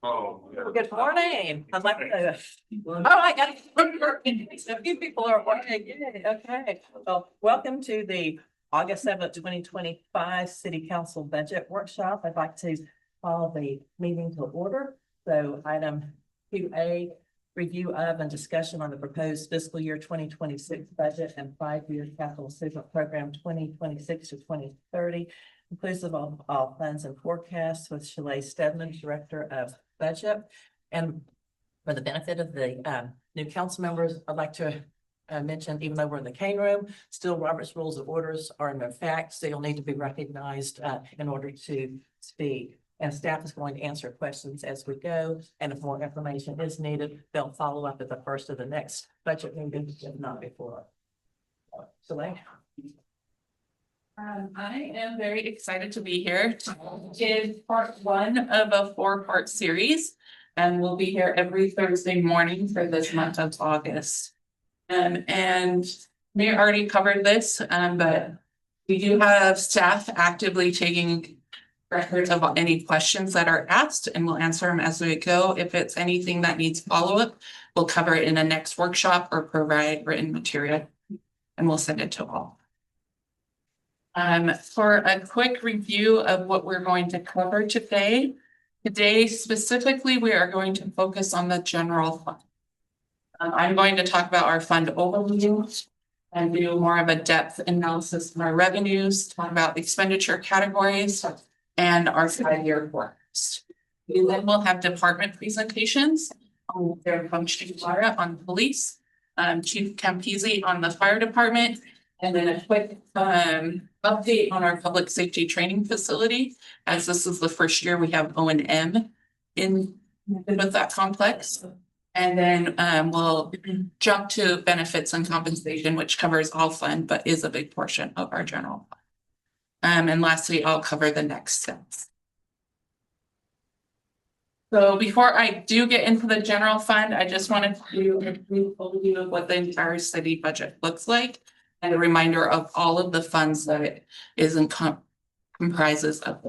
Oh, yeah. Well, good morning. I'd like to, I got a few people are working. Yay, okay. Well, welcome to the August 7th, 2025 City Council Budget Workshop. I'd like to call the meeting to order. So item 2A, review of and discussion on the proposed fiscal year 2026 budget and 5-year capital improvement program 2026 to 2030, inclusive of all plans and forecasts, with Shalay Stedman, Director of Budget. And for the benefit of the new council members, I'd like to mention, even though we're in the cane room, still Robert's Rules of Orders are in effect, so you'll need to be recognized in order to speak. And staff is going to answer questions as we go. And if more information is needed, they'll follow up at the first of the next budget meeting, if not before. Shalay. I am very excited to be here. It's part one of a 4-part series, and we'll be here every Thursday morning for this month of August. And we already covered this, but we do have staff actively taking records of any questions that are asked, and we'll answer them as we go. If it's anything that needs follow-up, we'll cover it in a next workshop or provide written material, and we'll send it to all. For a quick review of what we're going to cover today. Today specifically, we are going to focus on the general fund. I'm going to talk about our fund overview and do more of a depth analysis of our revenues, talk about the expenditure categories and our 5-year forecast. We then will have department presentations on their functioning on police, Chief Campisi on the fire department, and then a quick update on our public safety training facility, as this is the first year we have O&M in with that complex. And then we'll jump to benefits and compensation, which covers all fund, but is a big portion of our general fund. And lastly, I'll cover the next steps. So before I do get into the general fund, I just wanted to do a brief overview of what the entire city budget looks like, and a reminder of all of the funds that it is comprises of.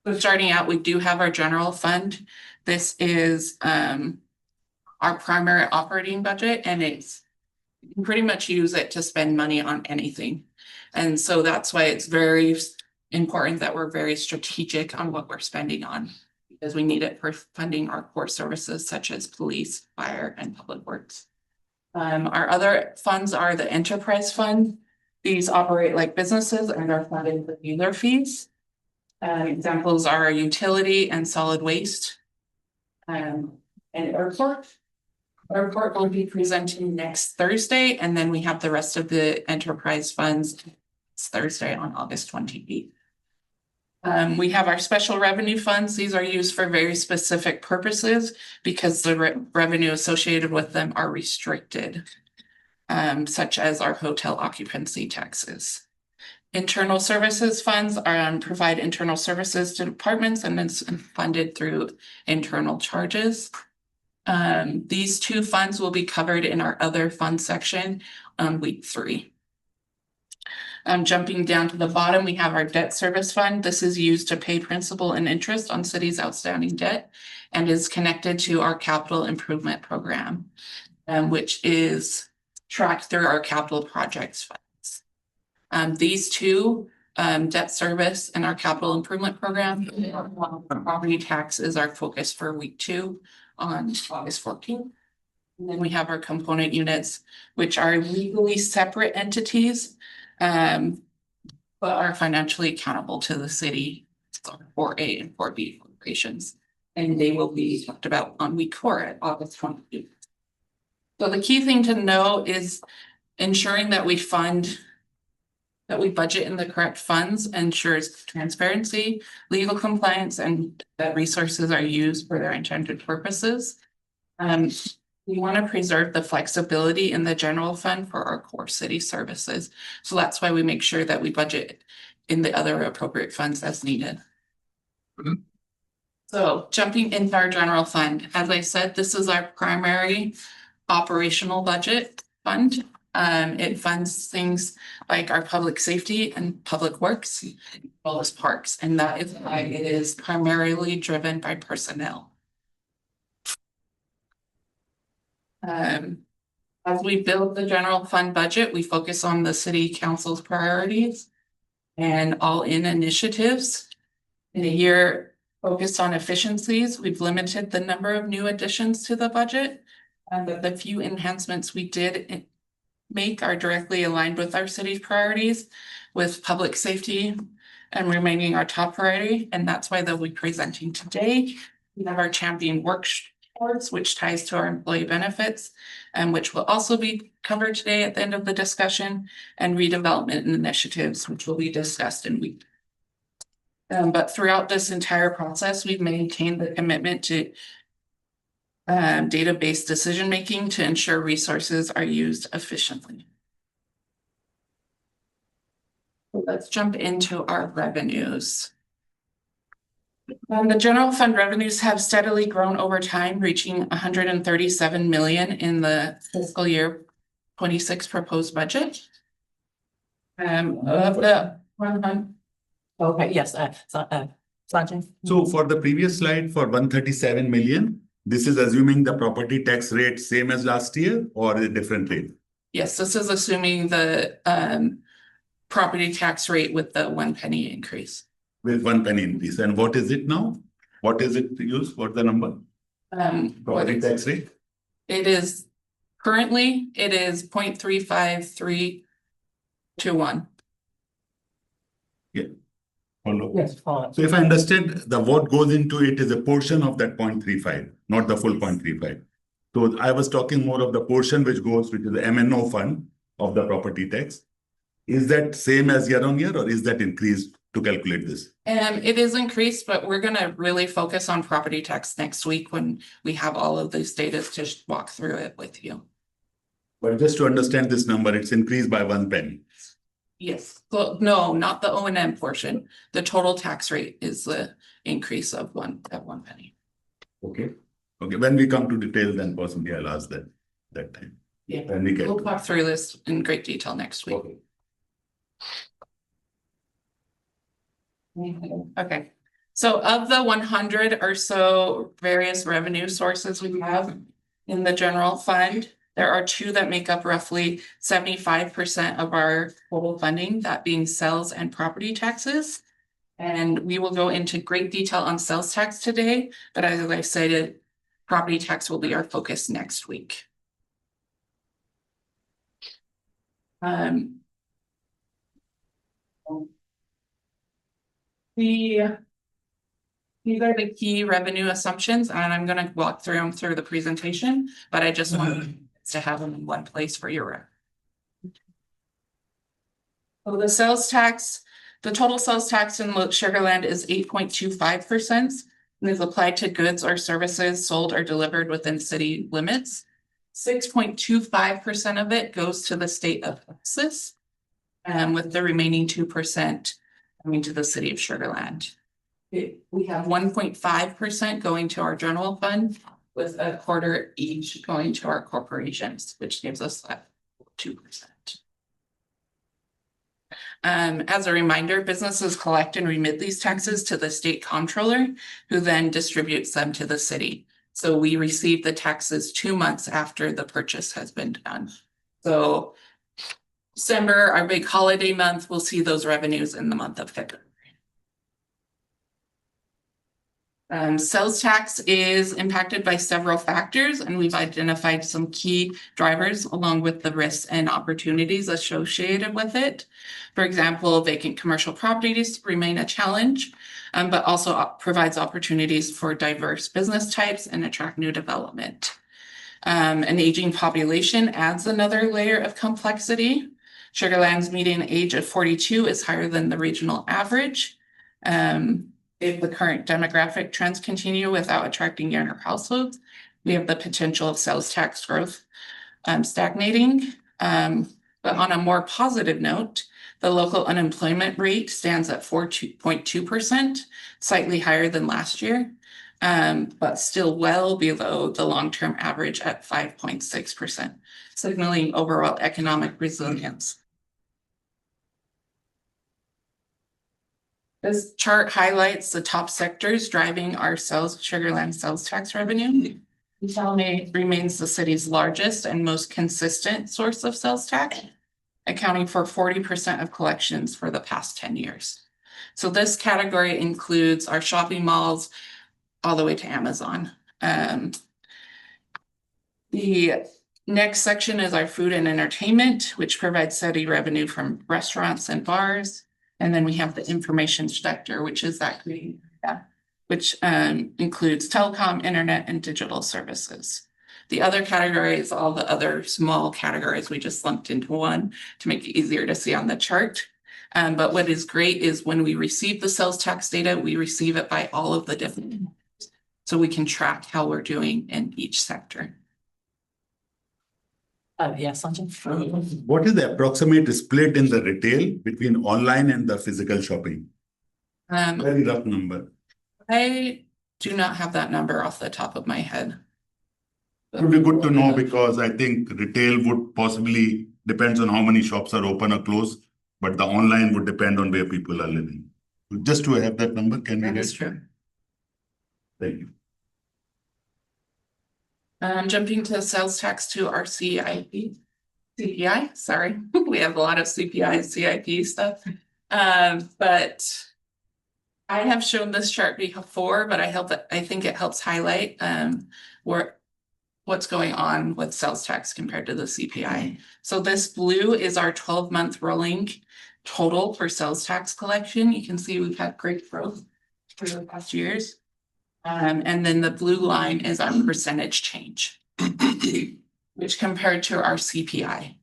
So starting out, we do have our general fund. This is our primary operating budget, and it's, you can pretty much use it to spend money on anything. And so that's why it's very important that we're very strategic on what we're spending on, because we need it for funding our core services such as police, fire, and public works. Our other funds are the enterprise fund. These operate like businesses and are funded with user fees. Examples are utility and solid waste. And airport. Airport will be presenting next Thursday, and then we have the rest of the enterprise funds Thursday on August 28th. We have our special revenue funds. These are used for very specific purposes because the revenue associated with them are restricted, such as our hotel occupancy taxes. Internal services funds are provide internal services to departments and it's funded through internal charges. These two funds will be covered in our other fund section on week 3. Jumping down to the bottom, we have our debt service fund. This is used to pay principal and interest on city's outstanding debt and is connected to our capital improvement program, which is tracked through our capital projects funds. These two, debt service and our capital improvement program, property tax is our focus for week 2 on August 14th. And then we have our component units, which are legally separate entities, but are financially accountable to the city. So 4A and 4B corporations, and they will be talked about on week 4 at August 22nd. So the key thing to know is ensuring that we budget in the correct funds ensures transparency, legal compliance, and that resources are used for their intended purposes. We want to preserve the flexibility in the general fund for our core city services. So that's why we make sure that we budget in the other appropriate funds as needed. So jumping into our general fund, as I said, this is our primary operational budget fund. It funds things like our public safety and public works, as well as parks, and that is why it is primarily driven by personnel. As we build the general fund budget, we focus on the city council's priorities and all-in initiatives. In a year focused on efficiencies, we've limited the number of new additions to the budget. But the few enhancements we did make are directly aligned with our city's priorities, with public safety and remaining our top priority. And that's why they'll be presenting today. We have our champion workshops, which ties to our employee benefits, and which will also be covered today at the end of the discussion, and redevelopment initiatives, which will be discussed in week. But throughout this entire process, we've maintained the commitment to data-based decision-making to ensure resources are used efficiently. Let's jump into our revenues. The general fund revenues have steadily grown over time, reaching 137 million in the fiscal year 26 proposed budget. Of the 100. Okay, yes, Sanjay. So for the previous slide, for 137 million, this is assuming the property tax rate same as last year or a different rate? Yes, this is assuming the property tax rate with the 1 penny increase. With 1 penny increase. And what is it now? What is it used? What's the number? Property tax rate? It is currently, it is 0.35321. Yeah. Follow. Yes, follow. So if I understand, the what goes into it is a portion of that 0.35, not the full 0.35. So I was talking more of the portion which goes, which is the MNO fund of the property tax. Is that same as year on year, or is that increased to calculate this? It is increased, but we're going to really focus on property tax next week when we have all of these data to walk through it with you. But just to understand this number, it's increased by 1 penny. Yes, well, no, not the O&M portion. The total tax rate is the increase of 1 penny. Okay. Okay. When we come to detail, then possibly I'll ask that time. Yeah, When we get we'll to talk through this in great detail next week. Okay. Okay, so of the 100 or so various revenue sources we have in the general fund, there are 2 that make up roughly 75% of our total funding, that being sales and property taxes. And we will go into great detail on sales tax today, but as I stated, property tax will be our focus next week. These are the key revenue assumptions, and I'm going to walk through them through the presentation, but I just wanted to have them in one place for your reference. So the sales tax, the total sales tax in Sugar Land is 8.25% and is applied to goods or services sold or delivered within city limits. 6.25% of it goes to the state of Texas, with the remaining 2% coming to the city of Sugar Land. We have 1.5% going to our general fund, with a quarter each going to our corporations, which gives us that 2%. As a reminder, businesses collect and remit these taxes to the state comptroller, who then distributes them to the city. So we receive the taxes 2 months after the purchase has been done. So December, our big holiday month, we'll see those revenues in the month of February. Sales tax is impacted by several factors, and we've identified some key drivers along with the risks and opportunities associated with it. For example, vacant commercial properties remain a challenge, but also provides opportunities for diverse business types and attract new development. An aging population adds another layer of complexity. Sugar Land's median age of 42 is higher than the regional average. If the current demographic trends continue without attracting younger households, we have the potential of sales tax growth stagnating. But on a more positive note, the local unemployment rate stands at 4.2%, slightly higher than last year. but still well below the long-term average at 5.6%, signaling overall economic resilience. This chart highlights the top sectors driving our Sugar Land sales tax revenue. Retail remains the city's largest and most consistent source of sales tax, accounting for 40% of collections for the past 10 years. So this category includes our shopping malls all the way to Amazon. The next section is our food and entertainment, which provides steady revenue from restaurants and bars. And then we have the information sector, which is that green, which includes telecom, internet, and digital services. The other category is all the other small categories we just lumped into one to make it easier to see on the chart. But what is great is when we receive the sales tax data, we receive it by all of the different, so we can track how we're doing in each sector. Yes, Sanjay. What is the approximate split in the retail between online and the physical shopping? Very rough number. I do not have that number off the top of my head. It would be good to know because I think retail would possibly depends on how many shops are open or closed, but the online would depend on where people are living. Just to have that number, can we That get? is true. Thank you. Jumping to sales tax to our CPI, sorry, we have a lot of CPI, CIP stuff. But I have shown this chart before, but I think it helps highlight what's going on with sales tax compared to the CPI. So this blue is our 12-month rolling total for sales tax collection. You can see we've had great growth for the past years. And then the blue line is our percentage change, which compared to our CPI.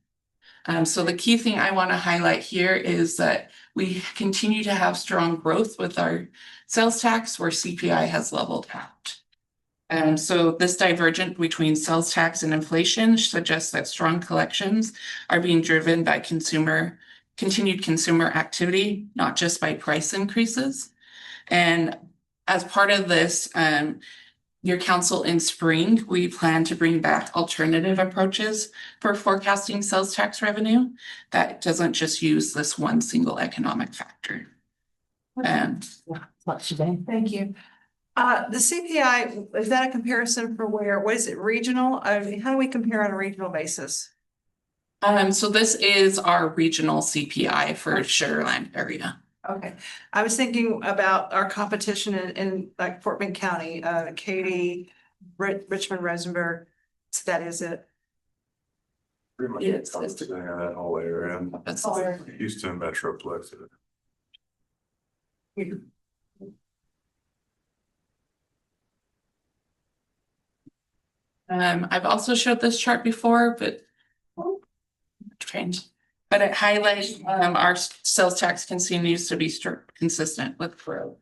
So the key thing I want to highlight here is that we continue to have strong growth with our sales tax where CPI has leveled out. So this divergence between sales tax and inflation suggests that strong collections are being driven by continued consumer activity, not just by price increases. And as part of this, your council in spring, we plan to bring back alternative approaches for forecasting sales tax revenue that doesn't just use this one single economic factor. Thank you. The CPI, is that a comparison for where? What is it, regional? I mean, how do we compare on a regional basis? So this is our regional CPI for Sugar Land area. Okay, I was thinking about our competition in like Fort Bend County, Katy, Richmond, Rosenberg. So that is it. Pretty much Yes, constant in that whole area. That's Houston Metroplex. I've also showed this chart before, but it highlights our sales tax continues to be consistent with growth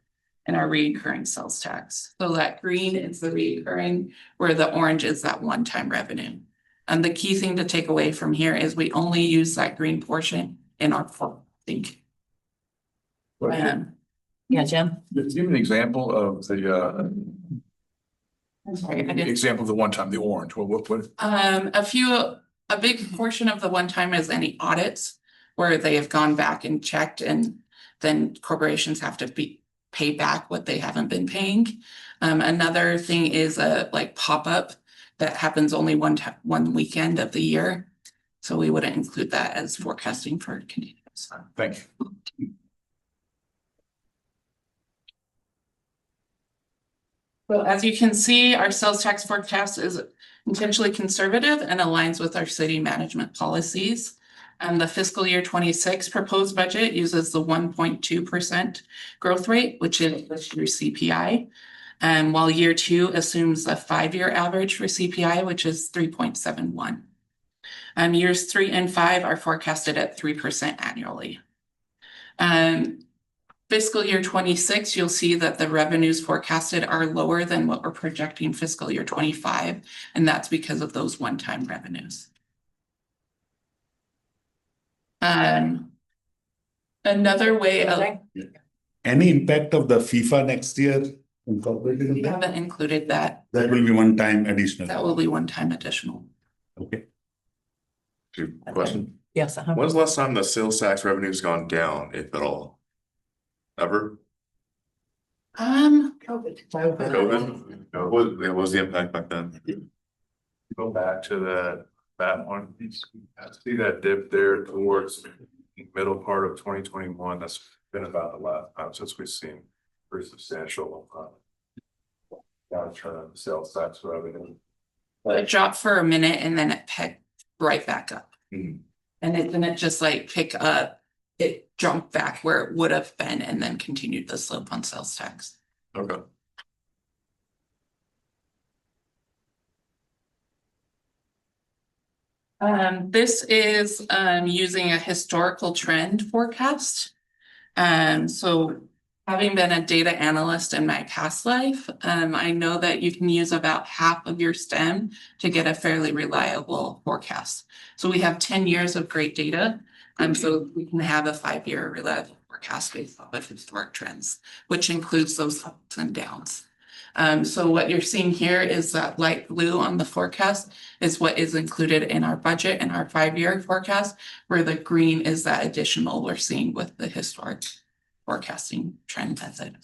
in our recurring sales tax. So that green is the recurring, where the orange is that one-time revenue. And the key thing to take away from here is we only use that green portion in our forecasting. Yeah, Jim. Give me an example of the I'm sorry, I didn't. example of the one time, the orange. What? A big portion of the one time is any audits where they have gone back and checked, and then corporations have to pay back what they haven't been paying. Another thing is a like pop-up that happens only one weekend of the year. So we wouldn't include that as forecasting for Canadians. Thank you. Well, as you can see, our sales tax forecast is intentionally conservative and aligns with our city management policies. The fiscal year 26 proposed budget uses the 1.2% growth rate, which is this year's CPI. While year 2 assumes a 5-year average for CPI, which is 3.71. Years 3 and 5 are forecasted at 3% annually. Fiscal year 26, you'll see that the revenues forecasted are lower than what we're projecting fiscal year 25, and that's because of those one-time revenues. Another way of Any impact of the FIFA next year incorporated in We that? haven't included that. That will be one time additional. That will be one-time additional. Okay. Good question. Yes. When's the last time the sales tax revenue's gone down, if at all? Ever? COVID. COVID? What was the impact back then? Go back to that one, you see that dip there towards the middle part of 2021. That's been about the last time since we've seen pretty substantial downturn in sales tax revenue. It dropped for a minute and then it picked right back up. Mhm. And it didn't just like pick up, it jumped back where it would have been and then continued the slope on sales tax. Okay. This is using a historical trend forecast. So having been a data analyst in my past life, I know that you can use about half of your STEM to get a fairly reliable forecast. So we have 10 years of great data. So we can have a 5-year reliable forecast based off of historic trends, which includes those ups and downs. So what you're seeing here is that light blue on the forecast is what is included in our budget and our 5-year forecast, where the green is that additional we're seeing with the historic forecasting trend method.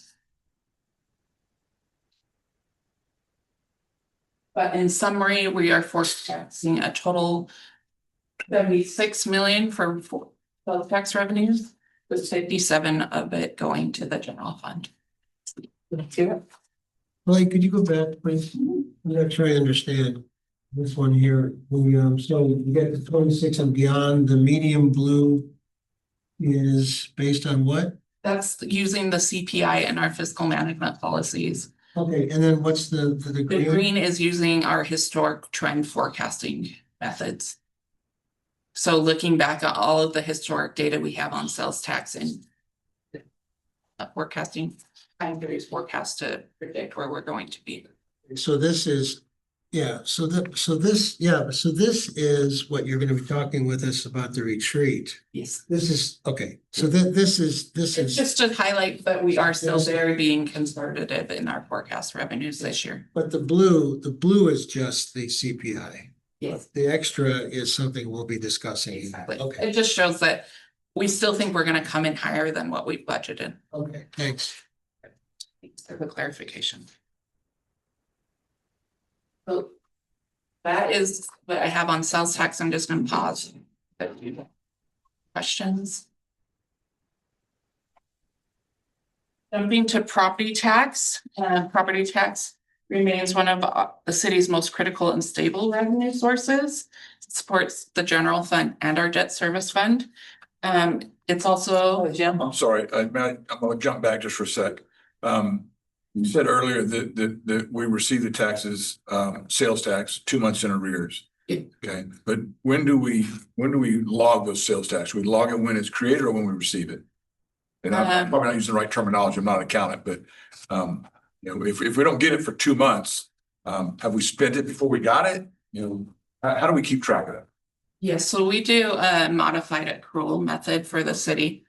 But in summary, we are forecasting a total 76 million for sales tax revenues, with 57 of it going to the general fund. Blake, could you go back, please? I'm not sure I understand this one here. So you got the 26 and beyond, the medium blue is based on what? That's using the CPI and our fiscal management policies. Okay, and then what's the The green? green is using our historic trend forecasting methods. So looking back at all of the historic data we have on sales tax and forecasting, time various forecasts to predict where we're going to be. So this is, yeah, so this is what you're gonna be talking with us about the retreat. Yes. This is, okay, so this is. It's just to highlight that we are still very being conservative in our forecast revenues this year. But the blue is just the CPI. Yes. The extra is something we'll be discussing. Exactly. Okay, It just shows that we still think we're gonna come in higher than what we've budgeted. okay, thanks. Thanks for the clarification. So that is what I have on sales tax. I'm just gonna pause. Questions? Jumping to property tax, property tax remains one of the city's most critical and stable revenue sources. It supports the general fund and our debt service fund. It's also. Jim. I'm sorry, I'm gonna jump back just for a sec. You said earlier that we receive the taxes, sales tax 2 months in arrears. Yeah. Okay, but when do we log those sales tax? We log it when it's created or when we receive it? And I'm probably not using the right terminology. I'm not an accountant, but if we don't get it for 2 months, have we spent it before we got it? How do we keep track of that? Yes, so we do a modified accrual method for the city.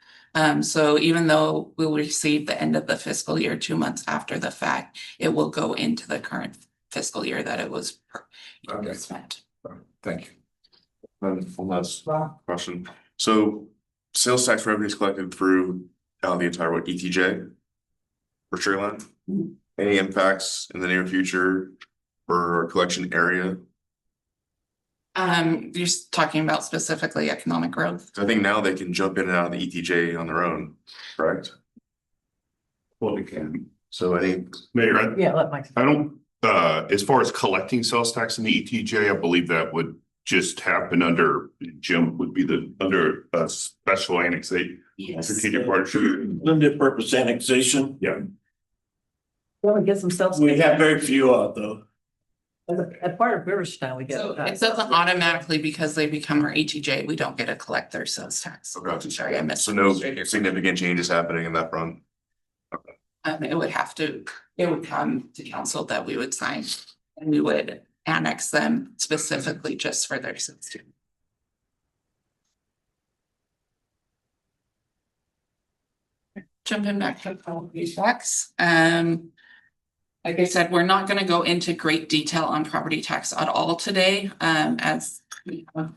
So even though we'll receive the end of the fiscal year 2 months after the fact, it will go into the current fiscal year that it was spent. Thank you. One last question. So sales tax revenue is collected through the entire ETJ for Sugarland? Mhm. Any impacts in the near future for our collection area? You're talking about specifically economic growth. I think now they can jump in and out of the ETJ on their own, correct? Well, we can. So any, Mayor, Yeah, let Mike. I don't, as far as collecting sales tax in the ETJ, I believe that would just happen under, Jim would be under a special annexation, Yes. strategic partnership. Limited purpose annexation. Yeah, Well, we get some sales. We have very few of though. As part of Riverstone, we get. So it doesn't automatically because they become our ETJ, we don't get to collect their sales tax. Okay. Sorry, I missed. so no significant changes happening in that front? It would come to council that we would sign and we would annex them specifically just for their sales tax. Jumping back to property tax, Like I said, we're not gonna go into great detail on property tax at all today, as we have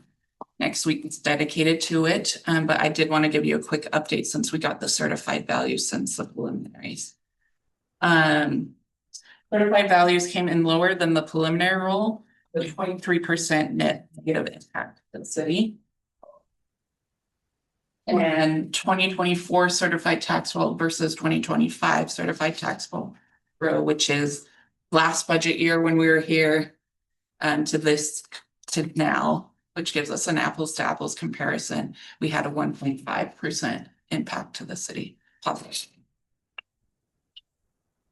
next week is dedicated to it. But I did want to give you a quick update since we got the certified values since the preliminaries. Certified values came in lower than the preliminary roll, with 0.3% net negative impact to the city. And 2024 certified tax roll versus 2025 certified tax roll, which is last budget year when we were here, to this to now, which gives us an apples to apples comparison. We had a 1.5% impact to the city population.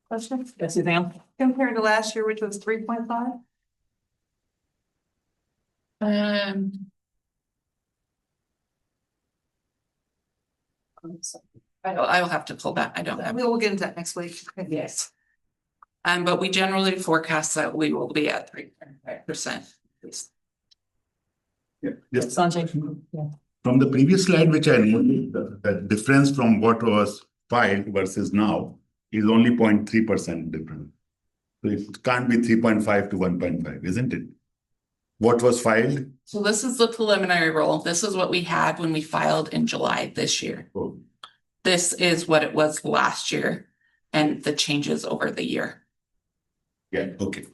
Questions? Yes, Suzanne? Compared to last year, which was 3.5? I will have to pull that. I don't have. We will get into that next week. Yes. But we generally forecast that we will be at 3.5%. Yeah, just Sanjay? Yeah. from the previous slide, which I noted, the difference from what was filed versus now is only 0.3% difference. So it can't be 3.5 to 1.5, isn't it? What was filed? So this is the preliminary roll. This is what we had when we filed in July this year. Oh, This is what it was last year and the changes over the year. yeah, okay.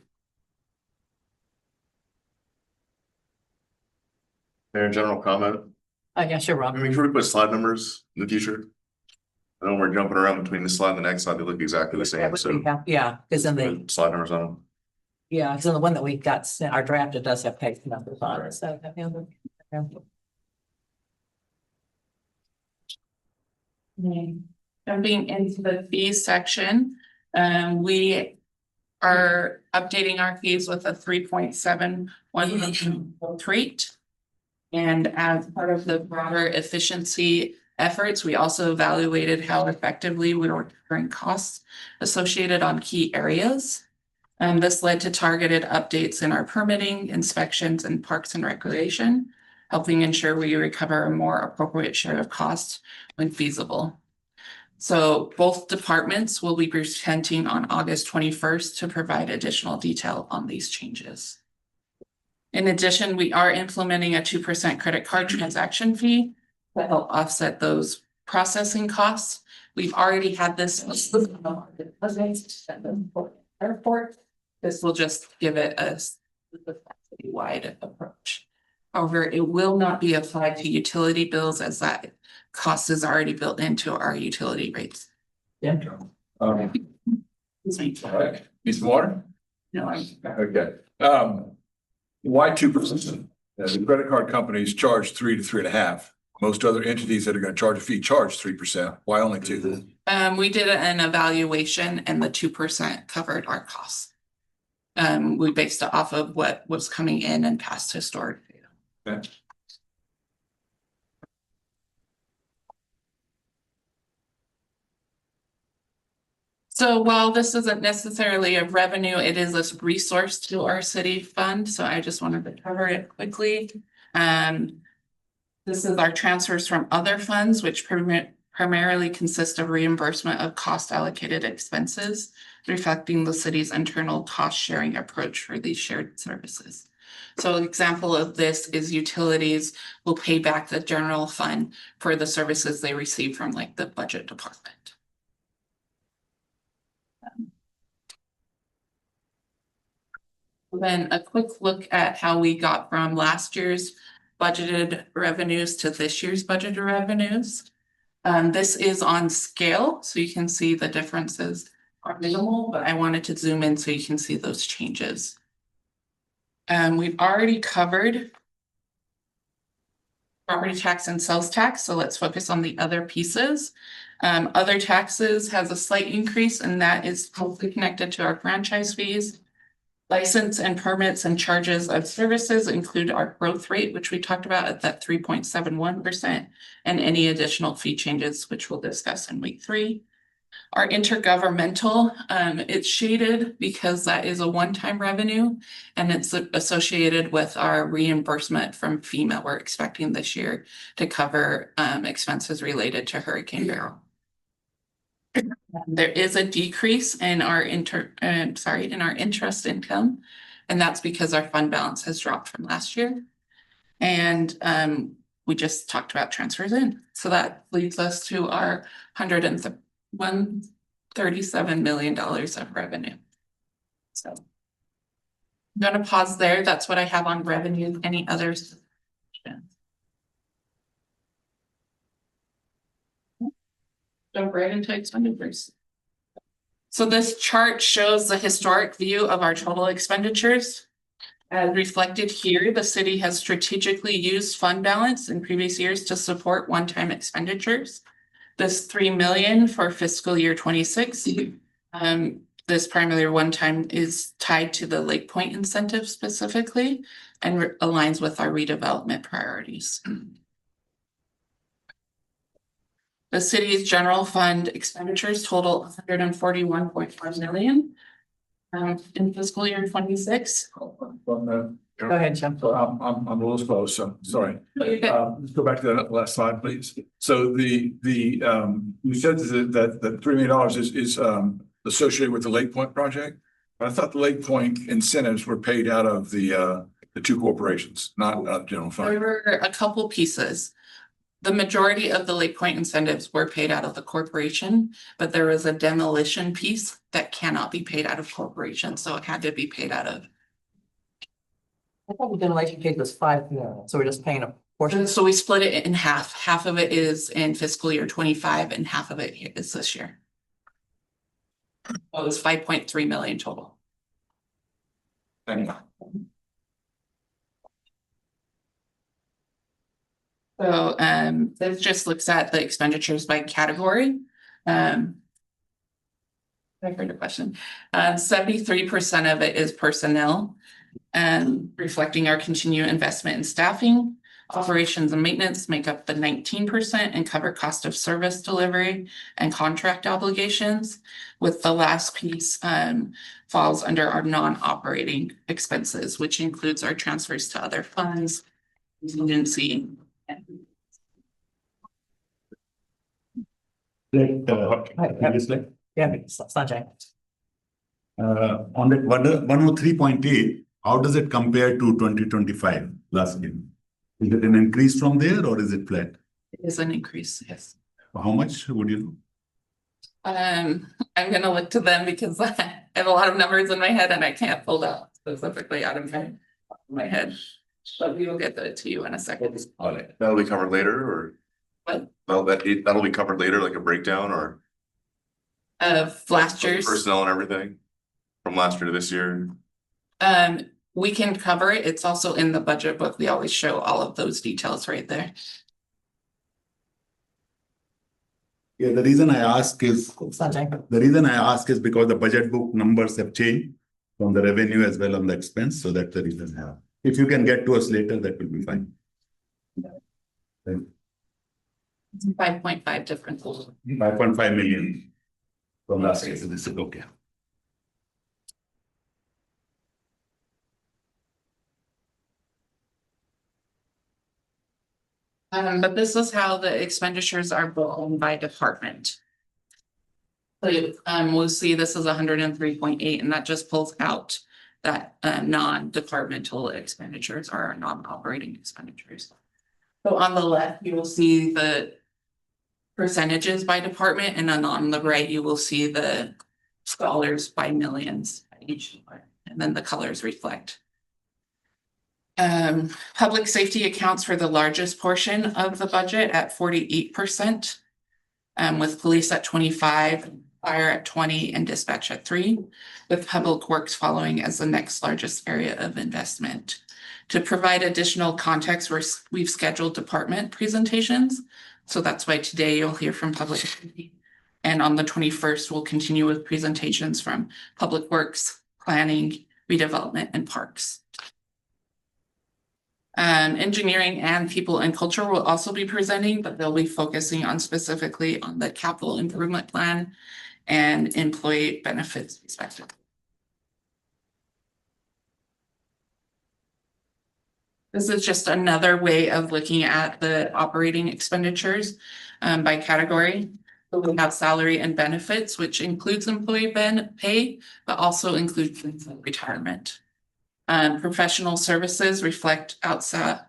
Mayor, general comment. Yeah, sure, Rob. Make sure we put slide numbers in the future. I know we're jumping around between the slide and the next slide. They look exactly the same, so. Yeah, because in the, put slide numbers on them. yeah, because in the one that we got sent, our draft, it does have page numbers on it, so. Jumping into the fees section, we are updating our fees with a 3.71% growth rate. And as part of the broader efficiency efforts, we also evaluated how effectively we were covering costs associated on key areas. This led to targeted updates in our permitting, inspections, and parks and recreation, helping ensure we recover a more appropriate share of costs when feasible. So both departments will be presenting on August 21st to provide additional detail on these changes. In addition, we are implementing a 2% credit card transaction fee to help offset those processing costs. We've already had this airport. This will just give it a wide approach. However, it will not be applied to utility bills as that cost is already built into our utility rates. Yeah. All right, need some water? No, Okay, why 2%? The credit card companies charge 3 to 3.5. Most other entities that are gonna charge a fee charge 3%. Why only 2? we did an evaluation and the 2% covered our costs. We based it off of what was coming in and past historic data. Okay. So while this isn't necessarily a revenue, it is a resource to our city fund. So I just wanted to cover it quickly. This is our transfers from other funds, which primarily consist of reimbursement of cost allocated expenses, reflecting the city's internal cost sharing approach for these shared services. So an example of this is utilities will pay back the general fund for the services they receive from like the budget department. Then a quick look at how we got from last year's budgeted revenues to this year's budgeted revenues. This is on scale, so you can see the differences are minimal, but I wanted to zoom in so you can see those changes. We've already covered property tax and sales tax, so let's focus on the other pieces. Other taxes has a slight increase, and that is closely connected to our franchise fees. License and permits and charges of services include our growth rate, which we talked about at that 3.71%, and any additional fee changes, which we'll discuss in week 3. Our intergovernmental, it's shaded because that is a one-time revenue, and it's associated with our reimbursement from FEMA we're expecting this year to cover expenses related to Hurricane Beryl. There is a decrease in our in our interest income. And that's because our fund balance has dropped from last year. And we just talked about transfers in. So that leads us to our $137 million of revenue. So I'm gonna pause there. That's what I have on revenue. Any others? Jump right into expenditures. So this chart shows the historic view of our total expenditures. As reflected here, the city has strategically used fund balance in previous years to support one-time expenditures. This 3 million for fiscal year 26. This primarily one-time is tied to the Lake Point incentive specifically and aligns with our redevelopment priorities. The city's general fund expenditures total 141.5 million in fiscal year 26. Go ahead, Jim. So I'm a little close, so sorry. You're good. Let's go back to that last slide, please. So you said that the $3 million is associated with the Lake Point project. But I thought the Lake Point incentives were paid out of the two corporations, not out of general There fund. were a couple pieces. The majority of the Lake Point incentives were paid out of the corporation, but there was a demolition piece that cannot be paid out of corporation, so it had to be paid out of. I thought we didn't like you paid this 5 million, so we're just paying a portion. So we split it in half. Half of it is in fiscal year 25 and half of it is this year. Well, it was 5.3 million total. Thank you. So this just looks at the expenditures by category. I heard a question. 73% of it is personnel, reflecting our continued investment in staffing. Operations and maintenance make up the 19% and cover cost of service delivery and contract obligations, with the last piece falls under our non-operating expenses, which includes our transfers to other funds, contingency. Previously, Yeah, Sanjay. on that 103.8, how does it compare to 2025 last year? Is it an increase from there or is it flat? It is an increase, yes. How much would you know? I'm gonna look to them because I have a lot of numbers in my head and I can't pull that specifically out of my head. But we will get that to you in a second. All right. That'll be covered later, or? What? That'll be covered later, like a breakdown, or? Of last year's. Personnel and everything from last year to this year. We can cover it. It's also in the budget book. We always show all of those details right there. Yeah, the reason I ask is Sanjay. because the budget book numbers have changed from the revenue as well on the expense, so that's the reason. If you can get to us later, that will be fine. 5.5 difference. 5.5 million from last year, so this is okay. But this is how the expenditures are broken by department. So we'll see this is 103.8, and that just pulls out that non-departmental expenditures or our non-operating expenditures. So on the left, you will see the percentages by department, and then on the right, you will see the dollars by millions each, and then the colors reflect. Public safety accounts for the largest portion of the budget at 48%, with police at 25%, fire at 20%, and dispatch at 3%, with public works following as the next largest area of investment. To provide additional context, we've scheduled department presentations. So that's why today you'll hear from public safety. And on the 21st, we'll continue with presentations from public works, planning, redevelopment, and parks. Engineering and people and culture will also be presenting, but they'll be focusing on specifically on the capital improvement plan and employee benefits respectively. This is just another way of looking at the operating expenditures by category. So we have salary and benefits, which includes employee pay, but also includes things like retirement. Professional services reflect outside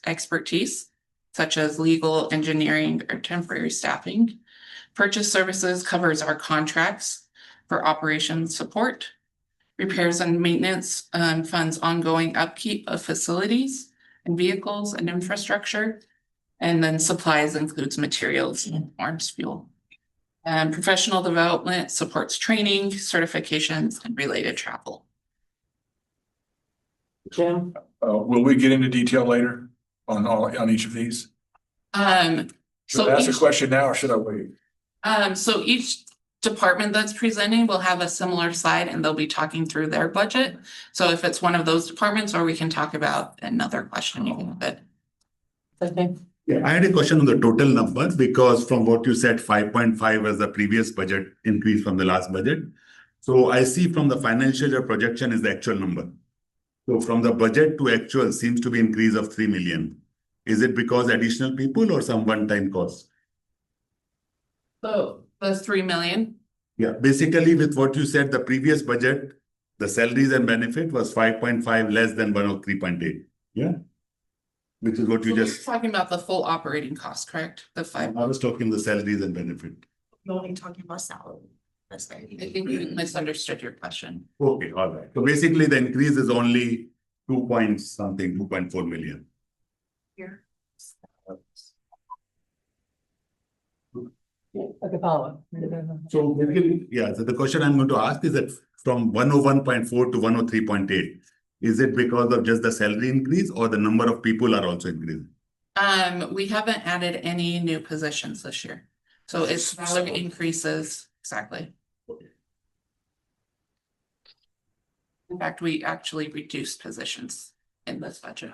expertise, such as legal, engineering, or temporary staffing. Purchase services covers our contracts for operations support. Repairs and maintenance funds ongoing upkeep of facilities and vehicles and infrastructure. And then supplies includes materials and arms fuel. And professional development supports training, certifications, and related travel. Jim? Will we get into detail later on each of these? Should So I ask a each, question now or should I wait? so each department that's presenting will have a similar slide and they'll be talking through their budget. So if it's one of those departments, or we can talk about another question you can fit. Okay. Yeah, I had a question on the total number because from what you said, 5.5 was the previous budget increase from the last budget. So I see from the financial year projection is the actual number. So from the budget to actual seems to be increase of 3 million. Is it because additional people or some one-time cost? So the 3 million. Yeah, basically with what you said, the previous budget, the salaries and benefit was 5.5 less than 103.8. Yeah. Which is what you So just, you're talking about the full operating cost, correct? The 5. I was talking the salaries and benefit. You're only talking about salary. That's right. I think you misunderstood your question. Okay, all right. So basically the increase is only 2 point something, 2.4 million. Here. Okay, follow. So basically, yeah, so the question I'm going to ask is that from 101.4 to 103.8, is it because of just the salary increase or the number of people are also increasing? We haven't added any new positions this year. So it's salary increases, exactly. In fact, we actually reduced positions in this budget.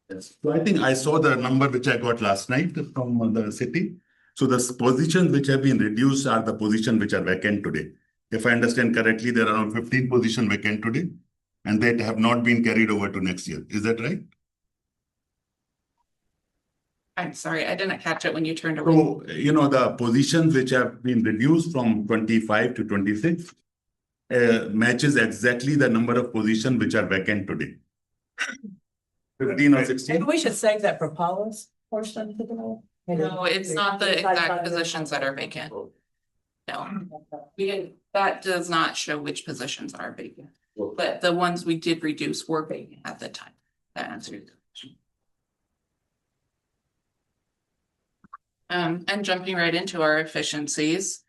Yes. So I think I saw the number which I got last night from the city. So the positions which have been reduced are the positions which are vacant today. If I understand correctly, there are around 15 positions vacant today, and they have not been carried over to next year. Is that right? I'm sorry, I didn't catch it when you turned away. So, the positions which have been reduced from 25 to 26 matches exactly the number of positions which are vacant today. 15 or 16? Maybe we should save that for Paula's portion today. No, it's not the exact positions that are vacant. No, that does not show which positions are vacant, but the ones we did reduce were vacant at the time. That answered the question. And jumping right into our efficiencies,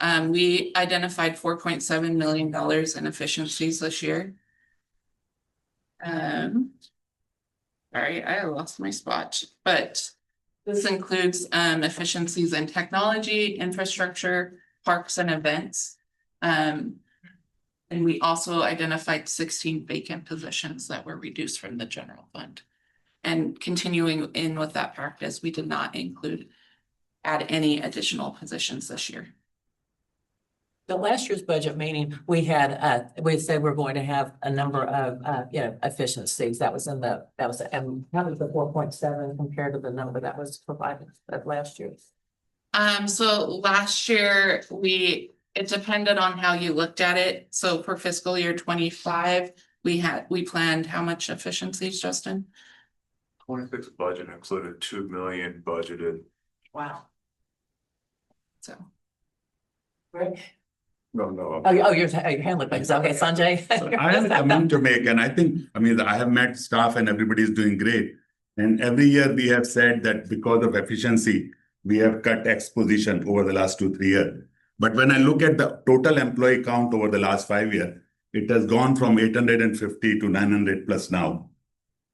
we identified $4.7 million in efficiencies this year. Sorry, I lost my spot, but this includes efficiencies in technology, infrastructure, parks and events. And we also identified 16 vacant positions that were reduced from the general fund. And continuing in with that practice, we did not add any additional positions this year. The last year's budget meeting, we said we're going to have a number of, efficiencies. That was and how was the 4.7 compared to the number that was provided at last year? So last year, it depended on how you looked at it. So for fiscal year 25, we planned how much efficiencies, Justin? 26 budget included 2 million budgeted. Wow. So. Rick? No. You're handling things. Okay, Sanjay. So I have a comment to make, and I have met staff and everybody is doing great. And every year we have said that because of efficiency, we have cut X position over the last 2-3 years. But when I look at the total employee count over the last 5 years, it has gone from 850 to 900 plus now.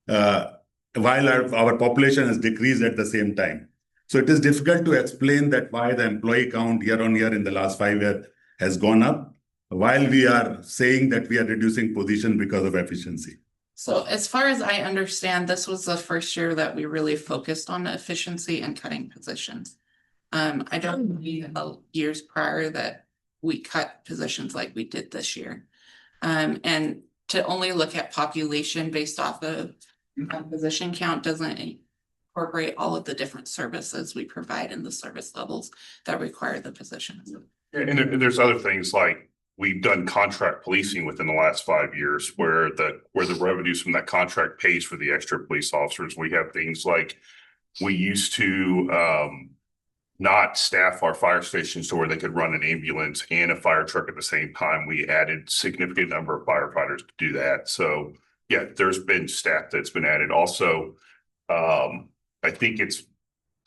While our population has decreased at the same time. So it is difficult to explain that why the employee count year on year in the last 5 years has gone up, while we are saying that we are reducing position because of efficiency. So as far as I understand, this was the first year that we really focused on efficiency and cutting positions. I don't believe in the years prior that we cut positions like we did this year. And to only look at population based off of position count doesn't incorporate all of the different services we provide and the service levels that require the positions. And there's other things like we've done contract policing within the last 5 years where the revenues from that contract pays for the extra police officers. We have things like we used to not staff our fire stations to where they could run an ambulance and a fire truck at the same time. We added significant number of firefighters to do that. So yeah, there's been staff that's been added. Also, I think it's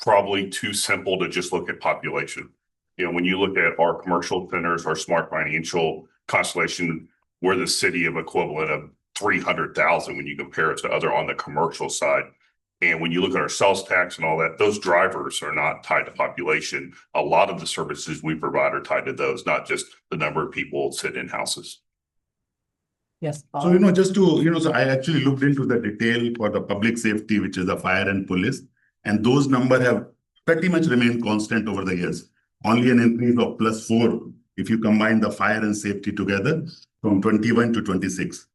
probably too simple to just look at population. You know, when you look at our commercial centers, our smart financial constellation, we're the city of equivalent of 300,000 when you compare it to other on the commercial side. And when you look at our sales tax and all that, those drivers are not tied to population. A lot of the services we provide are tied to those, not just the number of people sitting in houses. Yes. So, you know, just to, you know, so I actually looked into the detail for the public safety, which is the fire and police, and those numbers have pretty much remained constant over the years. Only an increase of +4 if you combine the fire and safety together from 21 to 26.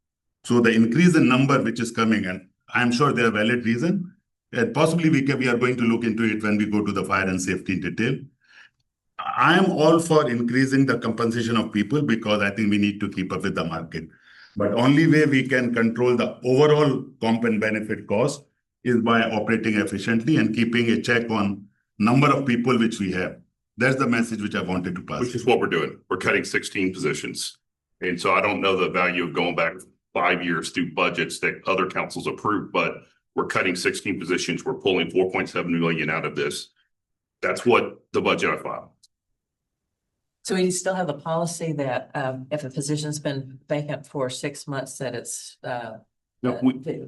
So the increase in number which is coming, and I'm sure there are valid reasons, and possibly we are going to look into it when we go to the fire and safety in detail. I am all for increasing the compensation of people because I think we need to keep up with the market. But only way we can control the overall comp and benefit cost is by operating efficiently and keeping a check on number of people which we have. That's the message which I wanted to pass. Which is what we're doing. We're cutting 16 positions. And so I don't know the value of going back 5 years through budgets that other councils approved, but we're cutting 16 positions. We're pulling 4.7 million out of this. That's what the budget I filed. So we still have the policy that if a position's been vacant for 6 months, that it's No,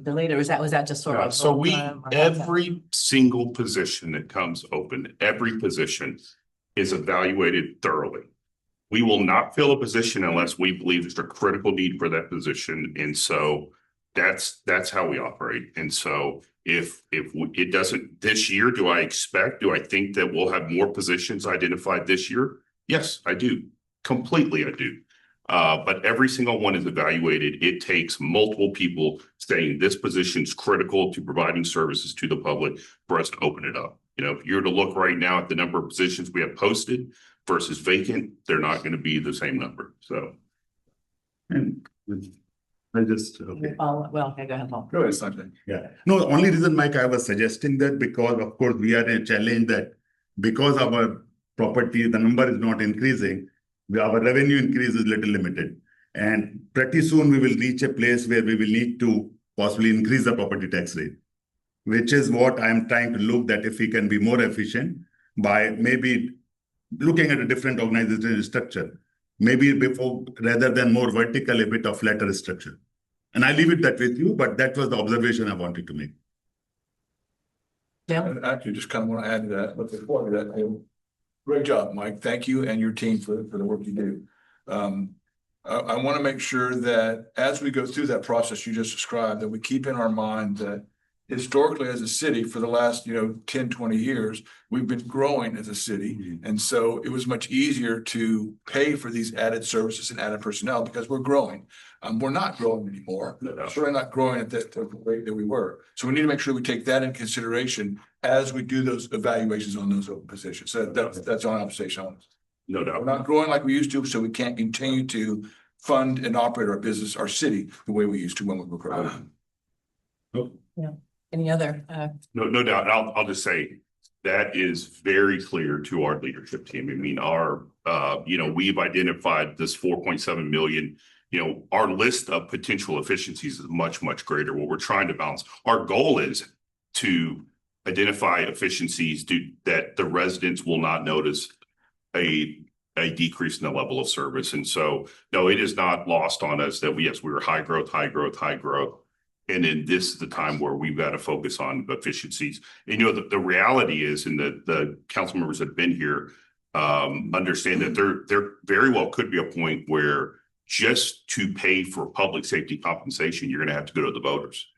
deleted, or was that just sort of? So we, full-time, or how's that? every single position that comes open, every position is evaluated thoroughly. We will not fill a position unless we believe there's a critical need for that position. And so that's how we operate. And so if it doesn't this year, do I think that we'll have more positions identified this year? Yes, I do. Completely, I do. But every single one is evaluated. It takes multiple people saying this position is critical to providing services to the public for us to open it up. You know, if you're to look right now at the number of positions we have posted versus vacant, they're not going to be the same number. So, and I just, okay. Well, okay, go ahead, Paul. Go ahead, Sanjay. Yeah. No, the only reason, Mike, I was suggesting that because, of course, we are in a challenge that because our property, the number is not increasing, our revenue increase is little limited. And pretty soon we will reach a place where we will need to possibly increase the property tax rate, which is what I'm trying to look that if we can be more efficient by maybe looking at a different organizational structure, maybe before rather than more vertical, a bit of flatter structure. And I leave it that with you, but that was the observation I wanted to make. Yeah. I actually just kind of want to add to that, but before that, great job, Mike. Thank you and your team for the work you do. I want to make sure that as we go through that process you just described, that we keep in our mind that historically as a city for the last, 10, 20 years, we've been growing as a city. Mm-hmm. And so it was much easier to pay for these added services and added personnel because we're growing. We're not growing anymore. No. Certainly not growing at the rate that we were. So we need to make sure we take that in consideration as we do those evaluations on those open positions. So that's our observation. No doubt. We're not growing like we used to, so we can't continue to fund and operate our business, our city, the way we used to when we were growing. Yeah. Any other? No doubt. And I'll just say that is very clear to our leadership team. I mean, we've identified this 4.7 million. Our list of potential efficiencies is much, much greater. What we're trying to balance, our goal is to identify efficiencies that the residents will not notice a decrease in the level of service. And so, no, it is not lost on us that we were high growth. And then this is the time where we've got to focus on efficiencies. And, the reality is, and the council members that have been here understand that there very well could be a point where just to pay for public safety compensation, you're going to have to go to the voters.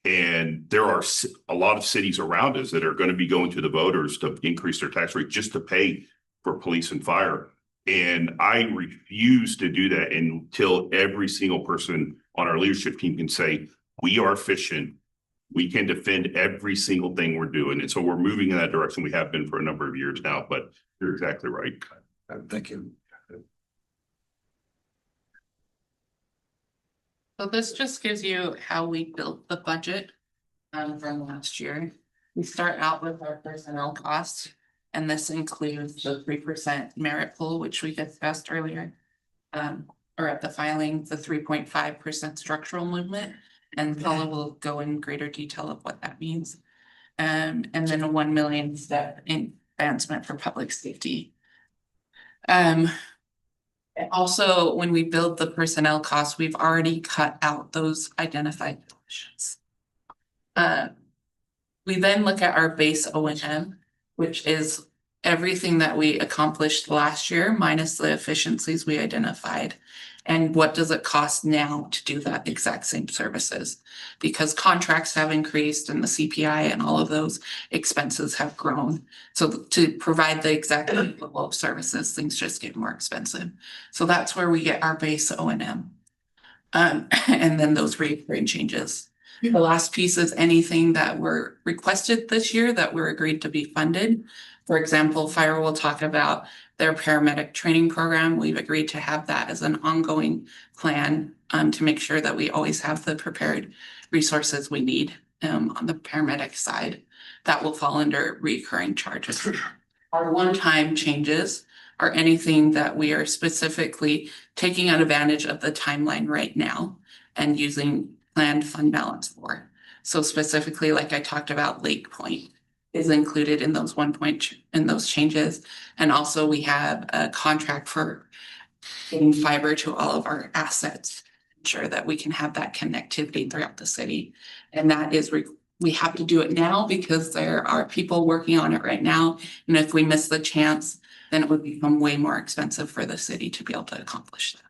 And there are a lot of cities around us that are going to be going to the voters to increase their tax rate just to pay for police and fire. And I refuse to do that until every single person on our leadership team can say, we are efficient. we can defend every single thing we're doing. And so we're moving in that direction. We have been for a number of years now, but you're exactly right. Thank you. So this just gives you how we built the budget from last year. We start out with our personnel costs, and this includes the 3% merit pool, which we discussed earlier. Or at the filing, the 3.5% structural movement, and Paula will go in greater detail of what that means. And then a 1 million step in advancement for public safety. Also, when we build the personnel costs, we've already cut out those identified positions. We then look at our base O&M, which is everything that we accomplished last year minus the efficiencies we identified. And what does it cost now to do that exact same services? Because contracts have increased and the CPI and all of those expenses have grown. So to provide the exact level of services, things just get more expensive. So that's where we get our base O&M. And then those recurring changes. The last piece is anything that were requested this year that were agreed to be funded. For example, Fire will talk about their paramedic training program. We've agreed to have that as an ongoing plan to make sure that we always have the prepared resources we need on the paramedic side. That will fall under recurring charges. Our one-time changes are anything that we are specifically taking advantage of the timeline right now and using planned fund balance for. So specifically, like I talked about, Lake Point is included in those in those changes. And also we have a contract for getting fiber to all of our assets, ensure that we can have that connectivity throughout the city. And that is, we have to do it now because there are people working on it right now. And if we miss the chance, then it would become way more expensive for the city to be able to accomplish that.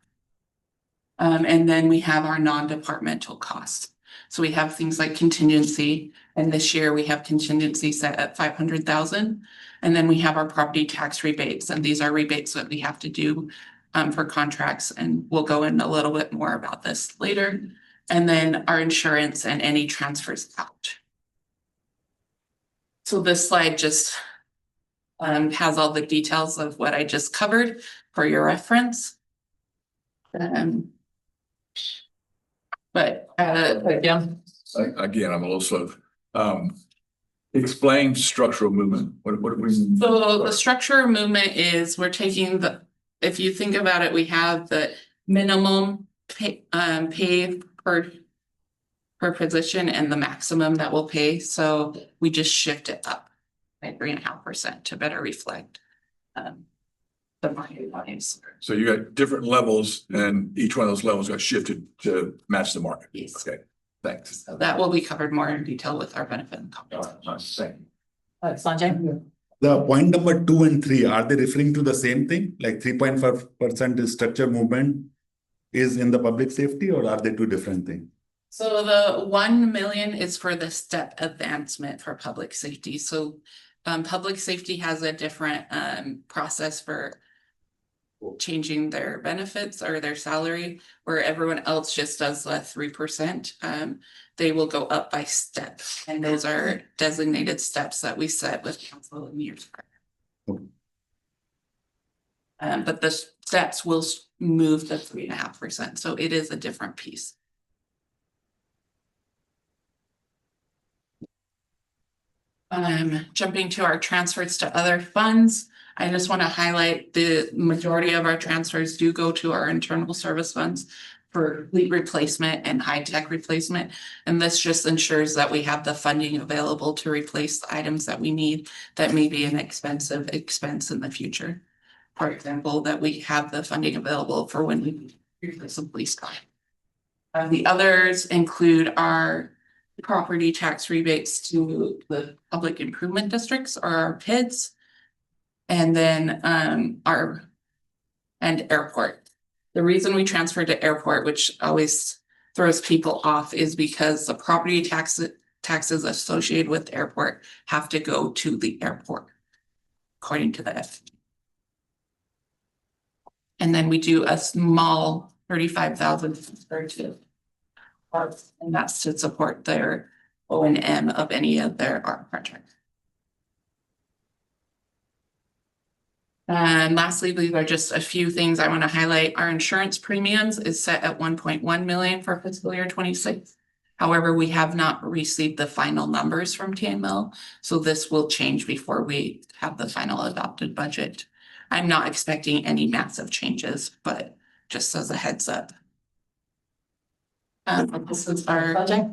And then we have our non-departmental costs. So we have things like contingency, and this year we have contingency set at 500,000. And then we have our property tax rebates, and these are rebates that we have to do for contracts, and we'll go in a little bit more about this later. And then our insurance and any transfers out. So this slide just has all the details of what I just covered for your reference. But yeah. Again, I'm a little slow. Explain structural movement. What do we mean? So the structural movement is we're taking the, if you think about it, we have the minimum pay per position and the maximum that we'll pay. So we just shift it up by 3.5% to better reflect the market values. So you got different levels and each one of those levels got shifted to match the market. Yes. Okay, thanks. So that will be covered more in detail with our benefit and All compensation. right, nice, thank you. Sanjay? The point number 2 and 3, are they referring to the same thing? Like 3.5% is structure movement is in the public safety, or are they two different things? So the 1 million is for the step advancement for public safety. So public safety has a different process for changing their benefits or their salary, where everyone else just does the 3%. They will go up by steps, and those are designated steps that we set with council in years prior. But the steps will move the 3.5%, so it is a different piece. Jumping to our transfers to other funds, I just want to highlight the majority of our transfers do go to our internal service funds for fleet replacement and high-tech replacement. And this just ensures that we have the funding available to replace the items that we need that may be an expensive expense in the future. For example, that we have the funding available for when we replace a police car. The others include our property tax rebates to the public improvement districts, or our PIDs. And then airport. The reason we transferred to airport, which always throws people off, is because the property taxes associated with the airport have to go to the airport, according to the FD. And then we do a small 35,000 to and that's to support their O&M of any of their art projects. And lastly, these are just a few things I want to highlight. Our insurance premiums is set at 1.1 million for fiscal year 26. However, we have not received the final numbers from TML, so this will change before we have the final adopted budget. I'm not expecting any massive changes, but just as a heads up. This is our budget.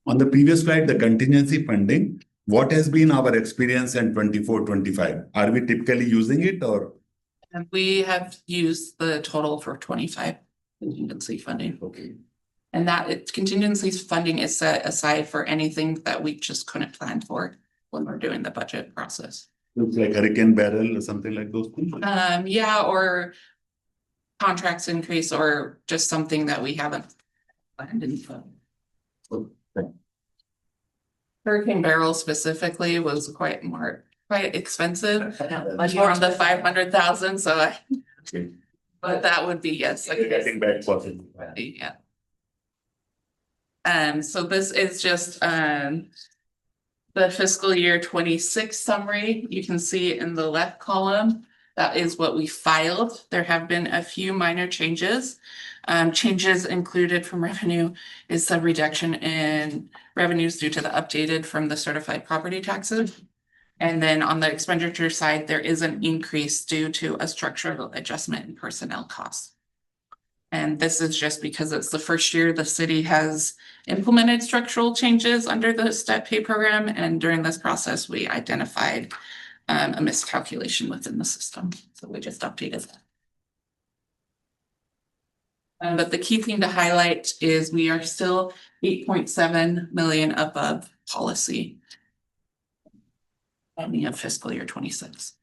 On the previous slide, the contingency funding, what has been our experience in 24-25? Are we typically using it or? And we have used the total for 25 contingency funding. Okay. And that contingency funding is set aside for anything that we just couldn't plan for when we're doing the budget process. Looks like hurricane barrel or something like those things. Yeah, or contracts increase or just something that we haven't planned in. Hurricane barrel specifically was quite expensive. More on the 500,000, so Okay. but that would be, yes. Getting back possible. Yeah. So this is just the fiscal year 26 summary. You can see in the left column, that is what we filed. There have been a few minor changes. Changes included from revenue is the reduction in revenues due to the updated from the certified property taxes. And then on the expenditure side, there is an increase due to a structural adjustment in personnel costs. And this is just because it's the first year the city has implemented structural changes under the step pay program. And during this process, we identified a miscalculation within the system. So we just updated that. But the key thing to highlight is we are still 8.7 million above policy. Ending of fiscal year 26.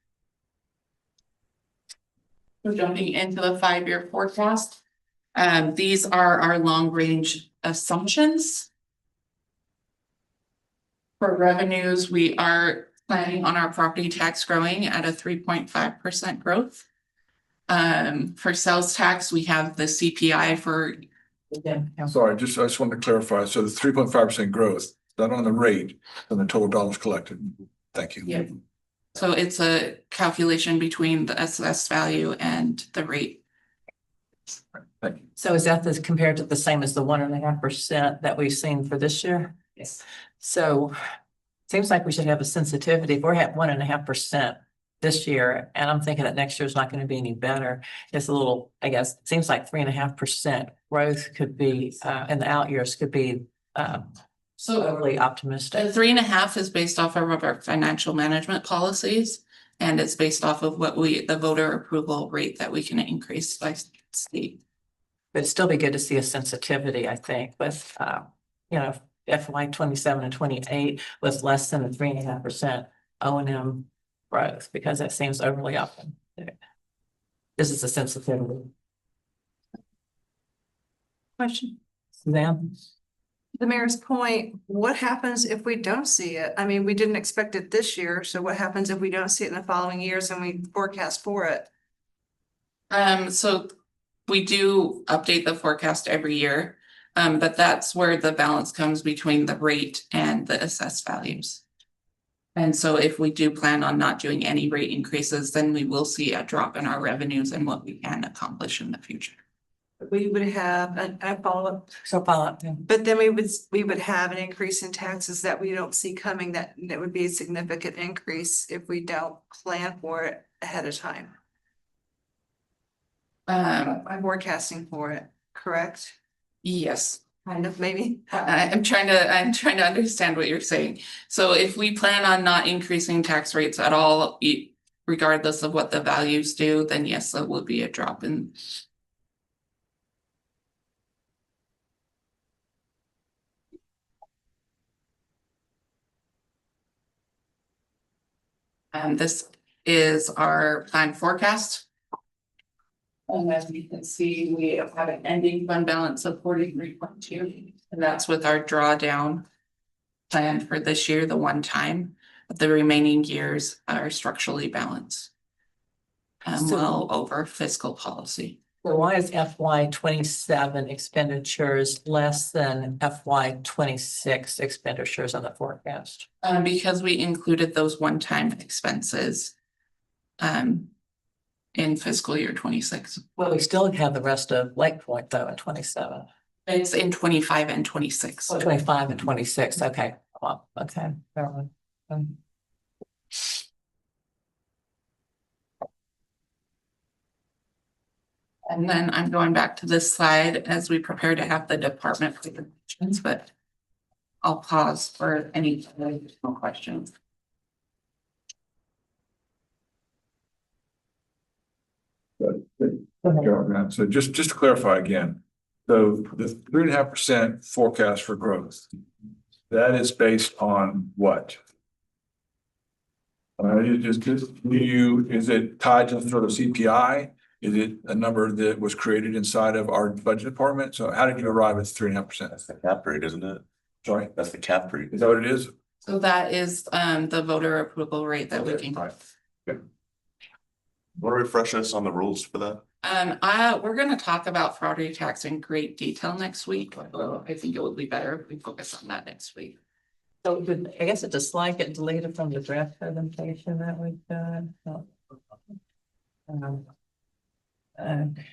So jumping into the 5-year forecast. These are our long range assumptions. For revenues, we are planning on our property tax growing at a 3.5% growth. For sales tax, we have the CPI for. Sorry, I just wanted to clarify. So the 3.5% growth, not on the rate, on the total dollars collected. Thank you. Yeah. So it's a calculation between the assessed value and the rate. Thank you. So is that compared to the same as the 1.5% that we've seen for this year? Yes. So seems like we should have a sensitivity. If we're at 1.5% this year, and I'm thinking that next year is not going to be any better. It's a little, I guess, it seems like 3.5% growth could be in the out years could be So overly optimistic. the 3.5 is based off of our financial management policies. And it's based off of what the voter approval rate that we can increase by state. But it'd still be good to see a sensitivity, I think, with FY 27 and 28 was less than a 3.5% O&M growth, because that seems overly optimistic. This is a sensitivity. Question. Suzanne? The mayor's point, what happens if we don't see it? I mean, we didn't expect it this year, so what happens if we don't see it in the following years and we forecast for it? So we do update the forecast every year, but that's where the balance comes between the rate and the assessed values. And so if we do plan on not doing any rate increases, then we will see a drop in our revenues and what we can accomplish in the future. We would have a follow-up, Follow-up. but then we would have an increase in taxes that we don't see coming, that would be a significant increase if we don't plan for it ahead of time. I'm forecasting for it, correct? Yes. Kind of, maybe. I'm trying to understand what you're saying. So if we plan on not increasing tax rates at all, regardless of what the values do, then yes, there will be a drop in. This is our planned forecast. And as you can see, we have an ending fund balance of 43.2, and that's with our drawdown plan for this year, the one time. But the remaining years are structurally balanced. Well over fiscal policy. So why is FY 27 expenditures less than FY 26 expenditures on the forecast? Because we included those one-time expenses. In fiscal year 26. Well, we still have the rest of Lake Point though in 27. It's in 25 and 26. 25 and 26, okay. Well, okay. Fair one. And then I'm going back to this slide as we prepare to have the department presentations, but I'll pause for any additional questions. So just to clarify again, so the 3.5% forecast for growth, that is based on what? Is it tied to sort of CPI? Is it a number that was created inside of our budget department? So how did you arrive at 3.5%? That's the cap rate, isn't it? Sorry, That's the cap rate. is that what it is? So that is the voter approval rate that we can. Right. Want to refresh us on the rules for that? We're gonna talk about property tax in great detail next week. I think it would be better if we focus on that next week. So I guess it's a slide get deleted from the draft presentation that we've done. Okay.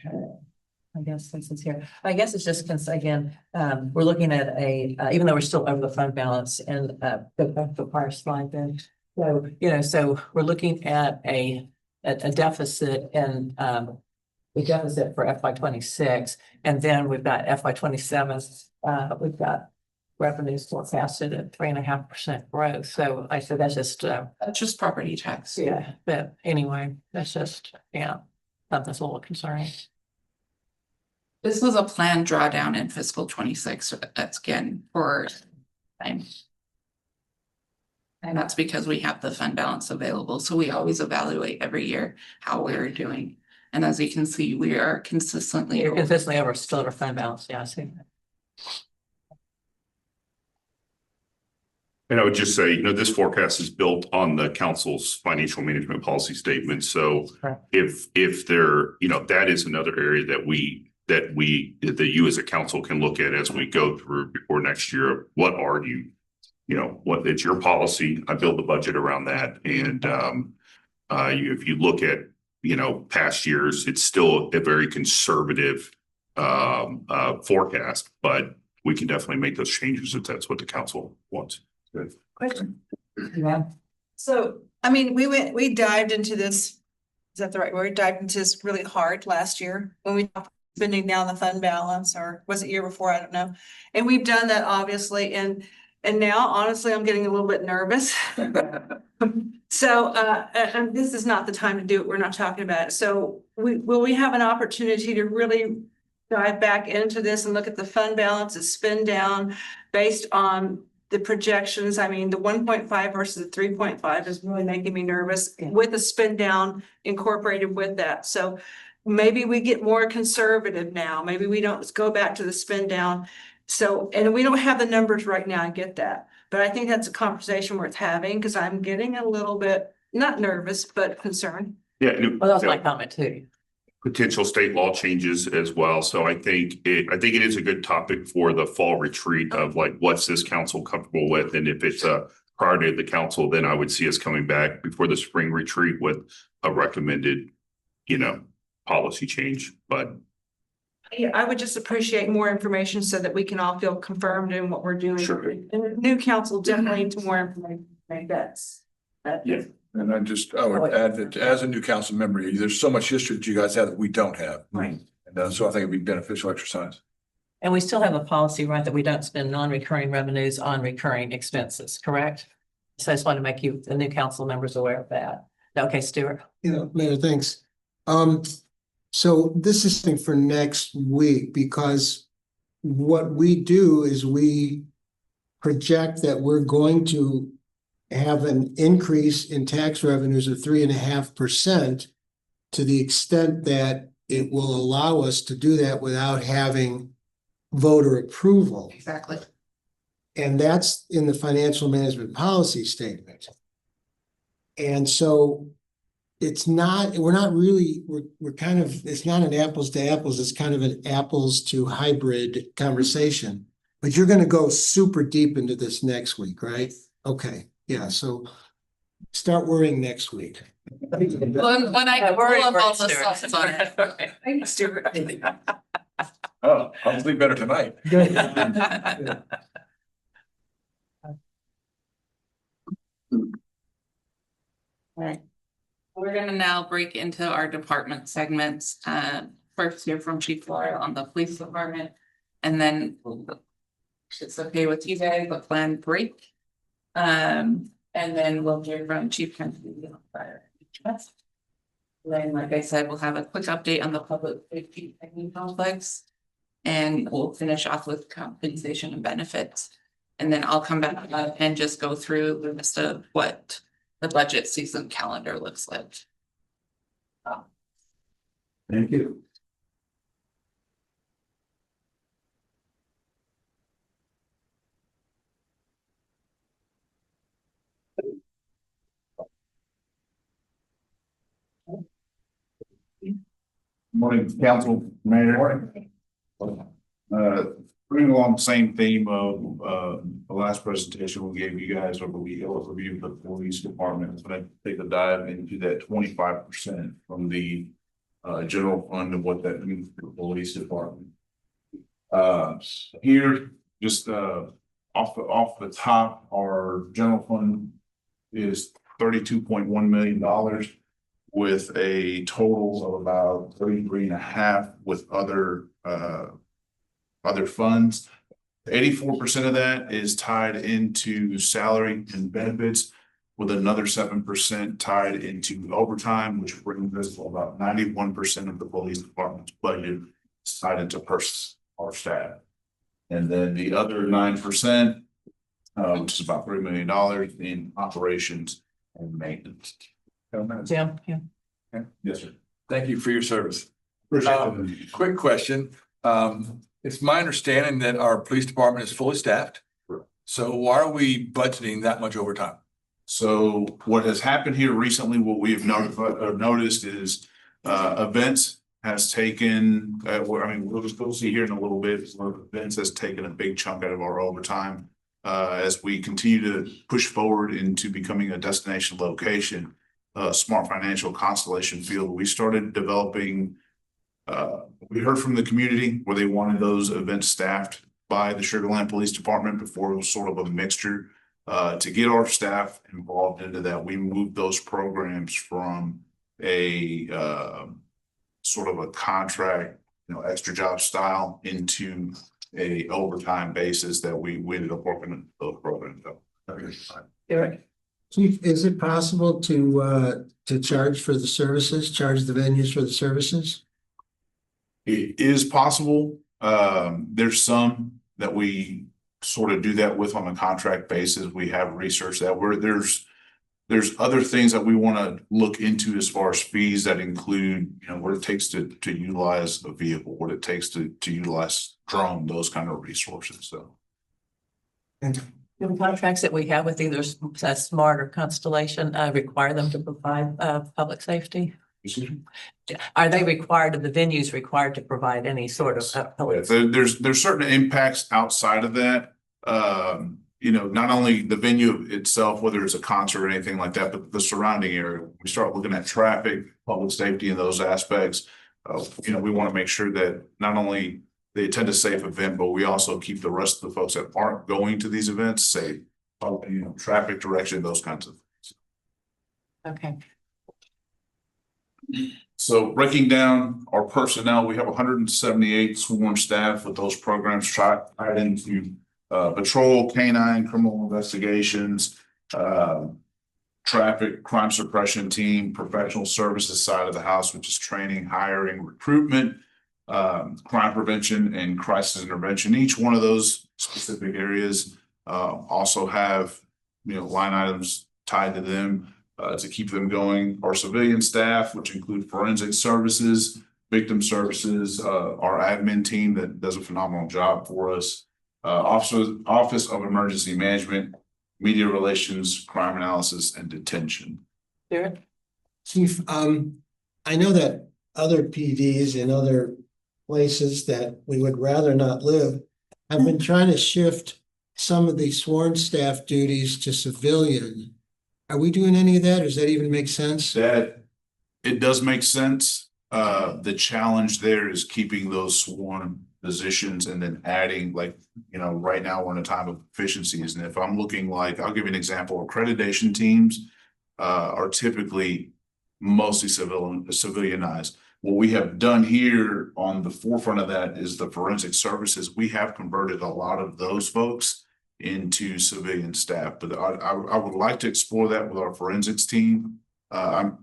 I guess this is here. I guess it's just again, we're looking at even though we're still over the fund balance and go back to the prior slide then. So, so we're looking at a deficit and the deficit for FY 26, and then we've got FY 27. We've got revenues forecasted at 3.5% growth. So I said that's just property tax. Yeah, but anyway, that's just something's a little concerning. This was a planned drawdown in fiscal 26. That's again for time. And that's because we have the fund balance available. So we always evaluate every year how we're doing. And as you can see, we are consistently. You're consistently still over fund balance. Yeah, I see that. And I would just say, this forecast is built on the council's financial management policy statement. So Correct. if there, that is another area that you as a council can look at as we go through before next year. What are you? What it's your policy. I build the budget around that. And if you look at, past years, it's still a very conservative forecast, but we can definitely make those changes if that's what the council wants. Good. Question. Yeah. So, I mean, we dived into this, is that the right word? Dived into this really hard last year when we talked spending down the fund balance, or was it year before? I don't know. And we've done that obviously. And now, honestly, I'm getting a little bit nervous. So, and this is not the time to do it. We're not talking about it. So will we have an opportunity to really dive back into this and look at the fund balance, the spend down based on the projections? I mean, the 1.5 versus the 3.5 is really making me nervous with the spend down incorporated with that. So maybe we get more conservative now. Maybe we don't go back to the spend down. So, and we don't have the numbers right now, I get that. But I think that's a conversation worth having because I'm getting a little bit, not nervous, but concerned. Yeah. Well, that was my comment too. Potential state law changes as well. So I think it is a good topic for the fall retreat of like, what's this council comfortable with? And if it's a priority of the council, then I would see us coming back before the spring retreat with a recommended, policy change. But Yeah, I would just appreciate more information so that we can all feel confirmed in what we're doing. Sure. And the new council definitely needs more information. That's. Yeah. And I would add that as a new council member, there's so much history that you guys have that we don't have. Right. And so I think it'd be beneficial exercise. And we still have a policy, right, that we don't spend non-recurring revenues on recurring expenses, correct? So I just want to make you, the new council members, aware of that. Okay, Stuart. Mayor, thanks. So this is something for next week because what we do is we project that we're going to have an increase in tax revenues of 3.5% to the extent that it will allow us to do that without having voter approval. Exactly. And that's in the financial management policy statement. And so it's not, we're not really, we're kind of, it's not an apples to apples, it's kind of an apples to hybrid conversation. But you're gonna go super deep into this next week, right? Okay, yeah, so start worrying next week. When I Yeah, pull we're up all Stuart. the sums on it. Thanks, Stuart. Oh, I'll sleep better tonight. Alright. We're gonna now break into our department segments. First hear from Chief Laura on the police department. And then if it's okay with you guys, a planned break. And then we'll hear from Chief Kennedy on fire. Then, like I said, we'll have a quick update on the public safety training complex. And we'll finish off with compensation and benefits. And then I'll come back and just go through the list of what the budget season calendar looks like. Thank you. Morning, council, mayor. Bringing along the same theme of, the last presentation we gave you guys, where we overview the police department, but I take a dive into that 25% from the, general fund and what that means for the police department. Here, just, off the top, our general fund is $32.1 million. With a total of about 33.5 with other funds. 84% of that is tied into salary and benefits, with another 7% tied into overtime, which brings us to about 91% of the police department's budget is tied into our staff. And then the other 9%, which is about $3 million in operations and maintenance. Jim, yeah. Yes, sir. Thank you for your service. Appreciate it. Quick question. It's my understanding that our police department is fully staffed. Correct. So why are we budgeting that much overtime? So what has happened here recently, what we have noticed is events has taken, we'll see here in a little bit, events has taken a big chunk out of our overtime. As we continue to push forward into becoming a destination location, smart financial constellation field, we started developing, we heard from the community where they wanted those events staffed by the Sugar Land Police Department before it was sort of a mixture. To get our staff involved into that, we moved those programs from a sort of a contract, extra job style into a overtime basis that we ended up working those programs up. Eric. Chief, is it possible to charge for the services, charge the venues for the services? It is possible. There's some that we sort of do that with on a contract basis. We have researched that where there's other things that we want to look into as far as fees that include, what it takes to utilize a vehicle, what it takes to utilize drone, those kind of resources. So. The contracts that we have with either Smart or Constellation require them to provide public safety? Are they required, are the venues required to provide any sort of? There's certain impacts outside of that. Not only the venue itself, whether it's a concert or anything like that, but the surrounding area. We start looking at traffic, public safety, and those aspects. We want to make sure that not only they attend a safe event, but we also keep the rest of the folks that aren't going to these events safe. Traffic direction, those kinds of things. Okay. So breaking down our personnel, we have 178 sworn staff with those programs tied into patrol, canine, criminal investigations, traffic, crime suppression team, professional services side of the house, which is training, hiring, recruitment, crime prevention, and crisis intervention. Each one of those specific areas also have line items tied to them to keep them going. Our civilian staff, which include forensic services, victim services, our admin team that does a phenomenal job for us, Office of Emergency Management, media relations, crime analysis, and detention. Stuart? Chief, I know that other PDs in other places that we would rather not live have been trying to shift some of the sworn staff duties to civilian. Are we doing any of that? Or does that even make sense? That, it does make sense. The challenge there is keeping those sworn positions and then adding, like, you know, right now we're in a time of efficiencies. And if I'm looking like, I'll give you an example, accreditation teams are typically mostly civilianized. What we have done here on the forefront of that is the forensic services. We have converted a lot of those folks into civilian staff, but I would like to explore that with our forensics team. Our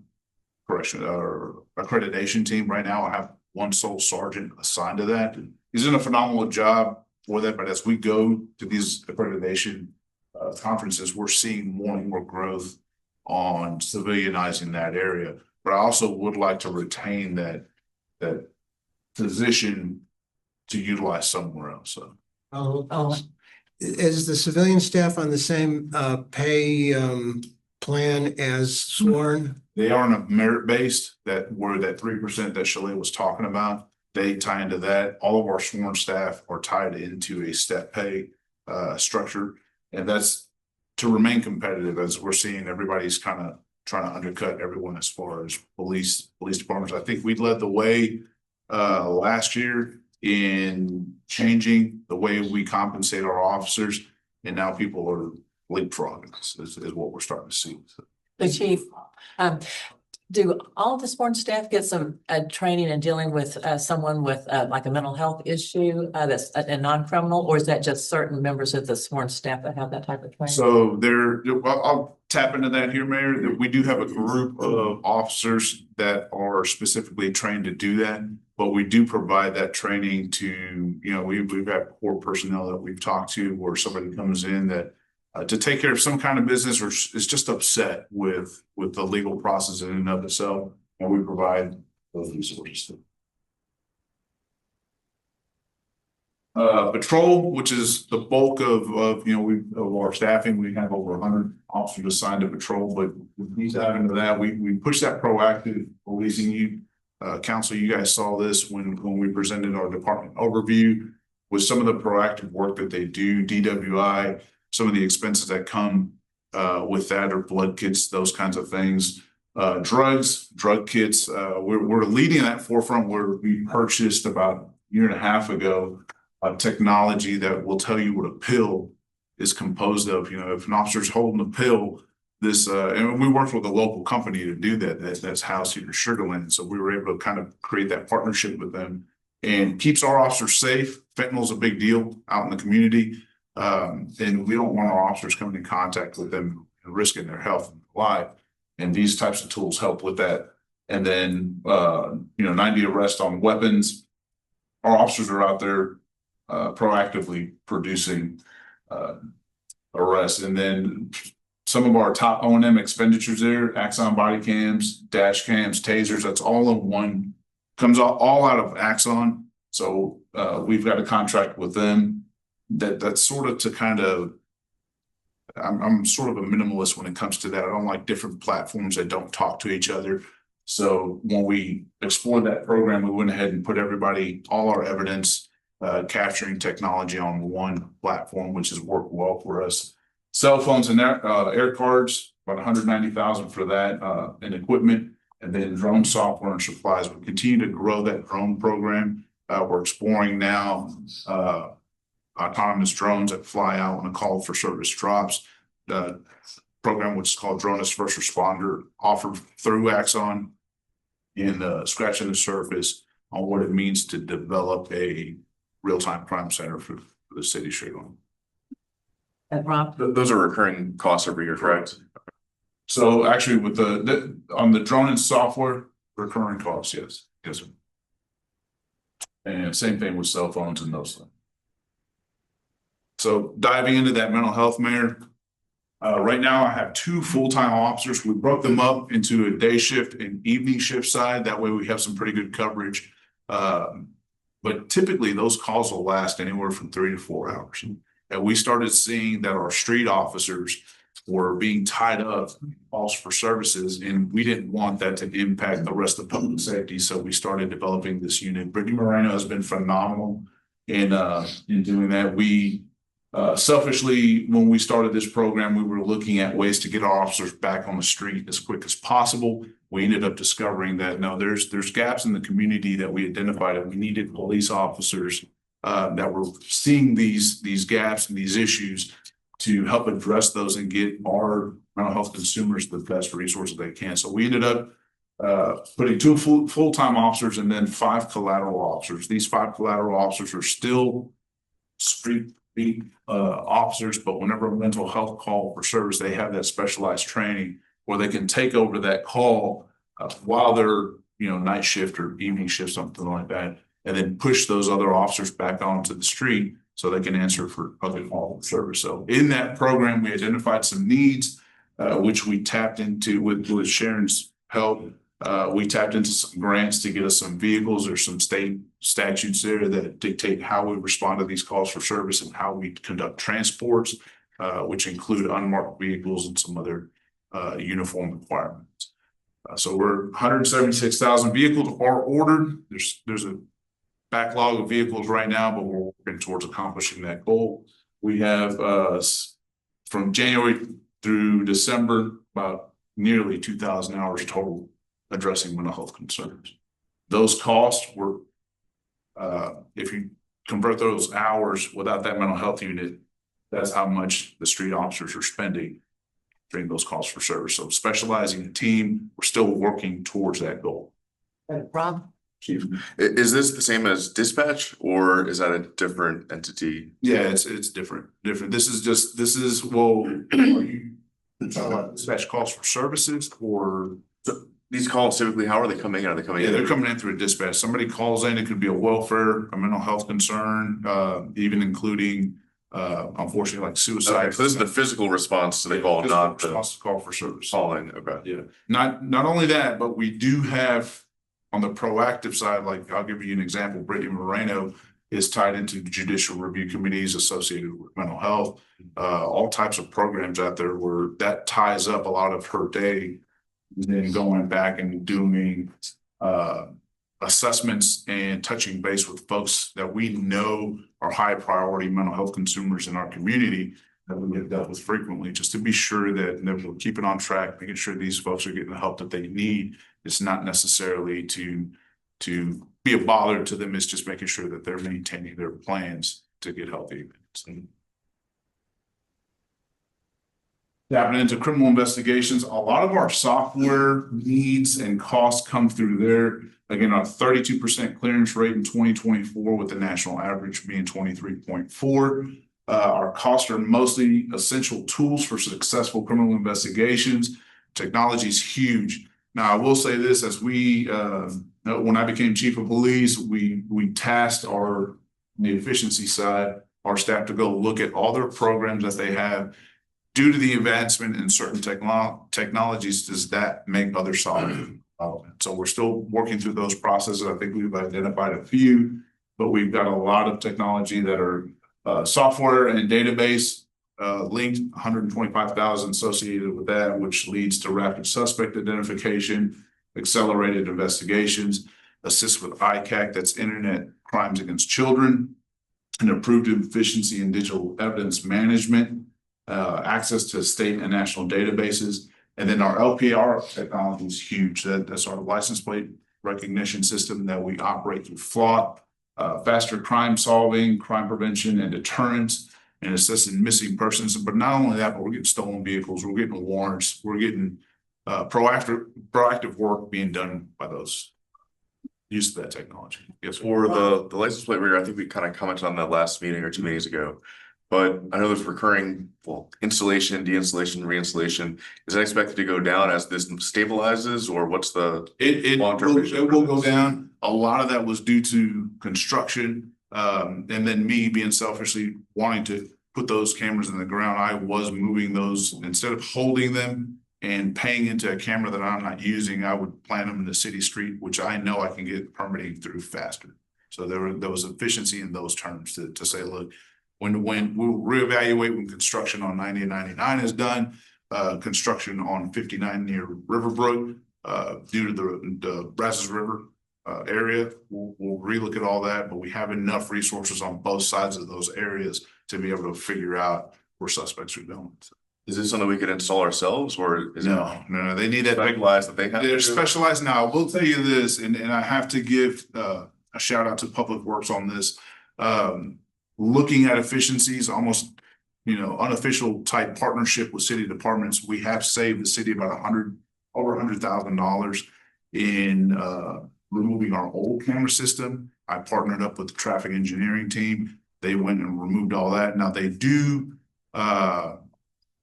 accreditation team right now. I have one sole sergeant assigned to that. He's doing a phenomenal job for that, but as we go to these accreditation conferences, we're seeing more and more growth on civilianizing that area. But I also would like to retain that position to utilize somewhere else. So. Oh, is the civilian staff on the same pay plan as sworn? They are on a merit-based, that where that 3% that Shaleigh was talking about, they tie into that. All of our sworn staff are tied into a step pay structure. And that's to remain competitive, as we're seeing everybody's kind of trying to undercut everyone as far as police departments. I think we led the way last year in changing the way we compensate our officers. And now people are leapfrogging us is what we're starting to see. The chief, do all of the sworn staff get some training in dealing with someone with like a mental health issue that's a non-criminal, or is that just certain members of the sworn staff that have that type of training? So I'll tap into that here, Mayor, that we do have a group of officers that are specifically trained to do that. But we do provide that training to, you know, we've got core personnel that we've talked to where somebody comes in that to take care of some kind of business or is just upset with the legal process in and of itself, and we provide those resources. Patrol, which is the bulk of you know, of our staffing, we have over 100 officers assigned to patrol. But we dive into that. We push that proactive policing. Council, you guys saw this when we presented our department overview with some of the proactive work that they do, DWI. Some of the expenses that come with that are blood kits, those kinds of things. Drug kits. We're leading that forefront where we purchased about a year and a half ago technology that will tell you what a pill is composed of. You know, if an officer's holding a pill, and we worked with a local company to do that. That's housed here in Sugar Land. So we were able to kind of create that partnership with them and keeps our officers safe. Fentanyl is a big deal out in the community. And we don't want our officers coming in contact with them and risking their health and life. And these types of tools help with that. And then, you know, 90 arrests on weapons. Our officers are out there proactively producing arrests. And then some of our top O&M expenditures there, Axon body cams, dash cams, tasers, that's all in one, comes all out of Axon. So we've got a contract with them. That's sort of to kind of, I'm sort of a minimalist when it comes to that. I don't like different platforms that don't talk to each other. So when we explored that program, we went ahead and put all our evidence capturing technology on one platform, which has worked well for us. Cell phones and air cards, about 190,000 for that and equipment, and then drone software and supplies. We continue to grow that drone program. We're exploring now autonomous drones that fly out when a call for service drops. The program, which is called Drone as First Responder, offered through Axon in scratching the surface on what it means to develop a real-time crime center for the city of Sugar Land. Rob? Those are recurring costs every year, correct? So actually with on the drone and software, recurring costs, yes. Yes, sir. And same thing with cell phones and those things. So diving into that mental health, Mayor, right now I have 2 full-time officers. We broke them up into a day shift and evening shift side. That way we have some pretty good coverage. But typically those calls will last anywhere from 3 to 4 hours. And we started seeing that our street officers were being tied up, calls for services, and we didn't want that to impact the rest of public safety, so we started developing this unit. Brittany Moreno has been phenomenal in doing that. We selfishly, when we started this program, we were looking at ways to get our officers back on the street as quick as possible. We ended up discovering that no, there's gaps in the community that we identified, and we needed police officers that were seeing these gaps and these issues to help address those and get our mental health consumers the best resources they can. So we ended up putting 2 full-time officers and then 5 collateral officers. These 5 collateral officers are still street officers, but whenever a mental health call for service, they have that specialized training where they can take over that call while they're, night shift or evening shift, something like that, and then push those other officers back onto the street so they can answer for other call for service. So in that program, we identified some needs, which we tapped into with Sharon's help. We tapped into some grants to get us some vehicles. There's some state statutes there that dictate how we respond to these calls for service and how we conduct transports, which include unmarked vehicles and some other uniform requirements. So we're 176,000 vehicles are ordered. There's a backlog of vehicles right now, but we're working towards accomplishing that goal. We have from January through December, about nearly 2,000 hours total addressing mental health concerns. Those costs were, if you convert those hours without that mental health unit, that's how much the street officers are spending during those calls for service. So specializing a team, we're still working towards that goal. Rob? Chief, is this the same as dispatch or is that a different entity? Yeah, it's different. This is well, are you talking about dispatch calls for services or? So these calls typically, how are they coming in? Are they coming in? Yeah, they're coming in through a dispatch. Somebody calls in, it could be a welfare, a mental health concern, even including unfortunately like suicide. Okay, so this is the physical response to the call, not the call for service. calling. Okay. Yeah, not only that, but we do have on the proactive side, like I'll give you an example, Brittany Moreno is tied into judicial review committees associated with mental health, all types of programs out there where that ties up a lot of her day. Then going back and doing assessments and touching base with folks that we know are high priority mental health consumers in our community that we have dealt with frequently, just to be sure that we're keeping on track, making sure these folks are getting the help that they need. It's not necessarily to be a bother to them. It's just making sure that they're maintaining their plans to get healthy. Tapping into criminal investigations, a lot of our software needs and costs come through there. Again, our 32% clearance rate in 2024 with the national average being 23.4. Our costs are mostly essential tools for successful criminal investigations. Technology is huge. Now, I will say this, as when I became chief of police, we tasked on the efficiency side, our staff to go look at all their programs that they have. Due to the advancement in certain technologies, does that make other software relevant? So we're still working through those processes. I think we've identified a few, but we've got a lot of technology that are software and database linked, 125,000 associated with that, which leads to rapid suspect identification, accelerated investigations, assist with ICAC, that's Internet Crimes Against Children, and improved efficiency in digital evidence management, access to state and national databases. And then our LPR technology is huge. That's our license plate recognition system that we operate through FLOT, faster crime solving, crime prevention, and deterrence, and assisting missing persons. But not only that, but we're getting stolen vehicles, we're getting warrants, we're getting proactive work being done by those use of that technology. Yes. For the license plate reader, I think we kind of commented on that last meeting or 2 meetings ago. But I know there's recurring, installation, deinstallation, reinstallation. Is that expected to go down as this stabilizes, or what's the it long-term vision? It will go down. A lot of that was due to construction, and then me being selfishly wanting to put those cameras in the ground. I was moving those instead of holding them and paying into a camera that I'm not using. I would plant them in the city street, which I know I can get permitting through faster. So there was efficiency in those terms to say, look, when we'll reevaluate when construction on 90 and 99 is done, construction on 59 near Riverbrook, due to the Brazos River area, we'll relook at all that, but we have enough resources on both sides of those areas to be able to figure out where suspects are going. Is this something we could install ourselves, or is it No, they need that big. specialized that they have? to They're do? specialized now. I will tell you this, and I have to give a shout out to Public Works on this. Looking at efficiencies, almost, unofficial type partnership with city departments, we have saved the city about over $100,000 in removing our old camera system. I partnered up with the traffic engineering team. They went and removed all that. Now they do,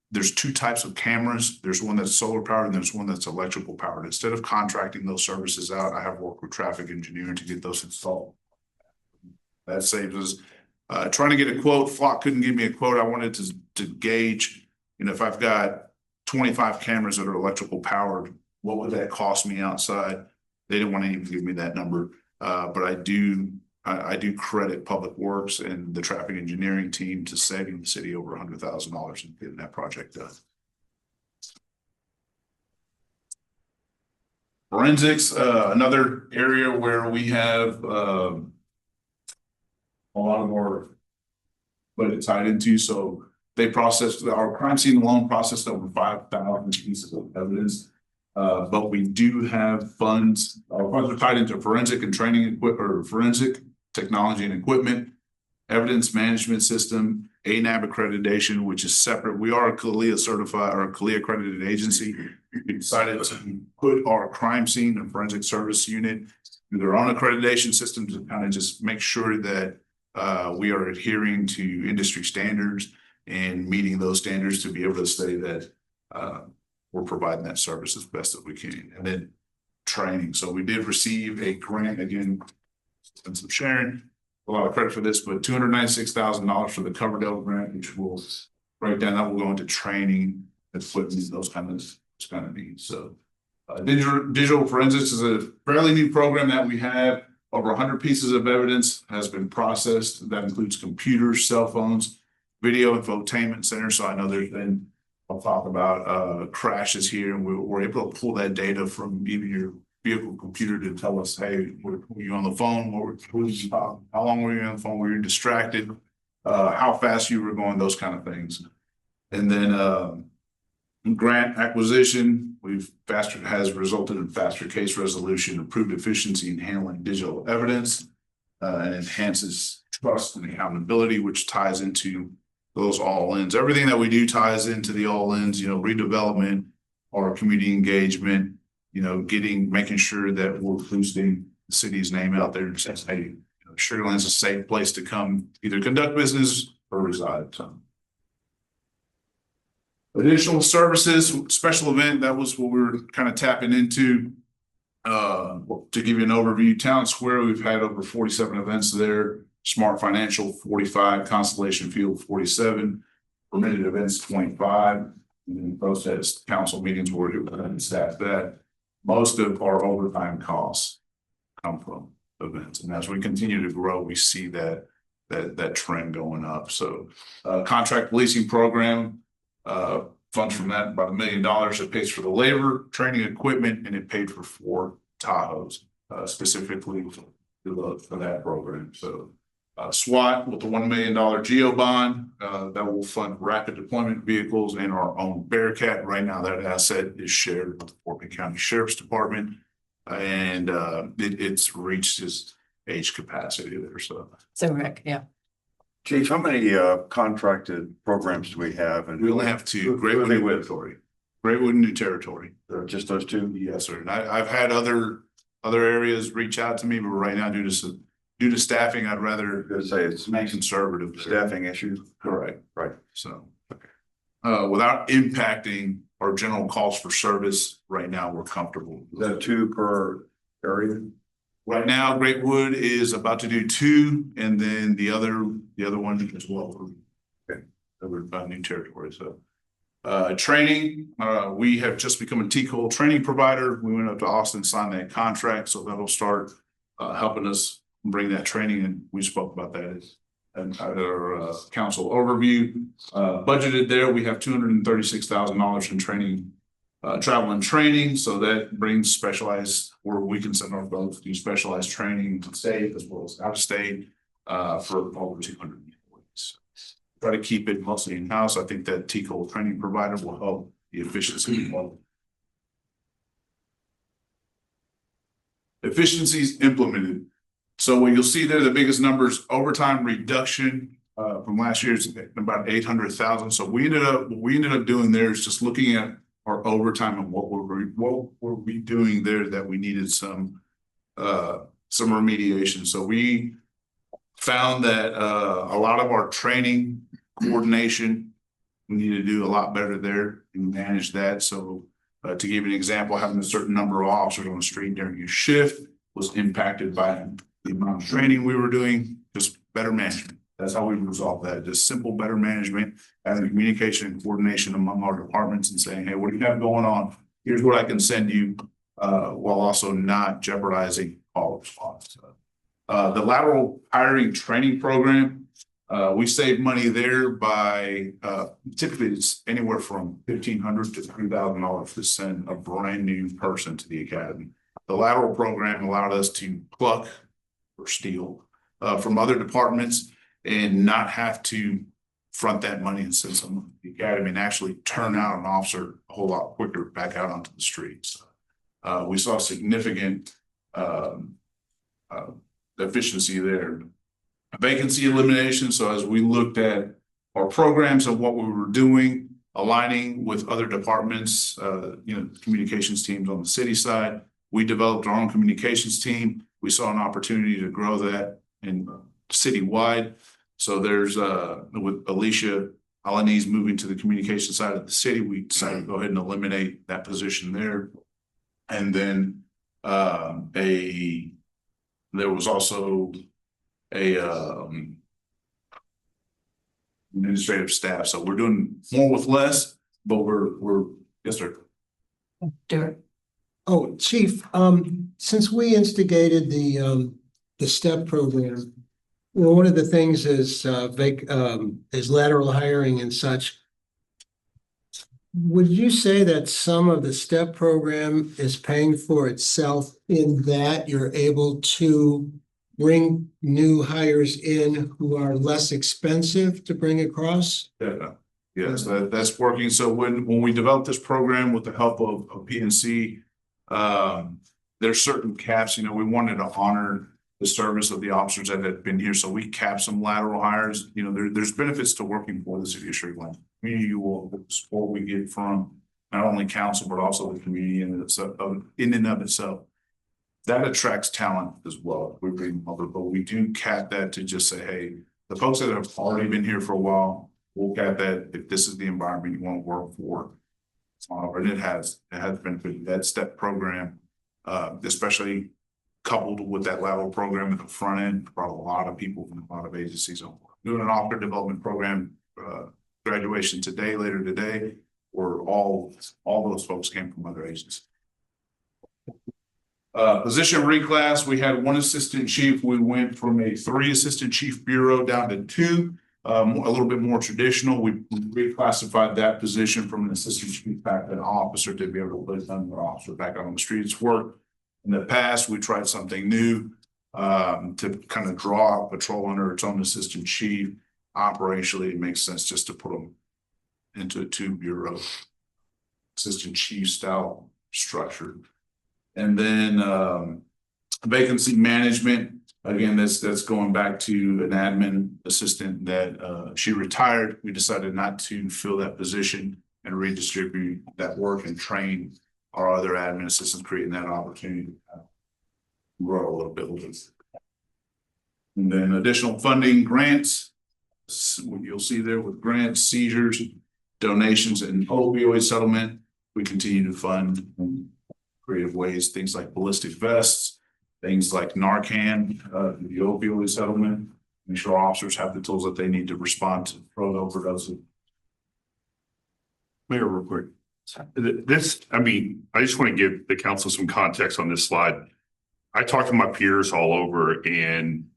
there's two types of cameras. There's one that's solar powered and there's one that's electrical powered. Instead of contracting those services out, I have worked with traffic engineering to get those installed. That saves us. Trying to get a quote, Flock couldn't give me a quote. I wanted to gauge, if I've got 25 cameras that are electrical powered, what would that cost me outside? They didn't want to even give me that number. But I do credit Public Works and the traffic engineering team to saving the city over $100,000 in getting that project done. Forensics, another area where we have a lot of our budget tied into. So they processed, our crime scene alone processed over 5,000 pieces of evidence. But we do have funds, our funds are tied into forensic and training equipment, or forensic technology and equipment, evidence management system, ANAB accreditation, which is separate. We are a CALIA certified or a CALIA accredited agency. We decided to put our crime scene and forensic service unit through their own accreditation system to kind of just make sure that we are adhering to industry standards and meeting those standards to be able to say that we're providing that service as best as we can. And then training. So we did receive a grant, again, and some sharing, a lot of credit for this, but $296,000 for the Coverdale grant, which will break down, that will go into training, equipment, those kind of needs. So digital forensics is a fairly new program that we have. Over 100 pieces of evidence has been processed. That includes computers, cell phones, video infotainment centers. So I know there's been, I'll talk about crashes here, and we're able to pull that data from even your vehicle computer to tell us, hey, were you on the phone? How long were you on the phone? Were you distracted? How fast you were going? Those kind of things. And then grant acquisition, has resulted in faster case resolution, improved efficiency in handling digital evidence, and enhances trust and accountability, which ties into those all-ins. Everything that we do ties into the all-ins, redevelopment or community engagement, making sure that we're boosting the city's name out there and saying, hey, Sugar Land's a safe place to come either conduct business or reside. Additional services, special event, that was what we were kind of tapping into. To give you an overview, Town Square, we've had over 47 events there. Smart Financial 45, Constellation Field 47, permitted events 25, and then process council meetings where we staff that. Most of our overtime costs come from events, and as we continue to grow, we see that trend going up. So, contract leasing program, funds from that about $1 million. It pays for the labor, training equipment, and it paid for 4 Tahoes specifically for that program. So. SWAT with the $1 million GEO bond that will fund rapid deployment vehicles and our own Bearcat. Right now, that asset is shared with the Fort Bend County Sheriff's Department, and it's reached its age capacity there. So Rick, yeah. Chief, how many contracted programs do we have? And we only have 2: Greatwood and New Territory. Greatwood and New Territory. Just those 2? Yes, sir. And I've had other areas reach out to me, but right now, due to staffing, I'd rather say it's make conservative staffing issues. Correct. Right. So, without impacting our general cost for service, right now we're comfortable. Is that 2 per area? Right now, Greatwood is about to do 2, and then the other one as well. Okay. Over New Territory. So, training, we have just become a TCOL training provider. We went up to Austin, signed that contract, so that'll start helping us bring that training, and we spoke about that council overview. Budgeted there, we have $236,000 in training, travel and training. So that brings specialized, where we can send our folks to do specialized training to state as well as out of state, for over 200 employees. Try to keep it mostly in-house. I think that TCOL training provider will help the efficiency. Efficiencies implemented. So what you'll see there, the biggest numbers, overtime reduction from last year's about 800,000. So what we ended up doing there is just looking at our overtime and what were we doing there that we needed some remediation. So we found that a lot of our training coordination, we need to do a lot better there and manage that. So to give you an example, having a certain number of officers on the street during your shift was impacted by the amount of training we were doing, just better management. That's how we resolve that. Just simple, better management, having communication and coordination among our departments and saying, hey, what do you have going on? Here's what I can send you, while also not jeopardizing all response. The lateral hiring training program, we save money there by, typically it's anywhere from $1,500 to $3,000 to send a brand new person to the academy. The lateral program allowed us to pluck or steal from other departments and not have to front that money and send someone to the academy and actually turn out an officer a whole lot quicker back out onto the streets. We saw significant efficiency there. Vacancy elimination. So as we looked at our programs and what we were doing, aligning with other departments, communications teams on the city side, we developed our own communications team. We saw an opportunity to grow that in citywide. So there's with Alicia Alaniz moving to the communication side of the city, we decided to go ahead and eliminate that position there. And then there was also administrative staff. So we're doing more with less, but we're yes, sir. Derek. Oh, Chief, since we instigated the STEP program, one of the things is lateral hiring and such. Would you say that some of the STEP program is paying for itself in that you're able to bring new hires in who are less expensive to bring across? Yeah, yes, that's working. So when we developed this program with the help of PNC, there's certain caps. We wanted to honor the service of the officers that had been here, so we capped some lateral hires. There's benefits to working for the city of Sugarland. Community will the support we get from not only council but also the community in and of itself. That attracts talent as well. We're being public, but we do cap that to just say, hey, the folks that have already been here for a while, we'll cap that if this is the environment you want to work for. And it has benefited. That STEP program, especially coupled with that lateral program at the front end, brought a lot of people from a lot of agencies on board. Doing an officer development program, graduation later today, where all those folks came from other agencies. Position reclass, we had one assistant chief. We went from a 3 assistant chief bureau down to 2, a little bit more traditional. We reclassified that position from an assistant chief back to an officer to be able to put another officer back out on the streets work. In the past, we tried something new to kind of draw out patrol under its own assistant chief. Operationally, it makes sense just to put them into a 2 bureau assistant chief style structure. And then vacancy management, again, that's going back to an admin assistant that she retired. We decided not to fill that position and redistribute that work and train our other admin assistants, creating that opportunity to grow a little bit. And then additional funding grants, what you'll see there with grants, seizures, donations, and opioid settlement. We continue to fund in creative ways, things like ballistic vests, things like Narcan, the opioid settlement, make sure officers have the tools that they need to respond to drug overdoses. Mayor, real quick. I just want to give the council some context on this slide. I talked to my peers all over, and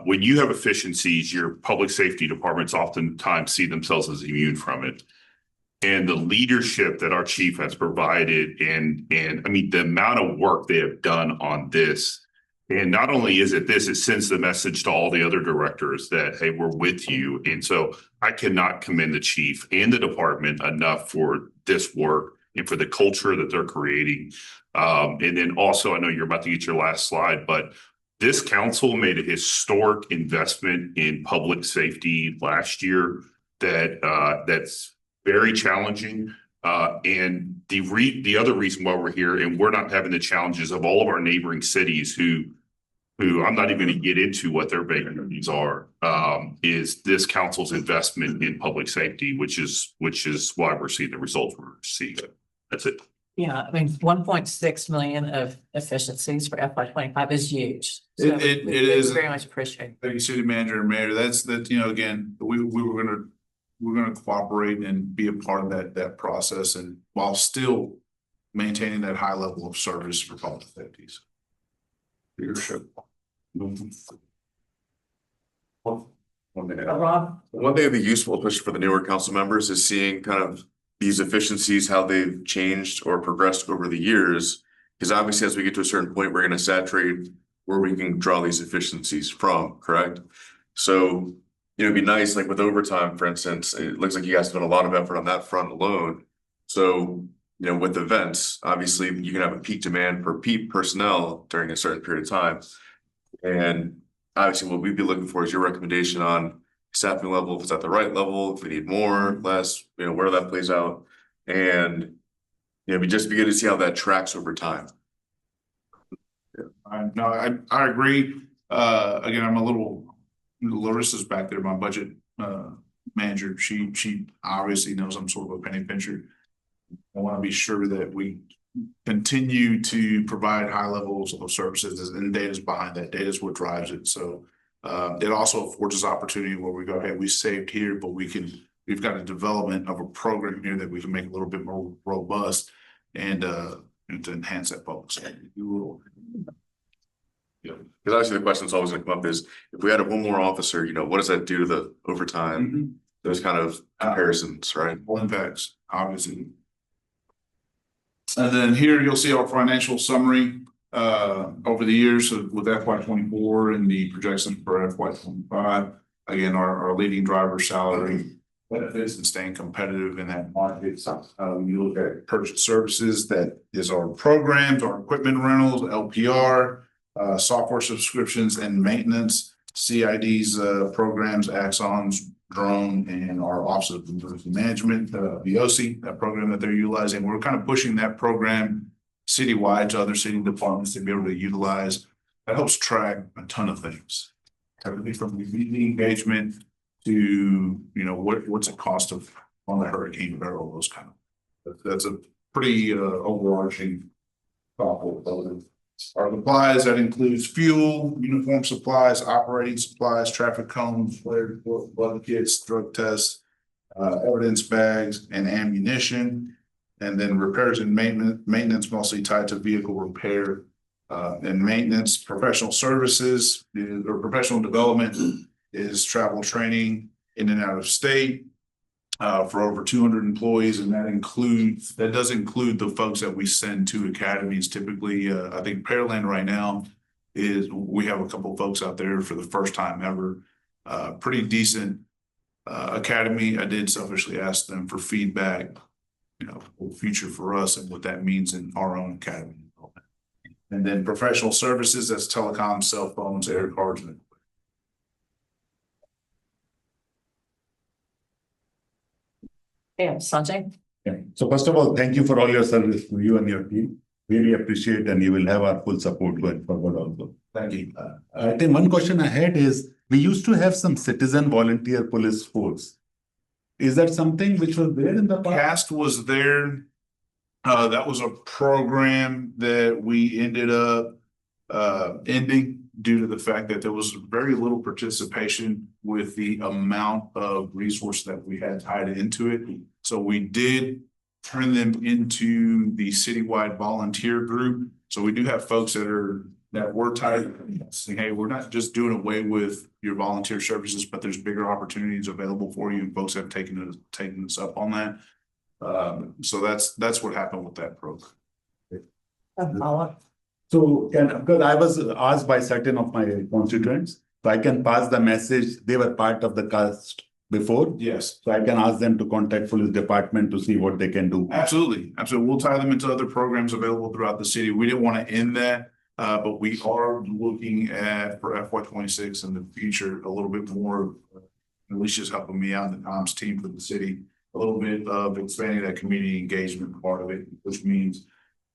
when you have efficiencies, your public safety departments oftentimes see themselves as immune from it. And the leadership that our chief has provided, and I mean, the amount of work they have done on this. And not only is it this, it sends the message to all the other directors that, hey, we're with you. And so I cannot commend the chief and the department enough for this work and for the culture that they're creating. And then also, I know you're about to get your last slide, but this council made a historic investment in public safety last year that's very challenging. And the other reason why we're here and we're not having the challenges of all of our neighboring cities who I'm not even going to get into what their vacancies are, is this council's investment in public safety, which is why we're seeing the results we're seeing. That's it. Yeah, I mean, 1.6 million of efficiencies for FY25 is huge. So It we is. very much appreciate. Thank you, city manager and mayor. That's that, you know, again, we're gonna cooperate and be a part of that process, and while still maintaining that high level of service for public safeties. Leadership. One minute. Rob? One thing that'd be useful, especially for the newer council members, is seeing kind of these efficiencies, how they've changed or progressed over the years. Because obviously, as we get to a certain point, we're going to saturate where we can draw these efficiencies from, correct? So, it'd be nice, like with overtime, for instance, it looks like you guys have done a lot of effort on that front alone. So, with events, obviously, you can have a peak demand for peak personnel during a certain period of time. And obviously, what we'd be looking for is your recommendation on staffing level, if it's at the right level, if we need more, less, where that plays out. And, it'd be just be good to see how that tracks over time. I agree. Again, I'm a little, Larissa's back there, my budget manager. She obviously knows I'm sort of a penny pincher. I want to be sure that we continue to provide high levels of services, and data's behind that. Data's what drives it. So it also affords us opportunity where we go, hey, we saved here, but we've got a development of a program here that we can make a little bit more robust and to enhance that public safety. Yeah, because obviously the question that's always going to come up is, if we had one more officer, what does that do to the overtime? Those kind of comparisons, right? All impacts, obviously. And then here you'll see our financial summary over the years with FY24 and the projections for FY25. Again, our leading driver salary, benefits, and staying competitive in that market. You look at purchased services, that is our programs, our equipment rentals, LPR, software subscriptions and maintenance, CID's programs, Axons, drone, and our Office of Emergency Management, VOC, that program that they're utilizing. We're kind of pushing that program citywide to other city departments to be able to utilize. That helps track a ton of things. Everything from community engagement to, what's the cost of on the hurricane barrel, those kind of. That's a pretty overarching thoughtful. Our supplies, that includes fuel, uniform supplies, operating supplies, traffic cones, flare blood kits, drug tests, evidence bags, and ammunition. And then repairs and maintenance mostly tied to vehicle repair and maintenance. Professional services or professional development is travel training in and out of state for over 200 employees, and that does include the folks that we send to academies. Typically, I think Pearland right now we have a couple of folks out there for the first time ever. Pretty decent academy. I did selfishly ask them for feedback, future for us and what that means in our own academy. And then professional services, that's telecom, cell phones, air cards, and Yeah, Sanjay? Yeah. So first of all, thank you for all your service to you and your team. Really appreciate, and you will have our full support going forward also. thank you. I think one question I had is, we used to have some citizen volunteer police force. Is that something which was there in the past? CAST was there. That was a program that we ended up ending due to the fact that there was very little participation with the amount of resource that we had tied into it. So we did turn them into the citywide volunteer group. So we do have folks that are that we're tired of saying, hey, we're not just doing away with your volunteer services, but there's bigger opportunities available for you, and folks have taken us up on that. So that's what happened with that program. So because I was asked by certain of my constituents, so I can pass the message, they were part of the cast before. Yes, So I can ask them to contact police department to see what they can do. absolutely. Absolutely. We'll tie them into other programs available throughout the city. We didn't want to end that. But we are looking at for FY 26 in the future, a little bit more. Alicia's helping me out in the comms team for the city, a little bit of expanding that community engagement part of it, which means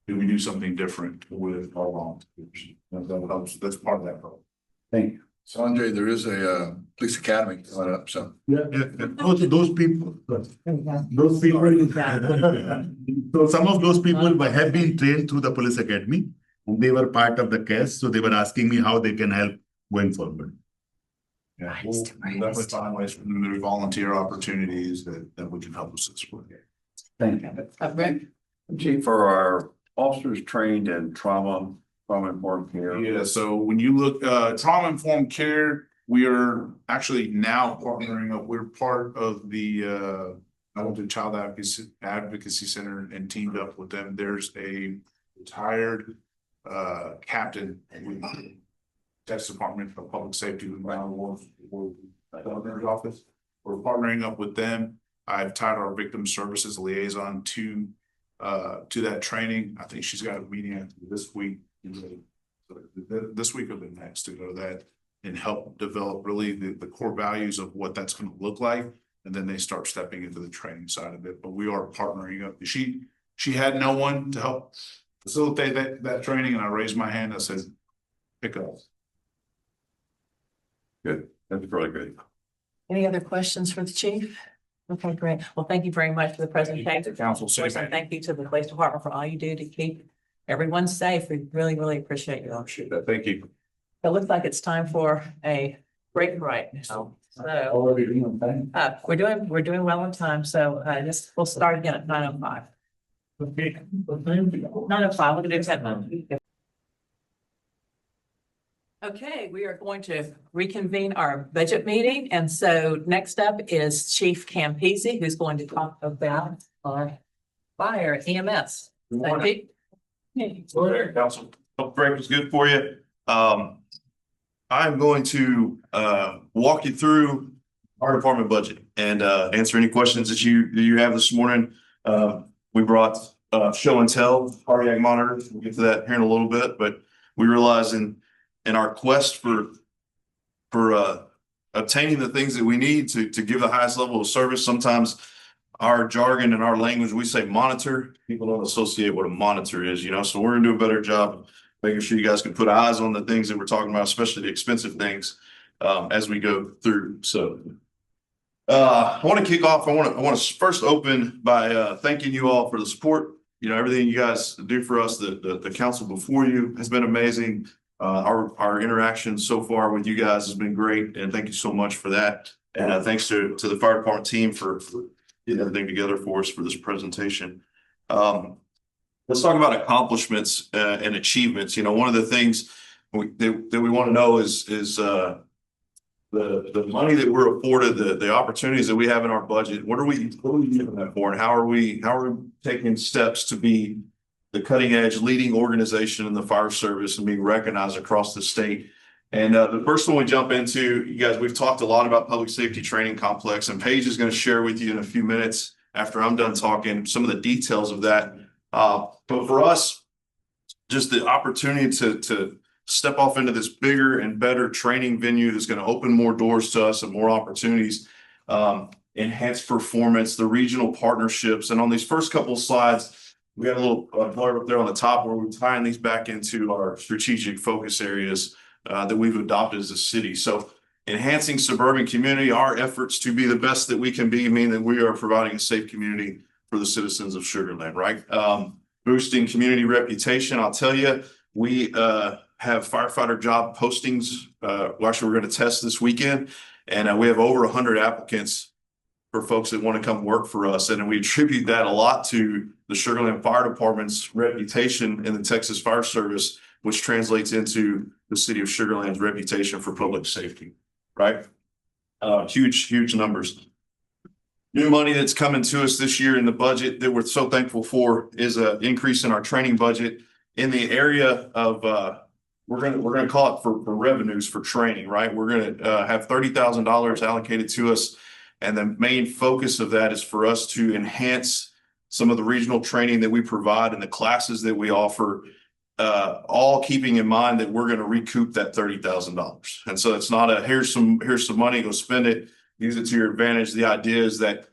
do we do something different with our volunteers? That's part of that problem. Thank you. Sanjay, there is a police academy coming up, so. Those people. So some of those people have been trained through the police academy and they were part of the cast. So they were asking me how they can help going forward. Yeah, we'll definitely find ways for them to volunteer opportunities that we can help assist with. Thank you. Rick? Chief, for our officers trained in trauma-informed care. Yeah, so when you look, trauma-informed care, we are actually now partnering up, we're part of the, Hamilton Child Advocacy Center and teamed up with them. There's a retired, captain with the Texas Department of Public Safety who now works for the governor's office. We're partnering up with them. I've tied our victim services liaison to that training. I think she's got a meeting this week, this week or the next to go to that and help develop really the core values of what that's going to look like. And then they start stepping into the training side of it. But we are partnering up. She had no one to help facilitate that training. And I raised my hand. I said, pick up. Good. That's really good. Any other questions for the chief? Okay, great. Well, thank you very much for the presentation. Council, Of course, and thank you to the police department for all you do to keep everyone safe. We really, really appreciate you all. Thank you. It looks like it's time for a break right now. So, we're doing well on time. So, we'll start again at 9:05. Okay. 9:05, we're gonna do 10 minutes. Okay, we are going to reconvene our budget meeting. And so next up is Chief Campese, who's going to talk about our fire EMS. Good morning. Council. Hope break was good for you. I'm going to walk you through our department budget and answer any questions that you have this morning. We brought show and tell cardiac monitors. We'll get to that here in a little bit, but we realize in our quest for obtaining the things that we need to give the highest level of service, sometimes our jargon and our language, we say monitor. People don't associate what a monitor is, so we're gonna do a better job of making sure you guys can put eyes on the things that we're talking about, especially the expensive things as we go through. So I want to kick off. I want to first open by thanking you all for the support. Everything you guys do for us, the council before you has been amazing. Our interaction so far with you guys has been great, and thank you so much for that. And thanks to the fire department team for getting everything together for us for this presentation. Let's talk about accomplishments and achievements. One of the things that we want to know is the money that we're afforded, the opportunities that we have in our budget. What are we using that for, and how are we taking steps to be the cutting edge leading organization in the fire service and being recognized across the state? And the first one we jump into, you guys, we've talked a lot about public safety training complex, and Paige is going to share with you in a few minutes after I'm done talking some of the details of that. But for us, just the opportunity to step off into this bigger and better training venue that's going to open more doors to us and more opportunities, enhance performance, the regional partnerships. And on these first couple of slides, we got a little blurb up there on the top where we're tying these back into our strategic focus areas that we've adopted as a city. So enhancing suburban community, our efforts to be the best that we can be mean that we are providing a safe community for the citizens of Sugar Land, right? Boosting community reputation. I'll tell you, we have firefighter job postings. Actually, we're going to test this weekend, and we have over 100 applicants for folks that want to come work for us. And we attribute that a lot to the Sugar Land Fire Department's reputation in the Texas Fire Service which translates into the city of Sugar Land's reputation for public safety, right? Huge numbers. New money that's coming to us this year in the budget that we're so thankful for is an increase in our training budget in the area of, we're gonna call it for revenues for training, right? We're gonna have $30,000 allocated to us. And the main focus of that is for us to enhance some of the regional training that we provide and the classes that we offer, all keeping in mind that we're gonna recoup that $30,000. And so it's not a, here's some money, go spend it, use it to your advantage. The idea is that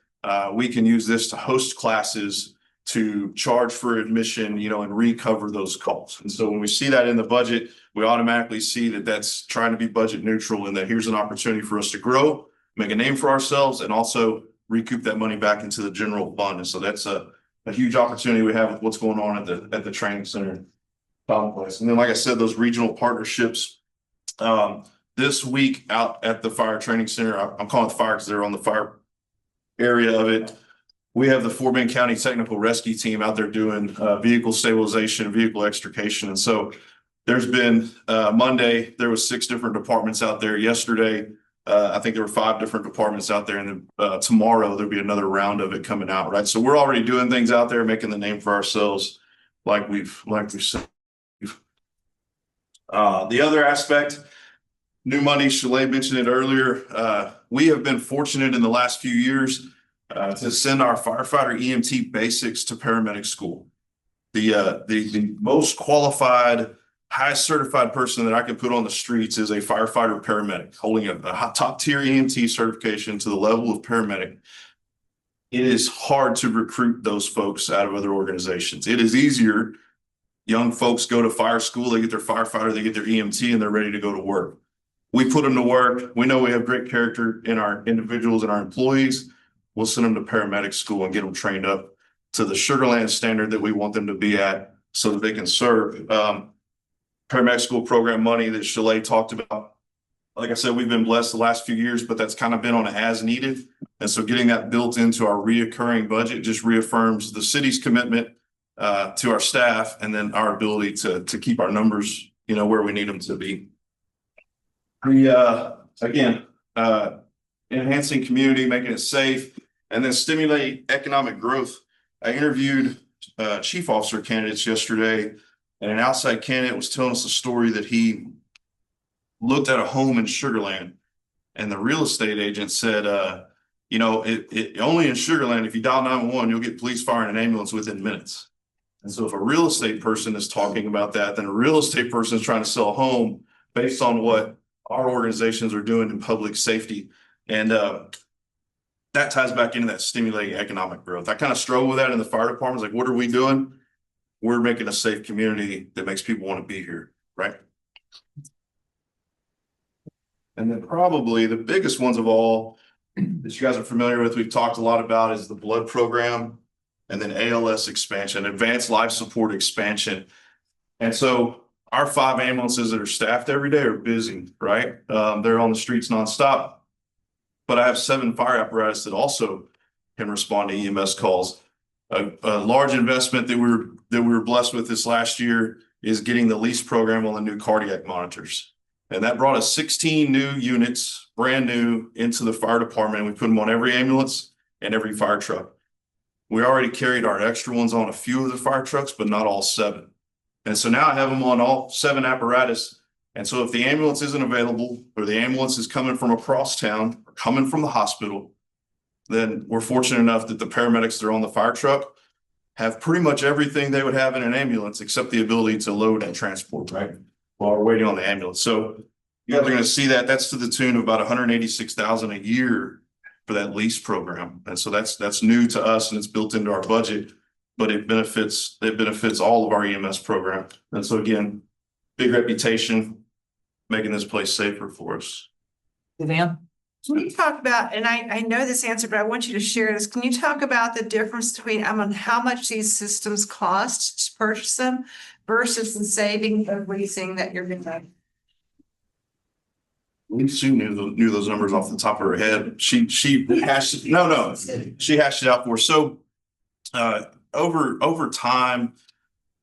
we can use this to host classes, to charge for admission, and recover those costs. And so when we see that in the budget, we automatically see that that's trying to be budget neutral and that here's an opportunity for us to grow, make a name for ourselves, and also recoup that money back into the general fund. And so that's a huge opportunity we have with what's going on at the training center complex. And then, like I said, those regional partnerships, this week out at the fire training center, I'm calling it fire because they're on the fire area of it. We have the Fort Bend County Technical Rescue Team out there doing vehicle stabilization, vehicle extrication. And so there's been Monday, there was 6 different departments out there. Yesterday, I think there were 5 different departments out there, and then tomorrow there'll be another round of it coming out, right? So we're already doing things out there, making the name for ourselves, like we've said. The other aspect, new money, Chalet mentioned it earlier. We have been fortunate in the last few years to send our firefighter EMT basics to paramedic school. The most qualified, highest certified person that I can put on the streets is a firefighter paramedic holding a top tier EMT certification to the level of paramedic. It is hard to recruit those folks out of other organizations. It is easier. Young folks go to fire school, they get their firefighter, they get their EMT, and they're ready to go to work. We put them to work. We know we have great character in our individuals and our employees. We'll send them to paramedic school and get them trained up to the Sugar Land standard that we want them to be at so that they can serve. Paramedic school program money that Chalet talked about. Like I said, we've been blessed the last few years, but that's kind of been on an as needed. And so getting that built into our reoccurring budget just reaffirms the city's commitment to our staff and then our ability to keep our numbers, where we need them to be. Again, enhancing community, making it safe, and then stimulate economic growth. I interviewed chief officer candidates yesterday, and an outside candidate was telling us a story that he looked at a home in Sugar Land, and the real estate agent said, it only in Sugar Land, if you dial 911, you'll get police, fire, and an ambulance within minutes. And so if a real estate person is talking about that, then a real estate person is trying to sell a home based on what our organizations are doing in public safety. And that ties back into that stimulating economic growth. I kind of struggle with that in the fire departments. Like, what are we doing? We're making a safe community that makes people want to be here, right? And then probably the biggest ones of all that you guys are familiar with, we've talked a lot about, is the blood program and then ALS expansion, advanced life support expansion. And so our 5 ambulances that are staffed every day are busy, right? They're on the streets nonstop. But I have 7 fire apparatus that also can respond to EMS calls. A large investment that we were blessed with this last year is getting the lease program on the new cardiac monitors. And that brought us 16 new units, brand new, into the fire department. We put them on every ambulance and every fire truck. We already carried our extra ones on a few of the fire trucks, but not all 7. And so now I have them on all 7 apparatus. And so if the ambulance isn't available, or the ambulance is coming from across town or coming from the hospital, then we're fortunate enough that the paramedics that are on the fire truck have pretty much everything they would have in an ambulance, except the ability to load and transport, right? While we're waiting on the ambulance. So you guys are going to see that. That's to the tune of about $186,000 a year for that lease program. And so that's new to us, and it's built into our budget, but it benefits all of our EMS program. And so again, big reputation, making this place safer for us. Suzanne? Can you talk about, and I know this answer, but I want you to share this. Can you talk about the difference between how much these systems cost to purchase them versus the saving of leasing that you're going to? Sue knew those numbers off the top of her head. She hashed she hashed it out for us. So over time,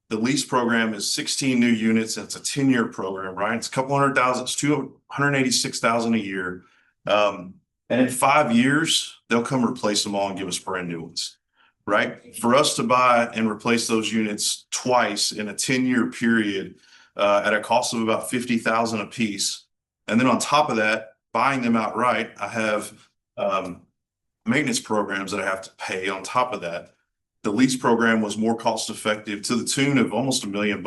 The lease program is 16 new units. And it's a 10-year program, right? It's a couple $100,000, it's $286,000 a year. And in 5 years, they'll come replace them all and give us brand new ones, right? For us to buy and replace those units twice in a 10-year period at a cost of about $50,000 a piece. And then on top of that, buying them outright, I have maintenance programs that I have to pay on top of that. The lease program was more cost effective to the tune of almost $1 million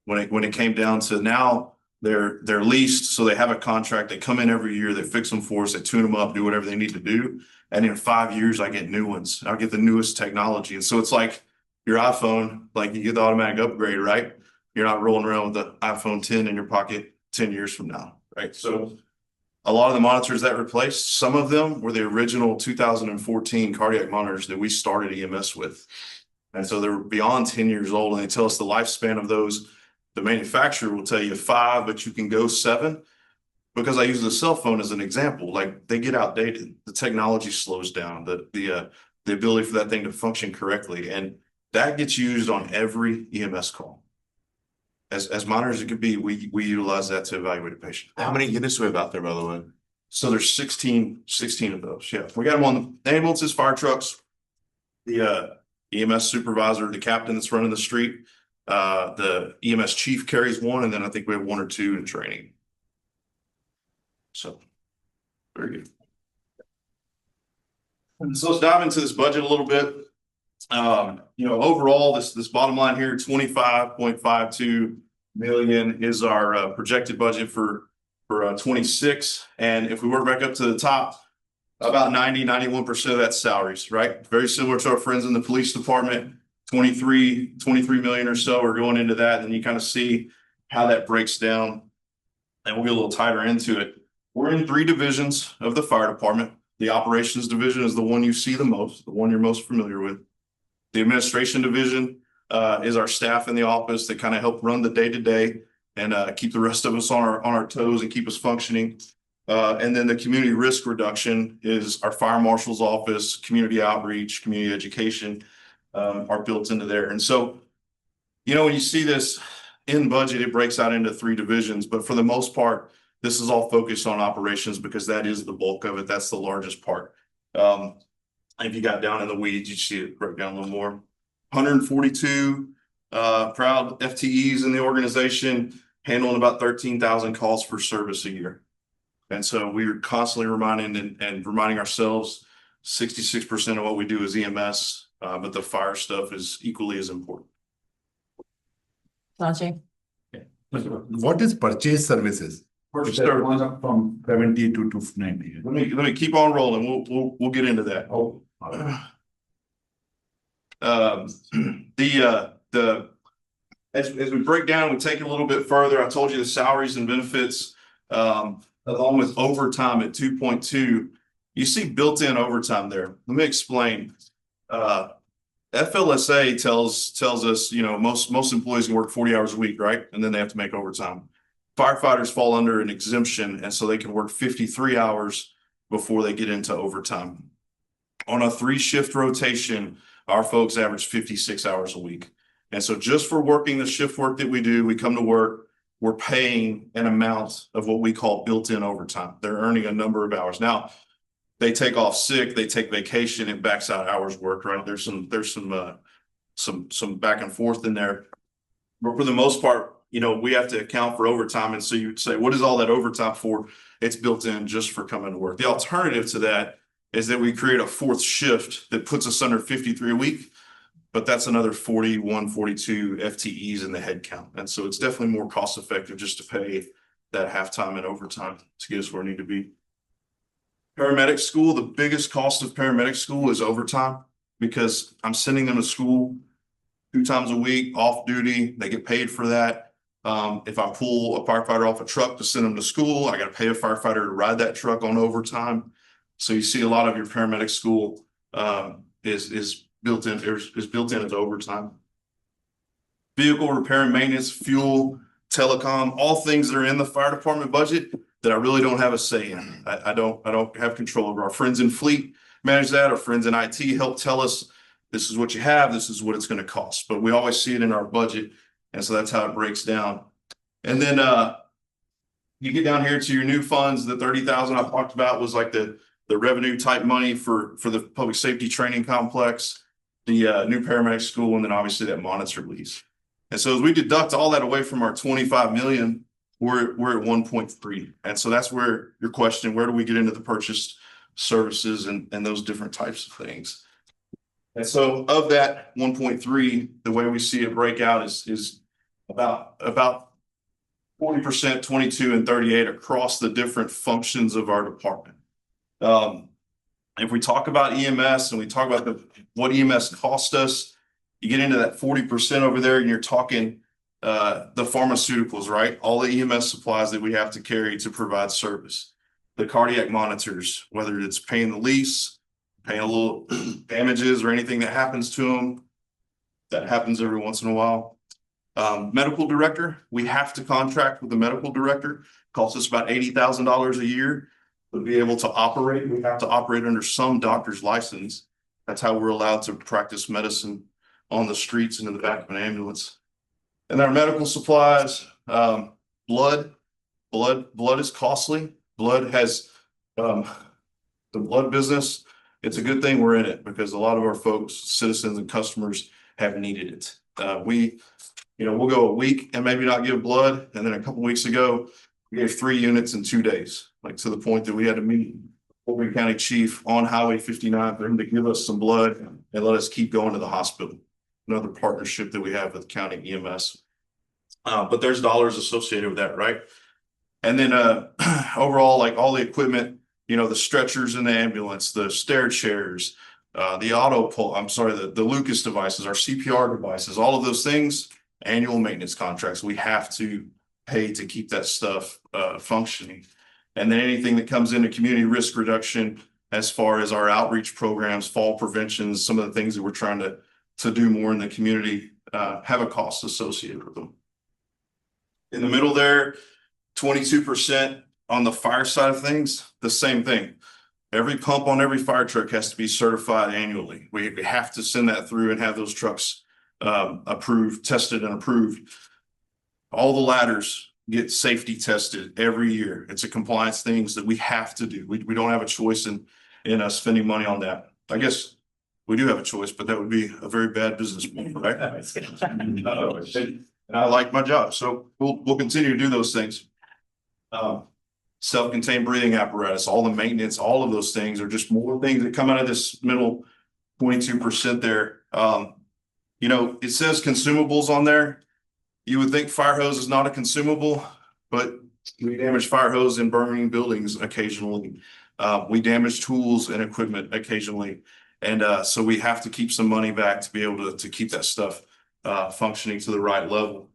when it came down to now. They're leased, so they have a contract. They come in every year, they fix them for us, they tune them up, do whatever they need to do. And in 5 years, I get new ones. I get the newest technology. And so it's like your iPhone, like you get the automatic upgrade, right? You're not rolling around with the iPhone 10 in your pocket 10 years from now, right? So a lot of the monitors that replaced, some of them were the original 2014 cardiac monitors that we started EMS with. And so they're beyond 10 years old, and they tell us the lifespan of those. The manufacturer will tell you 5, but you can go 7. Because I use the cell phone as an example, like they get outdated. The technology slows down, the ability for that thing to function correctly. And that gets used on every EMS call. As minor as it could be, we utilize that to evaluate a patient. How many units do we have out there, by the way? So there's 16 of those. Yeah, we got them on the ambulances, fire trucks, the EMS supervisor, the captain that's running the street. The EMS chief carries one, and then I think we have 1 or 2 in training. So very good. And so let's dive into this budget a little bit. Overall, this bottom line here, 25.52 million is our projected budget for 26. And if we work back up to the top, about 91% of that's salaries, right? Very similar to our friends in the police department. 23 million or so are going into that. And you kind of see how that breaks down, and we'll get a little tighter into it. We're in 3 divisions of the fire department. The operations division is the one you see the most, the one you're most familiar with. The administration division is our staff in the office that kind of help run the day-to-day and keep the rest of us on our toes and keep us functioning. And then the community risk reduction is our fire marshal's office, community outreach, community education are built into there. And so, when you see this in budget, it breaks out into 3 divisions, but for the most part, this is all focused on operations because that is the bulk of it. That's the largest part. If you got down in the weeds, you see it break down a little more. 142 proud FTEs in the organization, handling about 13,000 calls for service a year. And so we are constantly reminding ourselves 66% of what we do is EMS, but the fire stuff is equally as important. Sanjay? What is purchase services? Purchase That service. goes up from 70 to 290. Let me keep on rolling. We'll get into that. As we break down, we take it a little bit further. I told you the salaries and benefits, along with overtime at 2.2. You see built-in overtime there. Let me explain. FLSA tells us, most employees can work 40 hours a week, right? And then they have to make overtime. Firefighters fall under an exemption, and so they can work 53 hours before they get into overtime. On a 3-shift rotation, our folks average 56 hours a week. And so just for working the shift work that we do, we come to work, we're paying an amount of what we call built-in overtime. They're earning a number of hours. Now, they take off sick, they take vacation, it backs out hours worked, right? There's some back and forth in there. But for the most part, we have to account for overtime. And so you'd say, what is all that overtime for? It's built in just for coming to work. The alternative to that is that we create a 4th shift that puts us under 53 a week, but that's another 41, 42 FTEs in the head count. And so it's definitely more cost effective just to pay that halftime and overtime to get us where we need to be. Paramedic school, the biggest cost of paramedic school is overtime because I'm sending them to school 2 times a week, off duty. They get paid for that. If I pull a firefighter off a truck to send them to school, I got to pay a firefighter to ride that truck on overtime. So you see a lot of your paramedic school is built in as overtime. Vehicle repair and maintenance, fuel, telecom, all things that are in the fire department budget that I really don't have a say in. I don't have control over. Our friends in fleet manage that. Our friends in IT help tell us this is what you have, this is what it's gonna cost, but we always see it in our budget. And so that's how it breaks down. And then, you get down here to your new funds, the 30,000 I talked about was like the revenue type money for the public safety training complex, the new paramedic school, and then obviously that monitor lease. And so as we deduct all that away from our 25 million, we're at 1.3. And so that's where your question, where do we get into the purchased services and those different types of things? And so of that 1.3, the way we see it break out is about 40%, 22 and 38 across the different functions of our department. If we talk about EMS and we talk about what EMS cost us, you get into that 40% over there and you're talking the pharmaceuticals, right? All the EMS supplies that we have to carry to provide service. The cardiac monitors, whether it's paying the lease, paying a little damages or anything that happens to them. That happens every once in a while. Medical director, we have to contract with the medical director. Costs us about $80,000 a year to be able to operate. We have to operate under some doctor's license. That's how we're allowed to practice medicine on the streets and in the back of an ambulance. And our medical supplies, blood is costly. Blood has, the blood business, it's a good thing we're in it because a lot of our folks, citizens and customers have needed it. We'll go a week and maybe not give blood. And then a couple weeks ago, we gave 3 units in 2 days, like to the point that we had to meet Fulton County Chief on Highway 59 for him to give us some blood and let us keep going to the hospital. Another partnership that we have with county EMS. But there's dollars associated with that, right? And then overall, like all the equipment, the stretchers in the ambulance, the stair chairs, the Lucas devices, our CPR devices, all of those things, annual maintenance contracts. We have to pay to keep that stuff functioning. And then anything that comes into community risk reduction, as far as our outreach programs, fall prevention, some of the things that we're trying to do more in the community, have a cost associated with them. In the middle there, 22% on the fire side of things, the same thing. Every pump on every fire truck has to be certified annually. We have to send that through and have those trucks approved, tested and approved. All the ladders get safety tested every year. It's a compliance things that we have to do. We don't have a choice in spending money on that. I guess we do have a choice, but that would be a very bad business model, right? And I like my job, so we'll continue to do those things. Self-contained breathing apparatus, all the maintenance, all of those things are just more things that come out of this middle 22% there. It says consumables on there. You would think fire hose is not a consumable, but we damage fire hose in burning buildings occasionally. We damage tools and equipment occasionally. And so we have to keep some money back to be able to keep that stuff functioning to the right level.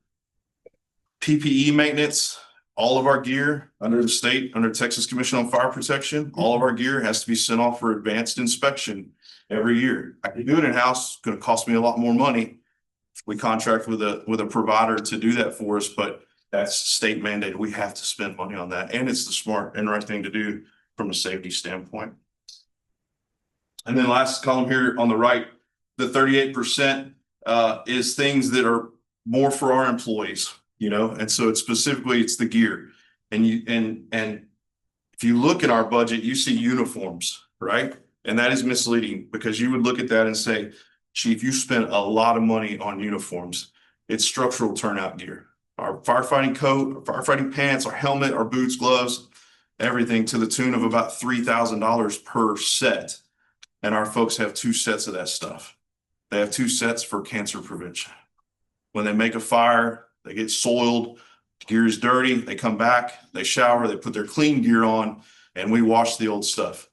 PPE maintenance, all of our gear under the state, under Texas Commission on Fire Protection, all of our gear has to be sent off for advanced inspection every year. I can do it in-house, it's going to cost me a lot more money. We contract with a provider to do that for us, but that's state mandated. We have to spend money on that. And it's the smart and right thing to do from a safety standpoint. And then last column here on the right, the 38% is things that are more for our employees, and so it's the gear. And if you look at our budget, you see uniforms, right? And that is misleading because you would look at that and say, Chief, you spent a lot of money on uniforms. It's structural turnout gear. Our firefighting coat, our firefighting pants, our helmet, our boots, gloves, everything to the tune of about $3,000 per set. And our folks have 2 sets of that stuff. They have 2 sets for cancer prevention. When they make a fire, they get soiled, gear is dirty, they come back, they shower, they put their clean gear on, and we wash the old stuff.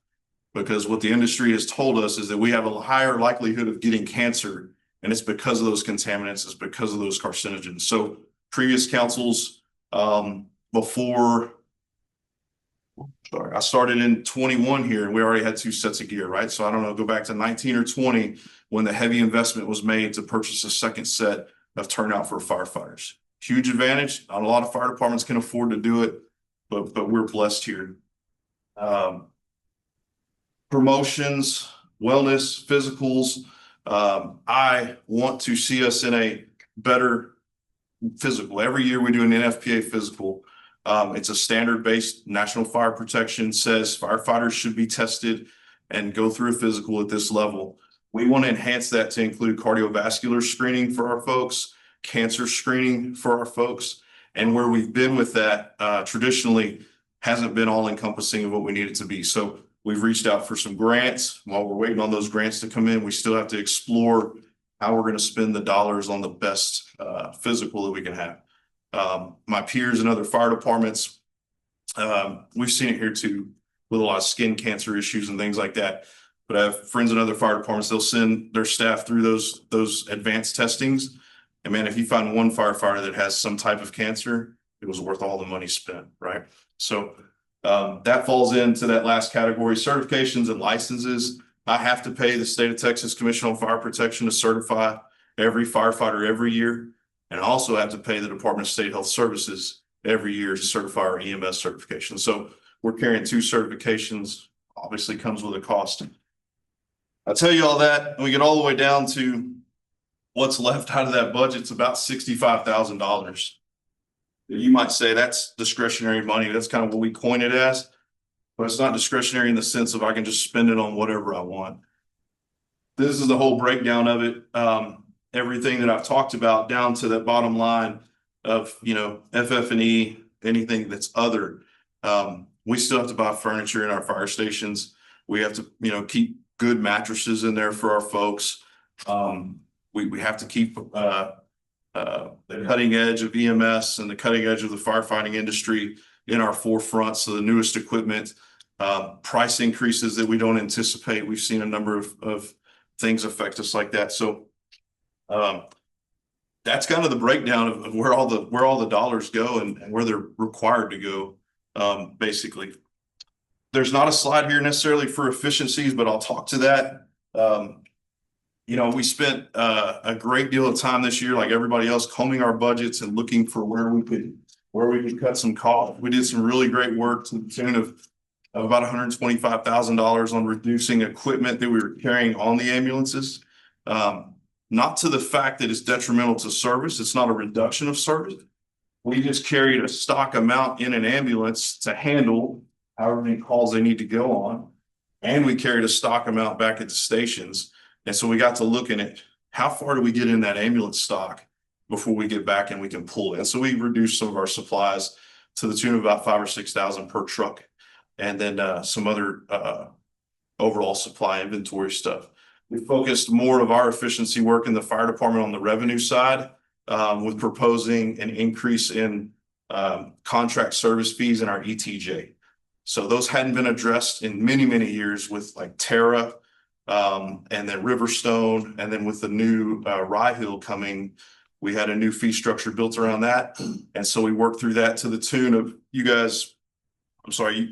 Because what the industry has told us is that we have a higher likelihood of getting cancer, and it's because of those contaminants, it's because of those carcinogens. So previous councils, I started in 21 here, and we already had 2 sets of gear, right? So I don't know, go back to 19 or 20 when the heavy investment was made to purchase a second set of turnout for firefighters. Huge advantage. Not a lot of fire departments can afford to do it, but we're blessed here. Promotions, wellness, physicals, I want to see us in a better physical. Every year we do an NFPA physical. It's a standard-based national fire protection, says firefighters should be tested and go through a physical at this level. We want to enhance that to include cardiovascular screening for our folks, cancer screening for our folks. And where we've been with that traditionally hasn't been all encompassing of what we need it to be. So we've reached out for some grants. While we're waiting on those grants to come in, we still have to explore how we're going to spend the dollars on the best physical that we can have. My peers in other fire departments, we've seen it here too, with a lot of skin cancer issues and things like that. But I have friends in other fire departments, they'll send their staff through those advanced testings. And man, if you find one firefighter that has some type of cancer, it was worth all the money spent, right? So that falls into that last category. Certifications and licenses. I have to pay the state of Texas Commission on Fire Protection to certify every firefighter every year. And I also have to pay the Department of State Health Services every year to certify our EMS certification. So we're carrying 2 certifications, obviously comes with a cost. I tell you all that, and we get all the way down to what's left out of that budget. It's about $65,000. You might say that's discretionary money. That's kind of what we coin it as, but it's not discretionary in the sense of I can just spend it on whatever I want. This is the whole breakdown of it. Everything that I've talked about down to that bottom line of, FF&E, anything that's other. We still have to buy furniture in our fire stations. We have to, keep good mattresses in there for our folks. We have to keep the cutting edge of EMS and the cutting edge of the firefighting industry in our forefront. So the newest equipment, price increases that we don't anticipate. We've seen a number of things affect us like that. So that's kind of the breakdown of where all the dollars go and where they're required to go. Basically, there's not a slide here necessarily for efficiencies, but I'll talk to that. We spent a great deal of time this year, like everybody else, combing our budgets and looking for where we could cut some costs. We did some really great work to the tune of about $125,000 on reducing equipment that we were carrying on the ambulances. Not to the fact that it's detrimental to service. It's not a reduction of service. We just carried a stock amount in an ambulance to handle however many calls they need to go on. And we carried a stock amount back at the stations. And so we got to looking at how far do we get in that ambulance stock before we get back and we can pull it. So we reduced some of our supplies to the tune of about 5,000 or 6,000 per truck. And then some other overall supply inventory stuff. We focused more of our efficiency work in the fire department on the revenue side with proposing an increase in contract service fees in our ETJ. So those hadn't been addressed in many, many years with like Terra and then Riverstone. And then with the new Rye Hill coming, we had a new fee structure built around that. And so we worked through that to the tune of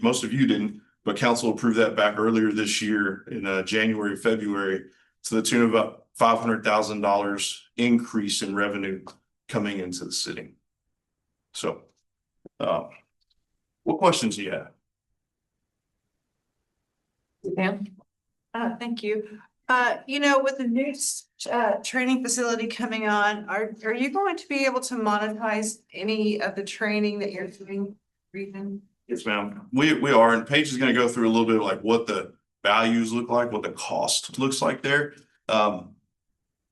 most of you didn't, but council approved that back earlier this year in January, February, to the tune of about $500,000 increase in revenue coming into the city. So, what questions do you have? Thank you. With the new training facility coming on, are you going to be able to monetize any of the training that you're doing? Yes, ma'am. We are, and Paige is going to go through a little bit of like what the values look like, what the cost looks like there.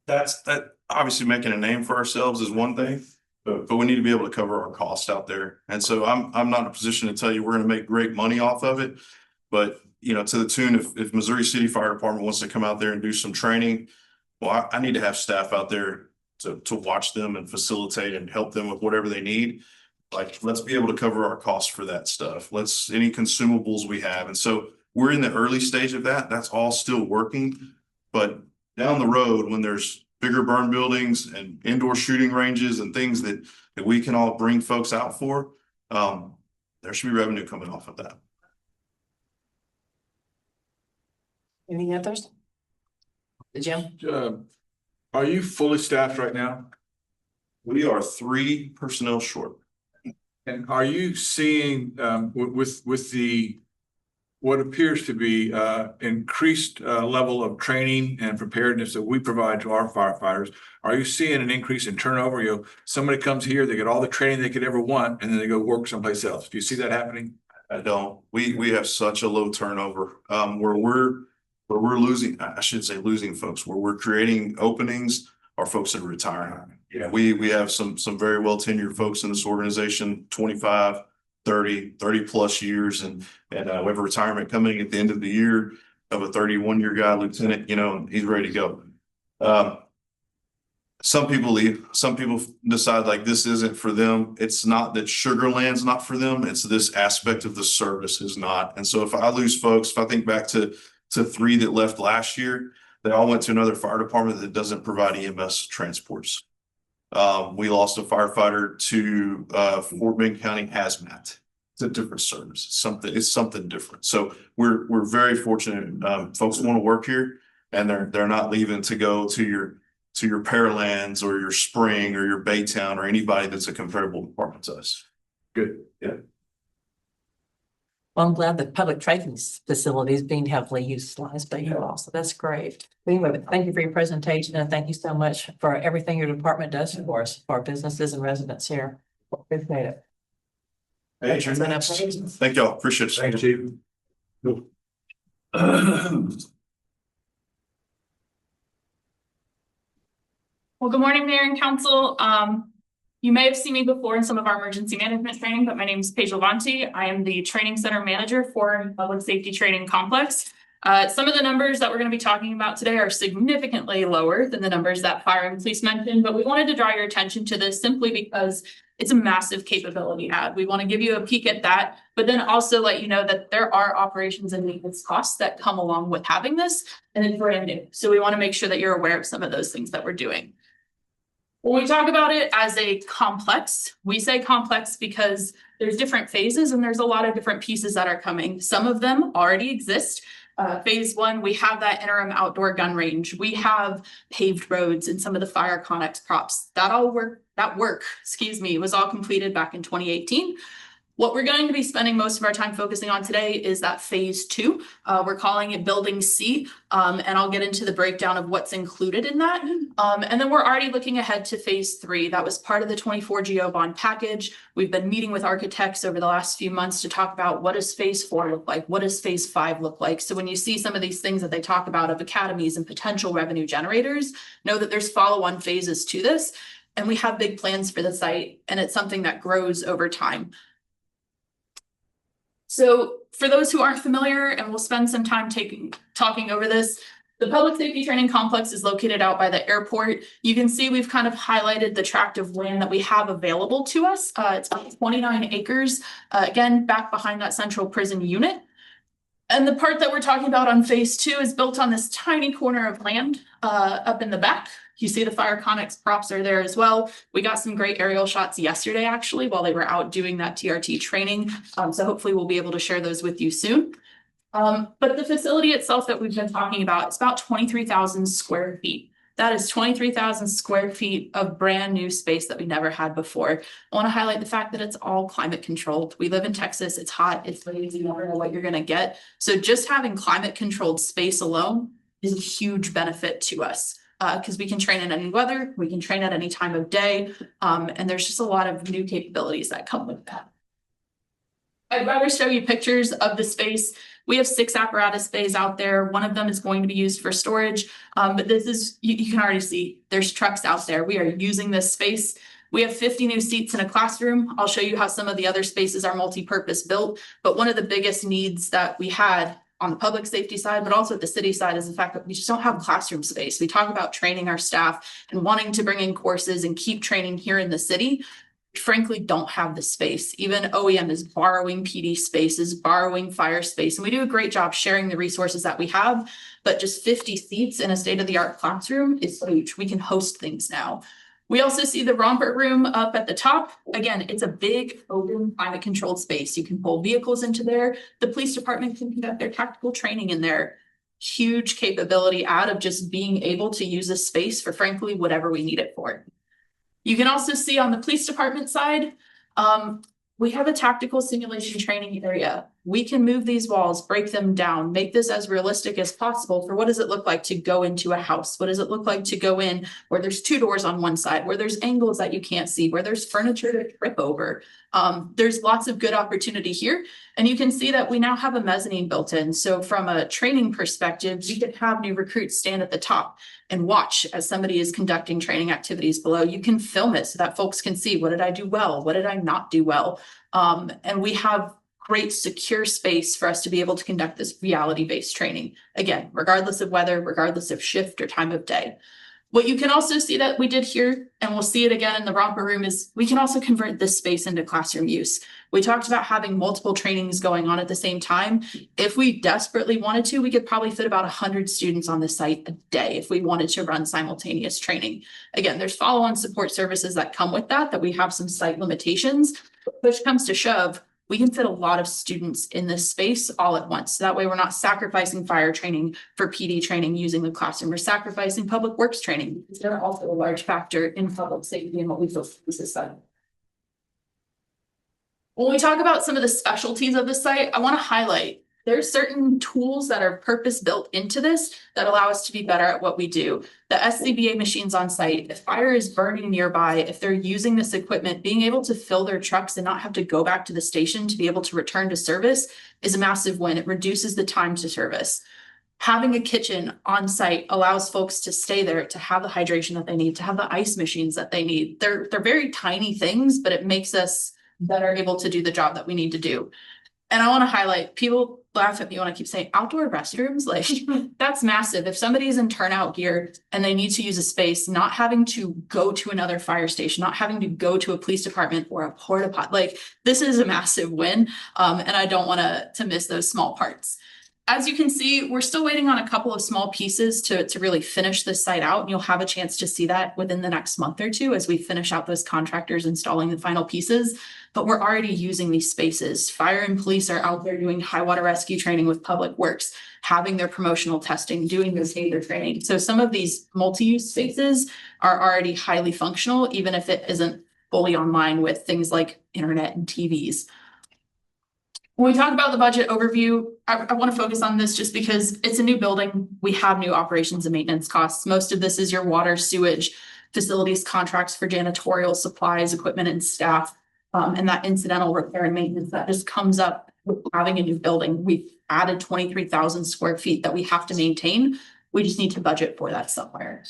That obviously making a name for ourselves is one thing, but we need to be able to cover our costs out there. And so I'm not in a position to tell you we're going to make great money off of it, but to the tune if Missouri City Fire Department wants to come out there and do some training, well, I need to have staff out there to watch them and facilitate and help them with whatever they need. Like, let's be able to cover our costs for that stuff. Any consumables we have. And so we're in the early stage of that. That's all still working. But down the road, when there's bigger burn buildings and indoor shooting ranges and things that we can all bring folks out for, there should be revenue coming off of that. Any others? Jim? Are you fully staffed right now? We are 3 personnel short. And are you seeing with the what appears to be increased level of training and preparedness that we provide to our firefighters, are you seeing an increase in turnover? You know, somebody comes here, they get all the training they could ever want, and then they go work someplace else. Do you see that happening? I don't. We have such a low turnover, where we're losing, I shouldn't say losing folks, where we're creating openings are folks that are retiring. Yeah. We have some very well tenured folks in this organization, 25, 30 plus years, and we have a retirement coming at the end of the year of a 31-year guy, lieutenant, you know, and he's ready to go. Some people leave, some people decide like this isn't for them. It's not that Sugarland's not for them, it's this aspect of the service is not. And so if I lose folks, if I think back to 3 that left last year, they all went to another fire department that doesn't provide EMS transports. We lost a firefighter to Fort Bend County Hazmat. It's a different service. It's something different. So we're very fortunate. Folks want to work here, and they're not leaving to go to your Pearlands or your Spring or your Baytown or anybody that's a comparable department to us. Good. Yeah. Well, I'm glad that public training facility is being heavily utilized by you all, so that's great. But anyway, thank you for your presentation, and thank you so much for everything your department does for us, for our businesses and residents here. Appreciate it. Hey, thank y'all. Appreciate it. Thanks, Chief. Well, good morning, Mayor and Council. You may have seen me before in some of our emergency management training, but my name is Paige Levanti. I am the training center manager for Public Safety Training Complex. Some of the numbers that we're going to be talking about today are significantly lower than the numbers that fire and police mentioned, but we wanted to draw your attention to this simply because it's a massive capability add. We want to give you a peek at that, but then also let you know that there are operations and maintenance costs that come along with having this, and it's brand new. So we want to make sure that you're aware of some of those things that we're doing. When we talk about it as a complex, we say complex because there's different phases and there's a lot of different pieces that are coming. Some of them already exist. Phase 1, we have that interim outdoor gun range. We have paved roads and some of the fire connex props. That work, was all completed back in 2018. What we're going to be spending most of our time focusing on today is that phase 2. We're calling it building C, and I'll get into the breakdown of what's included in that. And then we're already looking ahead to phase 3. That was part of the 24 GO bond package. We've been meeting with architects over the last few months to talk about what does phase 4 look like? What does phase 5 look like? So when you see some of these things that they talk about of academies and potential revenue generators, know that there's follow-on phases to this. And we have big plans for the site, and it's something that grows over time. So for those who aren't familiar, and we'll spend some time talking over this, the Public Safety Training Complex is located out by the airport. You can see we've kind of highlighted the tract of land that we have available to us. It's about 29 acres, again, back behind that central prison unit. And the part that we're talking about on phase 2 is built on this tiny corner of land up in the back. You see the fire connex props are there as well. We got some great aerial shots yesterday, actually, while they were out doing that TRT training. So hopefully we'll be able to share those with you soon. But the facility itself that we've been talking about, it's about 23,000 square feet. That is 23,000 square feet of brand new space that we never had before. I want to highlight the fact that it's all climate controlled. We live in Texas. It's hot. It's lazy. You never know what you're going to get. So just having climate controlled space alone is a huge benefit to us. Because we can train in any weather, we can train at any time of day, and there's just a lot of new capabilities that come with that. I'd rather show you pictures of the space. We have 6 apparatus bays out there. One of them is going to be used for storage, but this is, you can already see, there's trucks out there. We are using this space. We have 50 new seats in a classroom. I'll show you how some of the other spaces are multi-purpose built, but one of the biggest needs that we had on the public safety side, but also at the city side, is the fact that we just don't have classroom space. We talk about training our staff and wanting to bring in courses and keep training here in the city. We frankly don't have the space. Even OEM is borrowing PD spaces, borrowing fire space, and we do a great job sharing the resources that we have, but just 50 seats in a state-of-the-art classroom is huge. We can host things now. We also see the romper room up at the top. Again, it's a big, open, climate-controlled space. You can pull vehicles into there. The police department can conduct their tactical training in there. Huge capability out of just being able to use a space for, frankly, whatever we need it for. You can also see on the police department side, we have a tactical simulation training area. we can move these walls, break them down, make this as realistic as possible for what does it look like to go into a house? What does it look like to go in where there's two doors on one side, where there's angles that you can't see, where there's furniture to trip over? There's lots of good opportunity here. And you can see that we now have a mezzanine built in. So from a training perspective, you could have new recruits stand at the top and watch as somebody is conducting training activities below. You can film it so that folks can see, what did I do well? What did I not do well? And we have great secure space for us to be able to conduct this reality-based training. Again, regardless of weather, regardless of shift or time of day. What you can also see that we did here, and we'll see it again in the romper room, is we can also convert this space into classroom use. We talked about having multiple trainings going on at the same time. If we desperately wanted to, we could probably fit about 100 students on the site a day if we wanted to run simultaneous training. Again, there's follow-on support services that come with that we have some site limitations. But push comes to shove, we can fit a lot of students in this space all at once. So that way we're not sacrificing fire training for PD training using the classroom. We're sacrificing public works training because they're also a large factor in public safety and what we feel is this site. When we talk about some of the specialties of the site, I want to highlight there's certain tools that are purpose-built into this that allow us to be better at what we do. The SCBA machines on site, if fire is burning nearby, if they're using this equipment, being able to fill their trucks and not have to go back to the station to be able to return to service is a massive win. It reduces the time to service. Having a kitchen on site allows folks to stay there, to have the hydration that they need, to have the ice machines that they need. They're very tiny things, but it makes us better able to do the job that we need to do. And I want to highlight, people laugh at me when I keep saying outdoor restrooms, like that's massive. If somebody's in turnout gear and they need to use a space, not having to go to another fire station, not having to go to a police department or a porta potty, like this is a massive win. And I don't want to miss those small parts. As you can see, we're still waiting on a couple of small pieces to really finish this site out. And you'll have a chance to see that within the next month or two as we finish out those contractors installing the final pieces. But we're already using these spaces. Fire and police are out there doing high water rescue training with public works, having their promotional testing, doing this taser training. So some of these multi-use spaces are already highly functional, even if it isn't fully online with things like internet and TVs. When we talk about the budget overview, I want to focus on this just because it's a new building. We have new operations and maintenance costs. Most of this is your water, sewage, facilities contracts for janitorial supplies, equipment and staff, and that incidental repair and maintenance that just comes up with having a new building. We've added 23,000 square feet that we have to maintain. We just need to budget for that somewhere.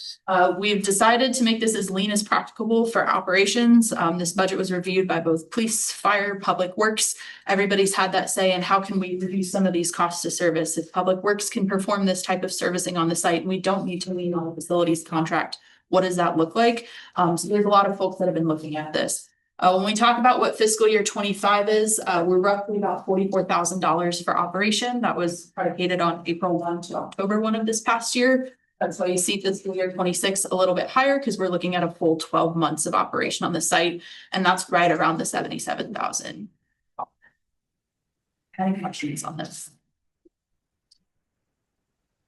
We've decided to make this as lean as practicable for operations. This budget was reviewed by both police, fire, public works. Everybody's had that say in how can we reduce some of these costs to service. If public works can perform this type of servicing on the site, and we don't need to lean on the facilities contract, what does that look like? So there's a lot of folks that have been looking at this. When we talk about what fiscal year 25 is, we're roughly about $44,000 for operation. That was predicated on April 1 to October 1 of this past year. That's why you see fiscal year 26 a little bit higher because we're looking at a full 12 months of operation on the site. And that's right around the 77,000. Any questions on this?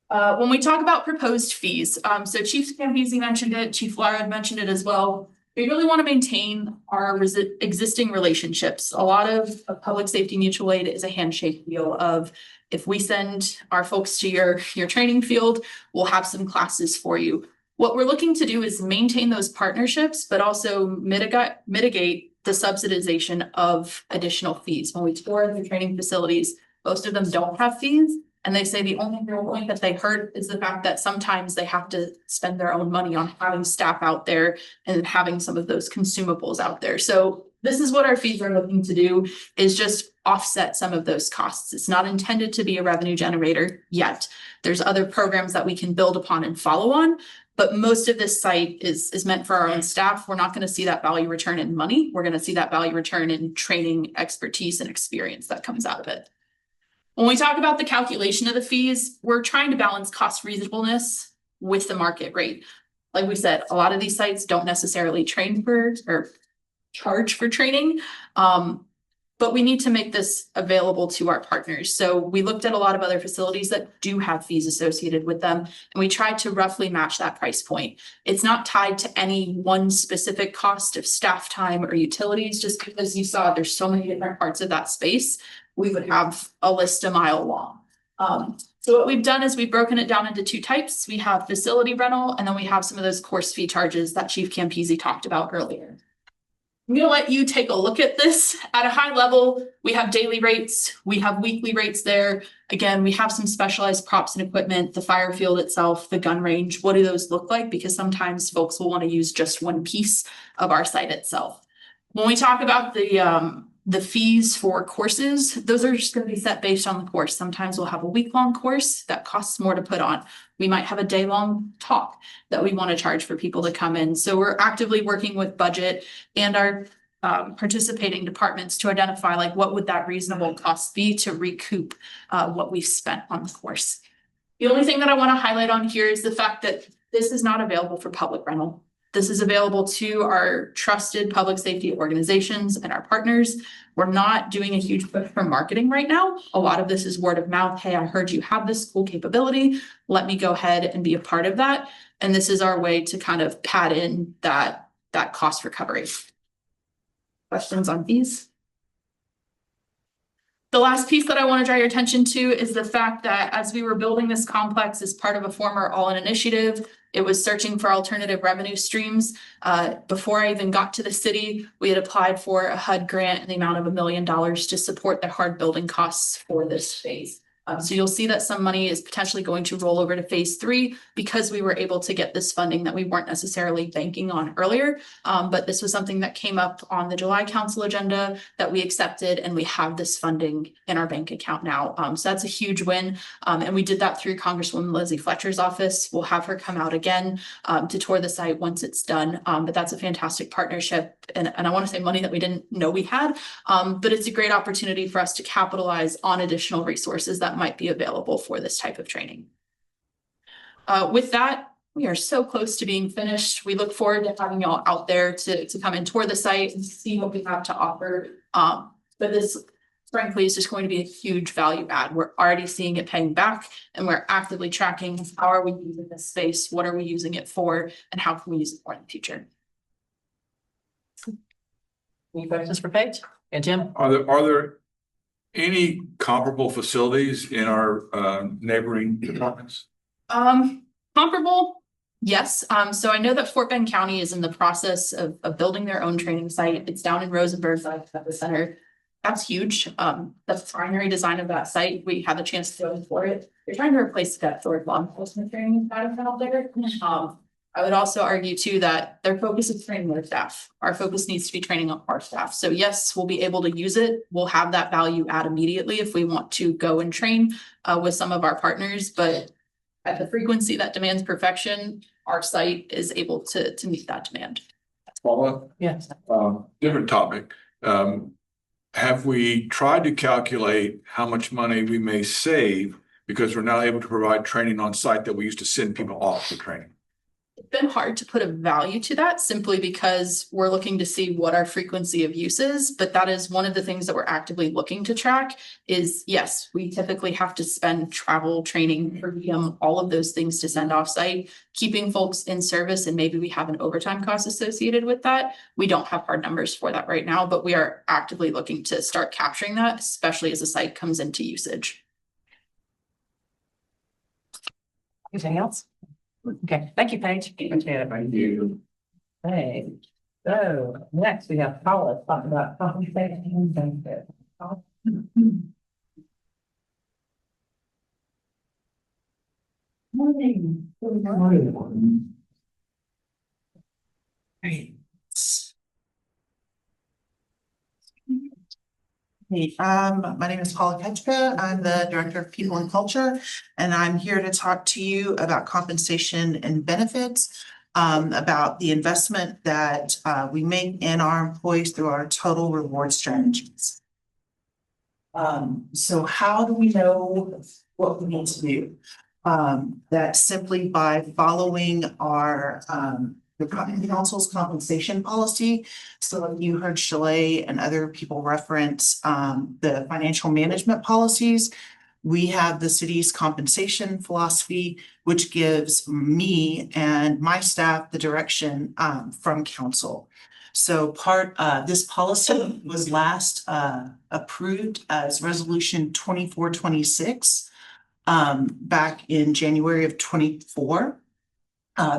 When we talk about proposed fees, so Chief Campese mentioned it, Chief Lara had mentioned it as well. We really want to maintain our existing relationships. A lot of public safety mutual aid is a handshake deal of if we send our folks to your training field, we'll have some classes for you. What we're looking to do is maintain those partnerships, but also mitigate the subsidization of additional fees. When we tour the training facilities, most of them don't have fees. And they say the only real point that they hurt is the fact that sometimes they have to spend their own money on having staff out there and having some of those consumables out there. So this is what our fees are looking to do, is just offset some of those costs. It's not intended to be a revenue generator yet. There's other programs that we can build upon and follow on, but most of this site is meant for our own staff. We're not going to see that value return in money. We're going to see that value return in training, expertise, and experience that comes out of it. When we talk about the calculation of the fees, we're trying to balance cost reasonableness with the market rate. Like we said, a lot of these sites don't necessarily train for or charge for training, but we need to make this available to our partners. So we looked at a lot of other facilities that do have fees associated with them, and we tried to roughly match that price point. It's not tied to any one specific cost of staff time or utilities, just because you saw there's so many different parts of that space we would have a list a mile long. So what we've done is we've broken it down into two types. We have facility rental, and then we have some of those course fee charges that Chief Campisi talked about earlier. I'm gonna let you take a look at this. At a high level, we have daily rates, we have weekly rates there. Again, we have some specialized props and equipment, the fire field itself, the gun range. What do those look like? Because sometimes folks will want to use just one piece of our site itself. When we talk about the fees for courses, those are just going to be set based on the course. Sometimes we'll have a week-long course that costs more to put on. We might have a day-long talk that we want to charge for people to come in. So we're actively working with budget and our participating departments to identify like what would that reasonable cost be to recoup what we've spent on the course. The only thing that I want to highlight on here is the fact that this is not available for public rental. This is available to our trusted public safety organizations and our partners. We're not doing a huge push for marketing right now. A lot of this is word of mouth. Hey, I heard you have this cool capability. Let me go ahead and be a part of that. And this is our way to kind of pad in that cost recovery. Questions on these? The last piece that I want to draw your attention to is the fact that as we were building this complex as part of a former All-In initiative, it was searching for alternative revenue streams. Before I even got to the city, we had applied for a HUD grant in the amount of $1 million to support the hard building costs for this phase. So you'll see that some money is potentially going to roll over to phase 3 because we were able to get this funding that we weren't necessarily banking on earlier. But this was something that came up on the July council agenda that we accepted, and we have this funding in our bank account now. So that's a huge win. And we did that through Congresswoman Lizzie Fletcher's office. We'll have her come out again to tour the site once it's done. But that's a fantastic partnership. And I want to say money that we didn't know we had, but it's a great opportunity for us to capitalize on additional resources that might be available for this type of training. With that, we are so close to being finished. We look forward to having y'all out there to come and tour the site and see what we have to offer. But this, frankly, is just going to be a huge value add. We're already seeing it paying back, and we're actively tracking how are we using this space, what are we using it for, and how can we use it more in the future. Any questions for Paige and Jim? Are there any comparable facilities in our neighboring departments? Comparable, yes. So I know that Fort Bend County is in the process of building their own training site. It's down in Rosenberg at the center. That's huge. The primary design of that site, we had the chance to go for it. They're trying to replace the Ford law enforcement training out there. I would also argue too that their focus is training their staff. Our focus needs to be training up our staff. So yes, we'll be able to use it. We'll have that value add immediately if we want to go and train with some of our partners, but at the frequency that demands perfection, our site is able to meet that demand. Paula? Yes. Different topic. Have we tried to calculate how much money we may save because we're now able to provide training on site that we used to send people off for training? It's been hard to put a value to that simply because we're looking to see what our frequency of use is, but that is one of the things that we're actively looking to track is yes, we typically have to spend travel, training, per diem, all of those things to send off site, keeping folks in service, and maybe we have an overtime cost associated with that. We don't have hard numbers for that right now, but we are actively looking to start capturing that, especially as the site comes into usage. Anything else? Okay, thank you, Paige. Thank you. Hey, so next we have Paula talking about compensation and benefits. Morning. Good morning. Great. Hey, my name is Paula Ketchka. I'm the Director of People and Culture, and I'm here to talk to you about compensation and benefits, about the investment that we make in our employees through our total reward strategies. So how do we know what we need to do? That's simply by following our the council's compensation policy. So you heard Chalet and other people reference the financial management policies. We have the city's compensation philosophy, which gives me and my staff the direction from council. So this policy was last approved as resolution 2426 back in January of 24.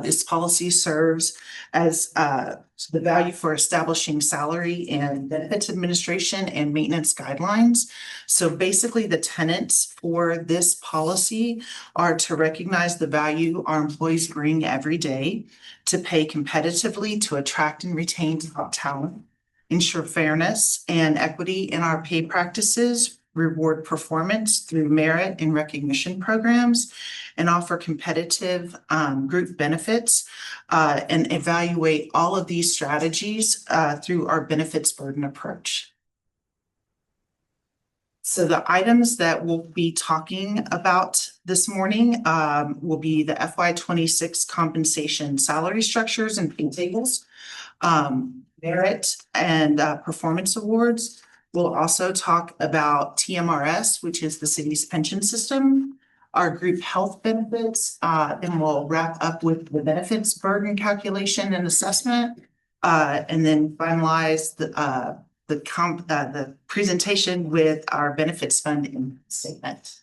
This policy serves as the value for establishing salary and benefits administration and maintenance guidelines. So basically, the tenets for this policy are to recognize the value our employees bring every day, to pay competitively to attract and retain top talent, ensure fairness and equity in our pay practices, reward performance through merit and recognition programs, and offer competitive group benefits, and evaluate all of these strategies through our benefits burden approach. So the items that we'll be talking about this morning will be the FY26 compensation salary structures and pay tables, merit and performance awards. We'll also talk about TMRS, which is the city's pension system, our group health benefits, and we'll wrap up with the benefits burden calculation and assessment, and then finalize the presentation with our benefits funding statement.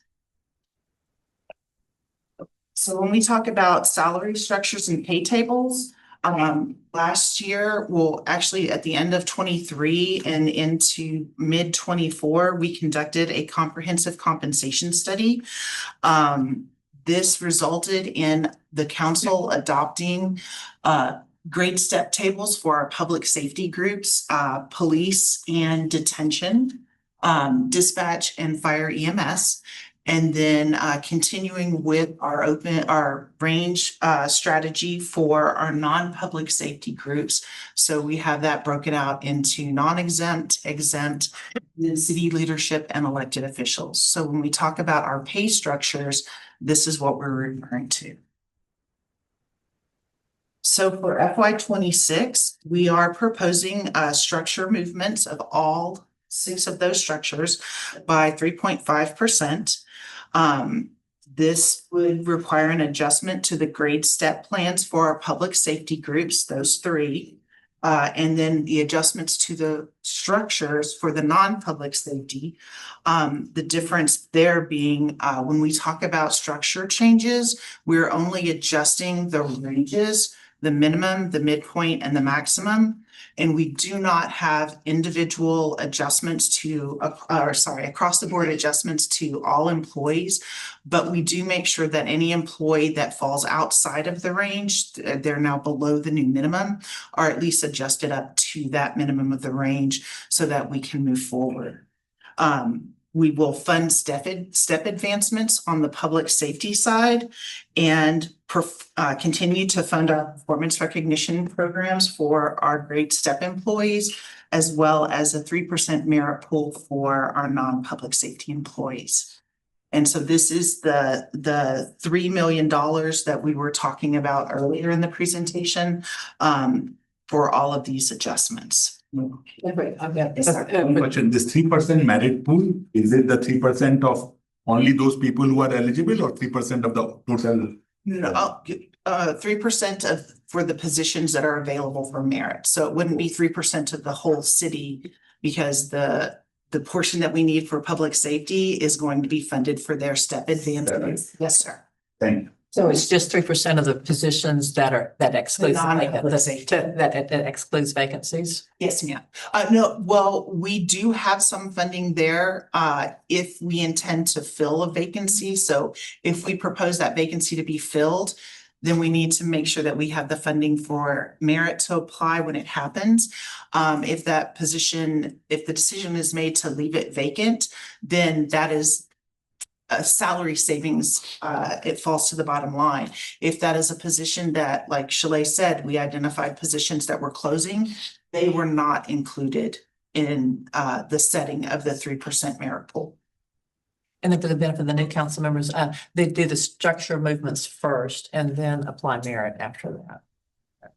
So when we talk about salary structures and pay tables, last year, well, actually at the end of 23 and into mid 24, we conducted a comprehensive compensation study. This resulted in the council adopting grade step tables for our public safety groups, police and detention, dispatch and fire EMS. And then continuing with our range strategy for our non-public safety groups. So we have that broken out into non-exempt, exempt, then city leadership and elected officials. So when we talk about our pay structures, this is what we're referring to. So for FY26, we are proposing structure movements of all 6 of those structures by 3.5%. This would require an adjustment to the grade step plans for our public safety groups, those 3. And then the adjustments to the structures for the non-public safety. The difference there being when we talk about structure changes, we're only adjusting the ranges, the minimum, the midpoint, and the maximum. And we do not have individual adjustments to, across the board adjustments to all employees. But we do make sure that any employee that falls outside of the range, they're now below the new minimum, are at least adjusted up to that minimum of the range so that we can move forward. We will fund step advancements on the public safety side and continue to fund our performance recognition programs for our grade step employees, as well as a 3% merit pool for our non-public safety employees. And so this is the $3 million that we were talking about earlier in the presentation for all of these adjustments. I've got this question. This 3% merit pool, is it the 3% of only those people who are eligible or 3% of the total? No, 3% for the positions that are available for merit. So it wouldn't be 3% of the whole city because the portion that we need for public safety is going to be funded for their step advancements. Yes, sir. Thank you. So it's just 3% of the positions that excludes that excludes vacancies? Yes, ma'am. No, well, we do have some funding there if we intend to fill a vacancy. So if we propose that vacancy to be filled, then we need to make sure that we have the funding for merit to apply when it happens. If the decision is made to leave it vacant, then that is a salary savings, it falls to the bottom line. If that is a position that, like Shalay said, we identified positions that were closing, they were not included in the setting of the 3% merit pool. And then for the benefit of the new council members, they do the structure movements first and then apply merit after that.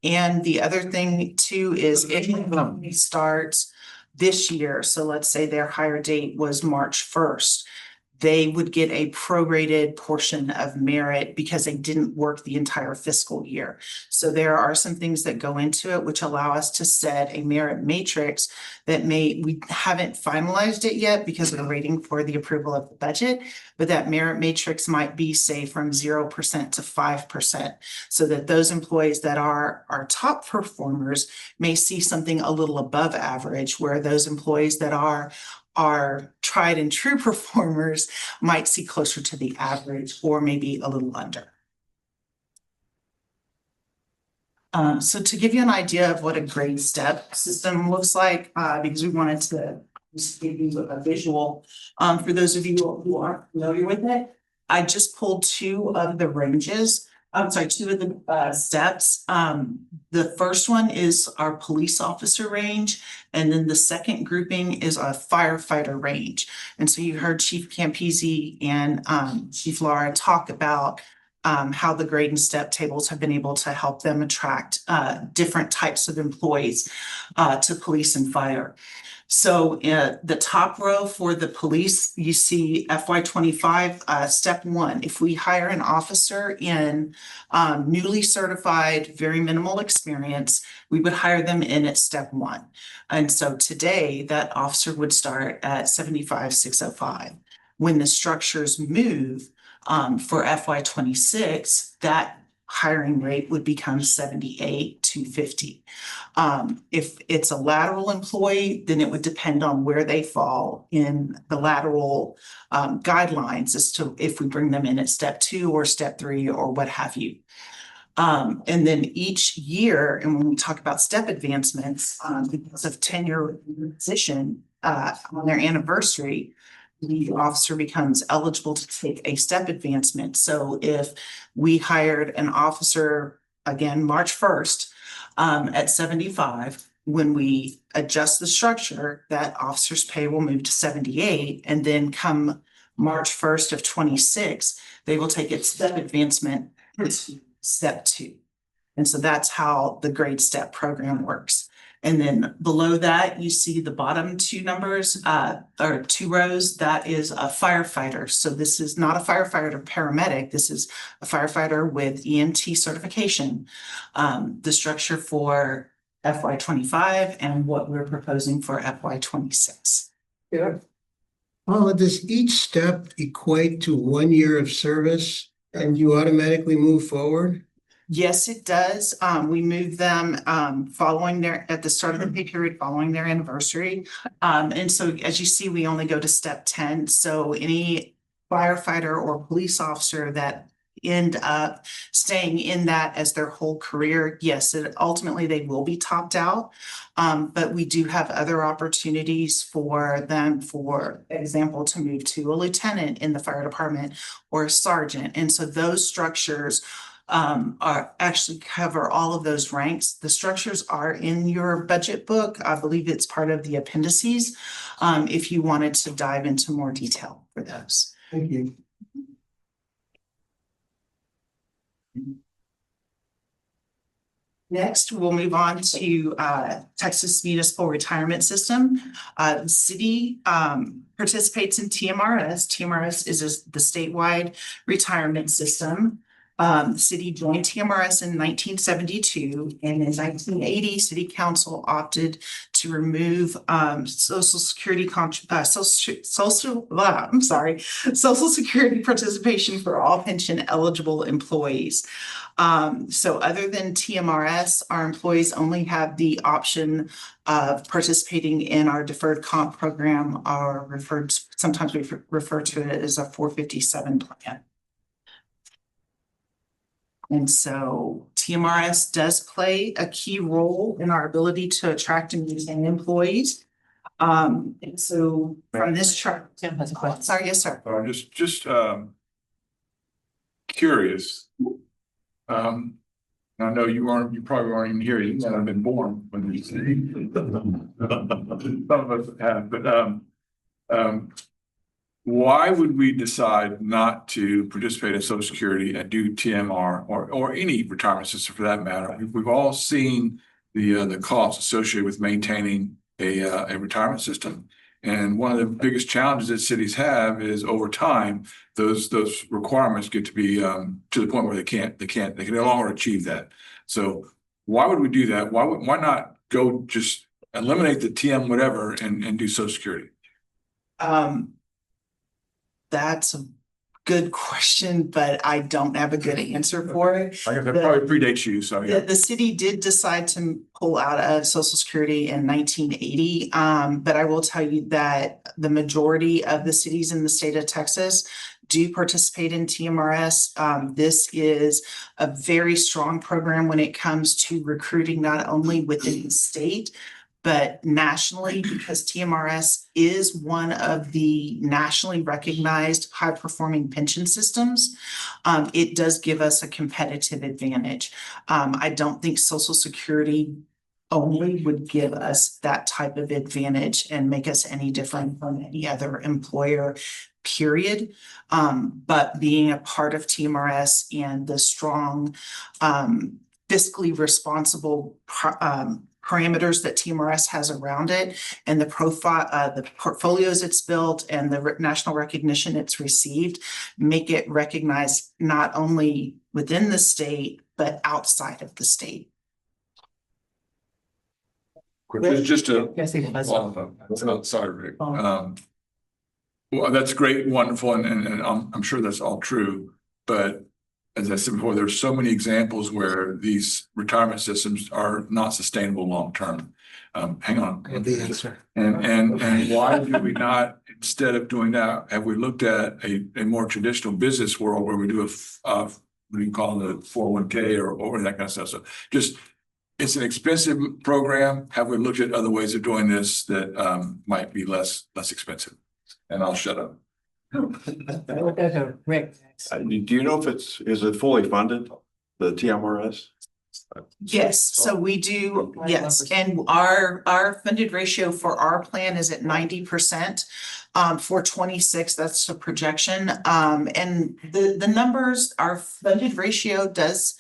And the other thing too is if a company starts this year, so let's say their hire date was March 1st, they would get a prorated portion of merit because they didn't work the entire fiscal year. So there are some things that go into it which allow us to set a merit matrix that we haven't finalized it yet because we're waiting for the approval of the budget, but that merit matrix might be, say, from 0% to 5%, so that those employees that are our top performers may see something a little above average, where those employees that are tried and true performers might see closer to the average or maybe a little under. So to give you an idea of what a grade step system looks like, because we wanted to just give you a visual, for those of you who aren't familiar with it, I just pulled two of the ranges. I'm sorry, two of the steps. The first one is our police officer range, and then the second grouping is a firefighter range. And so you heard Chief Campisi and Chief Laura talk about how the grade and step tables have been able to help them attract different types of employees to police and fire. So the top row for the police, you see FY25, step 1. If we hire an officer in newly certified, very minimal experience, we would hire them in at step 1. And so today that officer would start at 75,605. When the structures move for FY26, that hiring rate would become 78,250. If it's a lateral employee, then it would depend on where they fall in the lateral guidelines as to if we bring them in at step 2 or step 3 or what have you. And then each year, and when we talk about step advancements, because of tenure position on their anniversary, the officer becomes eligible to take a step advancement. So if we hired an officer, again, March 1st, at 75, when we adjust the structure, that officer's pay will move to 78. And then come March 1st of 26, they will take its step advancement to step 2. And so that's how the grade step program works. And then below that, you see the bottom two numbers, or 2 rows, that is a firefighter. So this is not a firefighter paramedic. This is a firefighter with EMT certification. The structure for FY25 and what we're proposing for FY26. Yeah. Paula, does each step equate to 1 year of service and you automatically move forward? Yes, it does. We move them following at the start of the pay period following their anniversary. And so as you see, we only go to step 10. So any firefighter or police officer that end up staying in that as their whole career, yes, ultimately they will be topped out. But we do have other opportunities for them, for example, to move to a lieutenant in the fire department or a sergeant. And so those structures are actually cover all of those ranks. The structures are in your budget book. I believe it's part of the appendices, if you wanted to dive into more detail for those. Thank you. Next, we'll move on to Texas Municipal Retirement System. The city participates in TMRS. TMRS is the statewide retirement system. The city joined TMRS in 1972, and in 1980, City Council opted to remove Social Security participation for all pension eligible employees. So other than TMRS, our employees only have the option of participating in our deferred comp program, or sometimes we refer to it as a 457 plan. And so TMRS does play a key role in our ability to attract and retain employees. And so from this chart, Tim has a question. Sorry, yes, sir. Just curious. I know you probably aren't even here. You might have been born when you say. Some of us have, but why would we decide not to participate in Social Security and do TMR or any retirement system for that matter? We've all seen the costs associated with maintaining a retirement system. And one of the biggest challenges that cities have is over time, those requirements get to be to the point where they can no longer achieve that. So why would we do that? Why not go just eliminate the TM whatever and do Social Security? That's a good question, but I don't have a good answer for it. I guess that probably predates you, so yeah. The city did decide to pull out of Social Security in 1980. But I will tell you that the majority of the cities in the state of Texas do participate in TMRS. This is a very strong program when it comes to recruiting, not only within the state, but nationally, because TMRS is one of the nationally recognized high-performing pension systems. It does give us a competitive advantage. I don't think Social Security only would give us that type of advantage and make us any different from any other employer, period. But being a part of TMRS and the strong fiscally responsible parameters that TMRS has around it, and the profile, the portfolios it's built, and the national recognition it's received, make it recognized not only within the state, but outside of the state. Just to, Yes, he was. sorry, Rick. Well, that's great, wonderful, and I'm sure that's all true, but as I said before, there's so many examples where these retirement systems are not sustainable long-term. Hang on. The answer. And why do we not, instead of doing that, have we looked at a more traditional business world where we do what do you call it, a 401k or that kind of stuff? So just, it's an expensive program. Have we looked at other ways of doing this that might be less expensive? And I'll shut up. We'll go to Rick. Do you know if is it fully funded, the TMRS? Yes, so we do, yes, and our funded ratio for our plan is at 90%. For 26, that's the projection. And the numbers, our funded ratio does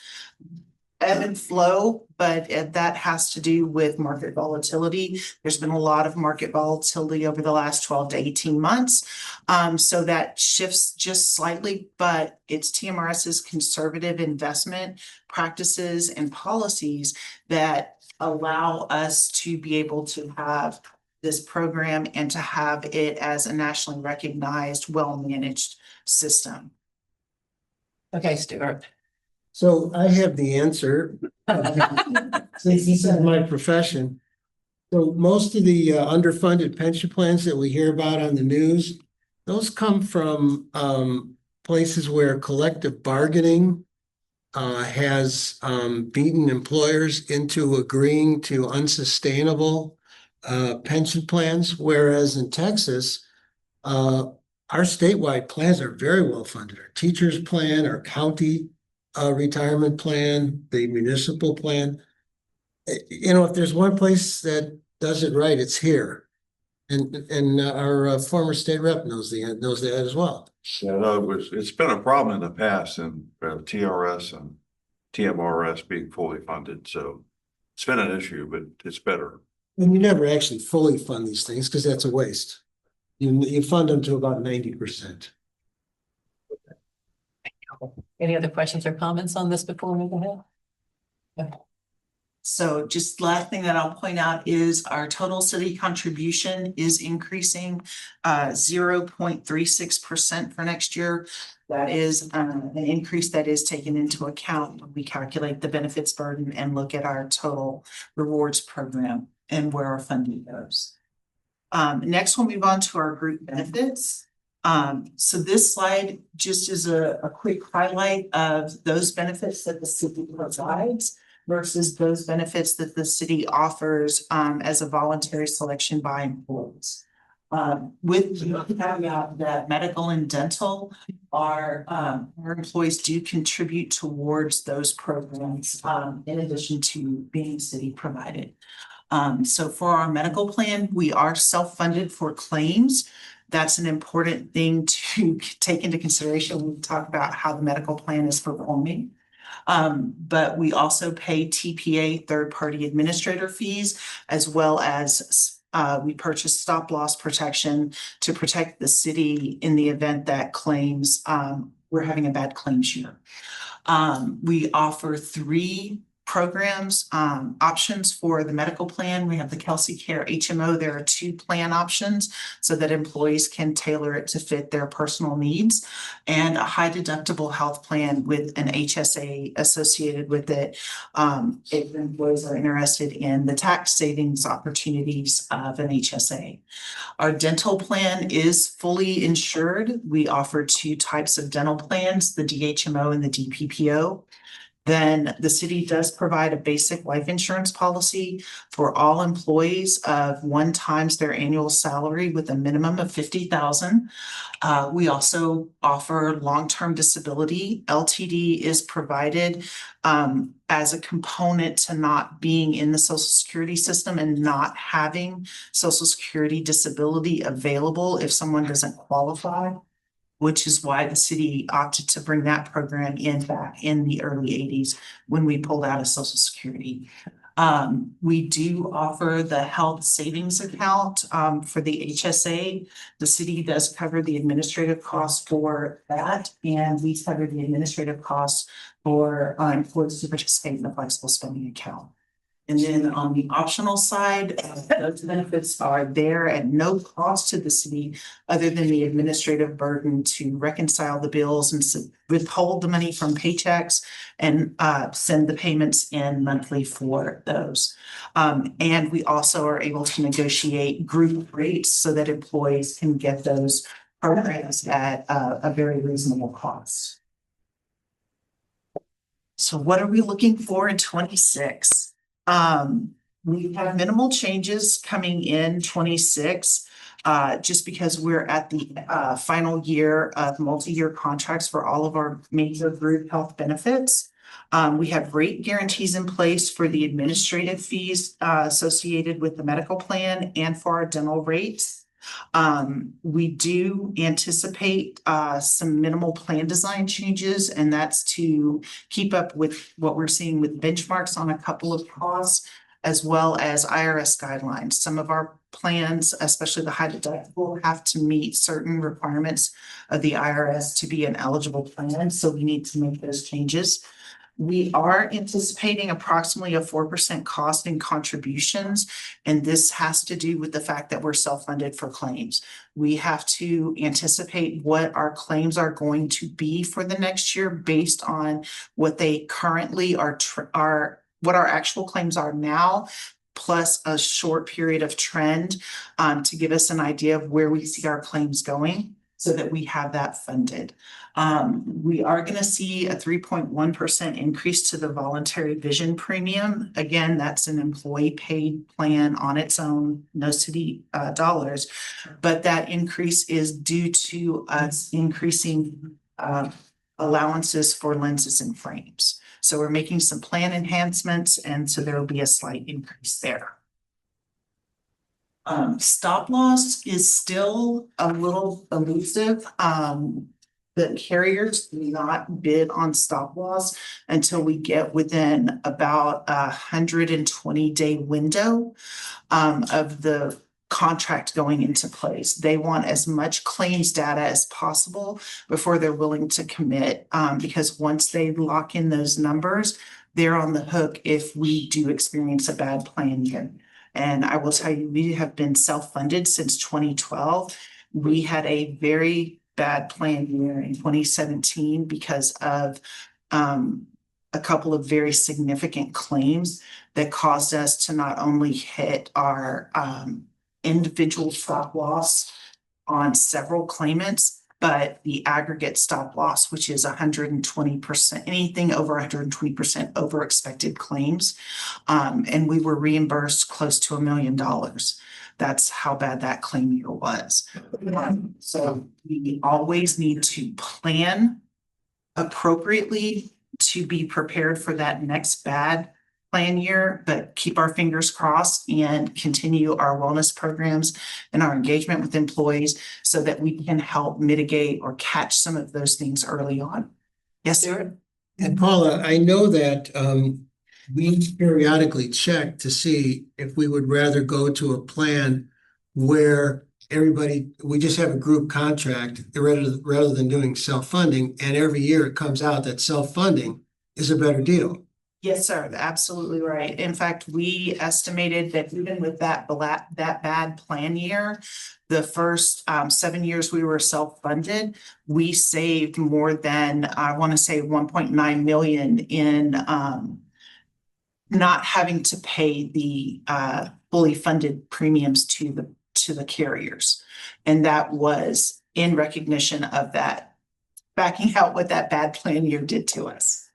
ebb and flow, but that has to do with market volatility. There's been a lot of market volatility over the last 12 to 18 months. So that shifts just slightly, but it's TMRS's conservative investment practices and policies that allow us to be able to have this program and to have it as a nationally recognized, well-managed system. Okay, Stuart. So I have the answer. Since this is my profession. So most of the underfunded pension plans that we hear about on the news, those come from places where collective bargaining has beaten employers into agreeing to unsustainable pension plans, whereas in Texas, our statewide plans are very well funded. Our teachers plan, our county retirement plan, the municipal plan. You know, if there's one place that does it right, it's here. And our former state rep knows that as well. Yeah, no, it's been a problem in the past, and TRS and TMRS being fully funded, so it's been an issue, but it's better. And you never actually fully fund these things because that's a waste. You fund them to about 90%. Any other questions or comments on this before we move ahead? Okay. So just last thing that I'll point out is our total city contribution is increasing 0.36% for next year. That is an increase that is taken into account when we calculate the benefits burden and look at our total rewards program and where our funding goes. Next, we'll move on to our group benefits. So this slide just is a quick highlight of those benefits that the city provides versus those benefits that the city offers as a voluntary selection by employees. With the caveat that medical and dental our employees do contribute towards those programs in addition to being city provided. So for our medical plan, we are self-funded for claims. That's an important thing to take into consideration when we talk about how the medical plan is performing. But we also pay TPA, third-party administrator fees, as well as We purchased stop loss protection to protect the city in the event that claims, we're having a bad claims year. We offer 3 programs, options for the medical plan. We have the Kelsey Care HMO. There are 2 plan options so that employees can tailor it to fit their personal needs, and a high deductible health plan with an HSA associated with it. If employees are interested in the tax savings opportunities of an HSA. Our dental plan is fully insured. We offer 2 types of dental plans, the DHMO and the DPPO. Then the city does provide a basic life insurance policy for all employees of 1 times their annual salary with a minimum of 50,000. We also offer long-term disability. LTD is provided as a component to not being in the Social Security system and not having Social Security disability available if someone doesn't qualify, which is why the city opted to bring that program in back in the early 80s when we pulled out of Social Security. We do offer the health savings account for the HSA. The city does cover the administrative costs for that, and we cover the administrative costs for employees to participate in the flexible spending account. And then on the optional side, those benefits are there at no cost to the city other than the administrative burden to reconcile the bills and withhold the money from paychecks and send the payments in monthly for those. And we also are able to negotiate group rates so that employees can get those programs at a very reasonable cost. So what are we looking for in 26? We have minimal changes coming in 26, just because we're at the final year of multi-year contracts for all of our major group health benefits. We have rate guarantees in place for the administrative fees associated with the medical plan and for our dental rates. We do anticipate some minimal plan design changes, and that's to keep up with what we're seeing with benchmarks on a couple of costs, as well as IRS guidelines. Some of our plans, especially the high deductible, have to meet certain requirements of the IRS to be an eligible plan, so we need to make those changes. We are anticipating approximately a 4% cost in contributions, and this has to do with the fact that we're self-funded for claims. We have to anticipate what our claims are going to be for the next year based on what they currently are what our actual claims are now, plus a short period of trend to give us an idea of where we see our claims going, so that we have that funded. We are going to see a 3.1% increase to the voluntary vision premium. Again, that's an employee paid plan on its own, no city dollars, but that increase is due to us increasing allowances for lenses and frames. So we're making some plan enhancements, and so there will be a slight increase there. Stop loss is still a little elusive. The carriers do not bid on stop loss until we get within about 120-day window of the contract going into place. They want as much claims data as possible before they're willing to commit, because once they lock in those numbers, they're on the hook if we do experience a bad plan year. And I will tell you, we have been self-funded since 2012. We had a very bad plan year in 2017 because of a couple of very significant claims that caused us to not only hit our individual stop loss on several claimants, but the aggregate stop loss, which is 120%, anything over 120% over expected claims. And we were reimbursed close to $1 million. That's how bad that claim year was. So we always need to plan appropriately to be prepared for that next bad plan year, but keep our fingers crossed and continue our wellness programs and our engagement with employees so that we can help mitigate or catch some of those things early on. Yes, sir. And Paula, I know that we periodically check to see if we would rather go to a plan where we just have a group contract rather than doing self-funding, and every year it comes out that self-funding is a better deal. Yes, sir, absolutely right. In fact, we estimated that even with that bad plan year, the first 7 years we were self-funded, we saved more than, I want to say 1.9 million in not having to pay the fully funded premiums to the carriers. And that was in recognition of that, backing out what that bad plan year did to us.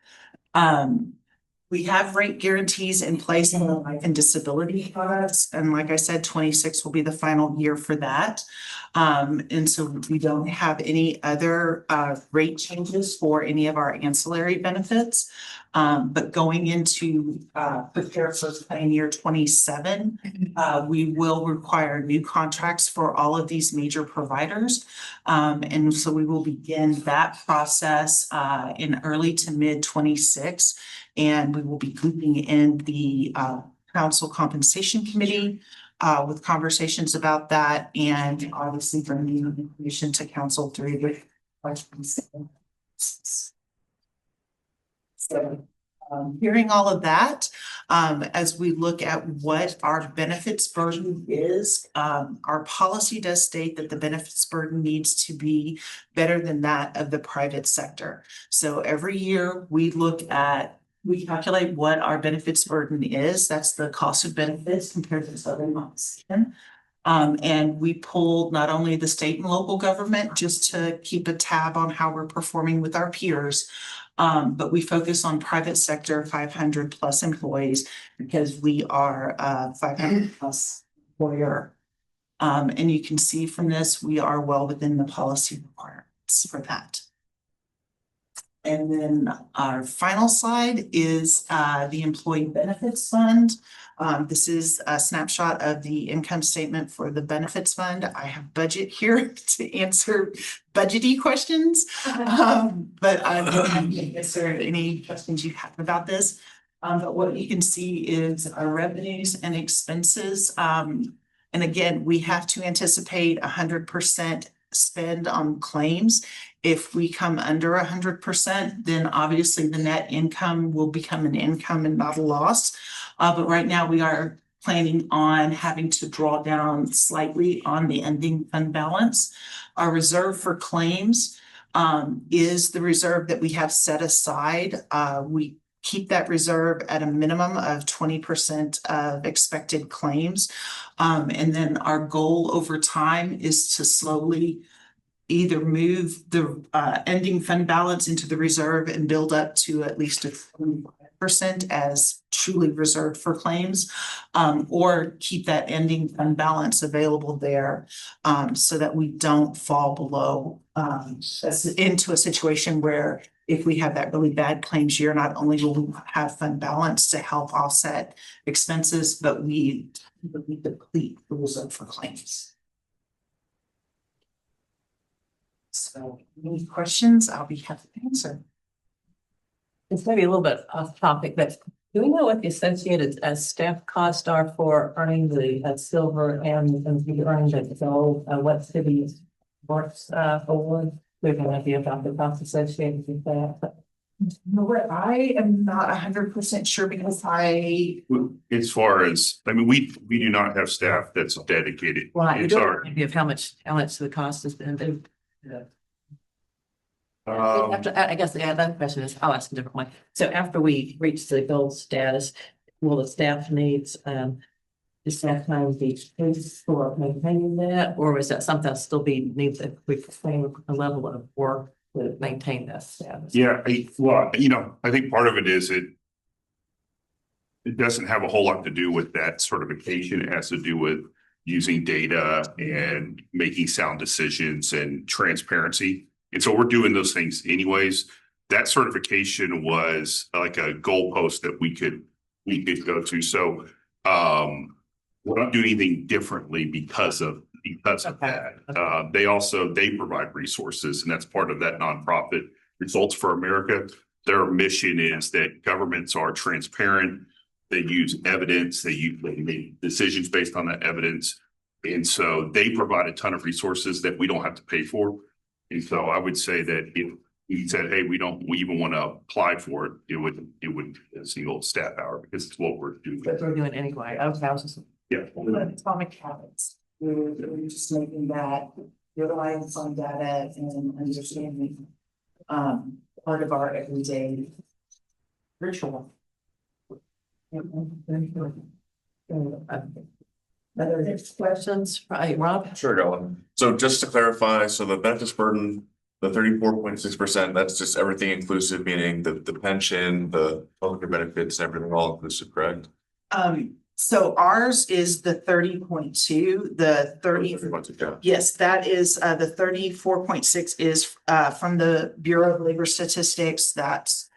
We have rate guarantees in place in the life and disability products. And like I said, 26 will be the final year for that. And so we don't have any other rate changes for any of our ancillary benefits. But going into prepare for plan year 27, we will require new contracts for all of these major providers. And so we will begin that process in early to mid 26. And we will be grouping in the council compensation committee with conversations about that, and obviously bringing information to council through the questions. So hearing all of that, as we look at what our benefits burden is, our policy does state that the benefits burden needs to be better than that of the private sector. So every year we calculate what our benefits burden is. That's the cost of benefits compared to other months. And we pulled not only the state and local government just to keep a tab on how we're performing with our peers, but we focus on private sector 500 plus employees because we are a 500 plus employer. And you can see from this, we are well within the policy requirements for that. And then our final slide is the Employee Benefits Fund. This is a snapshot of the income statement for the Benefits Fund. I have budget here to answer budgety questions, but I'm happy to answer any questions you have about this. But what you can see is our revenues and expenses. And again, we have to anticipate 100% spend on claims. If we come under 100%, then obviously the net income will become an income and not a loss. But right now we are planning on having to draw down slightly on the ending fund balance. Our reserve for claims is the reserve that we have set aside. We keep that reserve at a minimum of 20% of expected claims. And then our goal over time is to slowly either move the ending fund balance into the reserve and build up to at least a 25% as truly reserved for claims, or keep that ending fund balance available there so that we don't fall below into a situation where if we have that really bad claims year, not only will we have fund balance to help offset expenses, but we deplete the reserve for claims. So any questions, I'll be happy to answer. It's maybe a little bit off topic, but do we know what the associated staff costs are for earning the silver and earning the gold? What city works award? We have an idea about the cost associated with that. I am not 100% sure because As far as, I mean, we do not have staff that's dedicated. Right, you It's don't our, have an idea of how much the cost has been. I guess the other question is, I'll ask a different one. So after we reach the gold status, will the staff needs the staff time be paid for maintaining that, or is that something that still needs a level of work to maintain that status? yeah, I think part of it is it doesn't have a whole lot to do with that certification. It has to do with using data and making sound decisions and transparency. And so we're doing those things anyways. That certification was like a goalpost that we could go to. So we're not doing anything differently because of that. They provide resources, and that's part of that nonprofit Results for America. their mission is that governments are transparent. They use evidence, they make decisions based on that evidence. And so they provide a ton of resources that we don't have to pay for. And so I would say that if we said, hey, we even want to apply for it, it would be a single staff hour because it's what we're doing. But we're doing anyway. Okay, I was just. Yeah. Atomic habits, we're just making that reliance on data and understanding part of our everyday ritual. Other questions, right, Rob? Sure, Ellen. So just to clarify, so the benefits burden, the 34.6%, that's just everything inclusive, meaning the pension, the healthcare benefits, everything all inclusive, correct? So ours is the 30.2, the 30. Yes, that is the 34.6 is from the Bureau of Labor Statistics. That's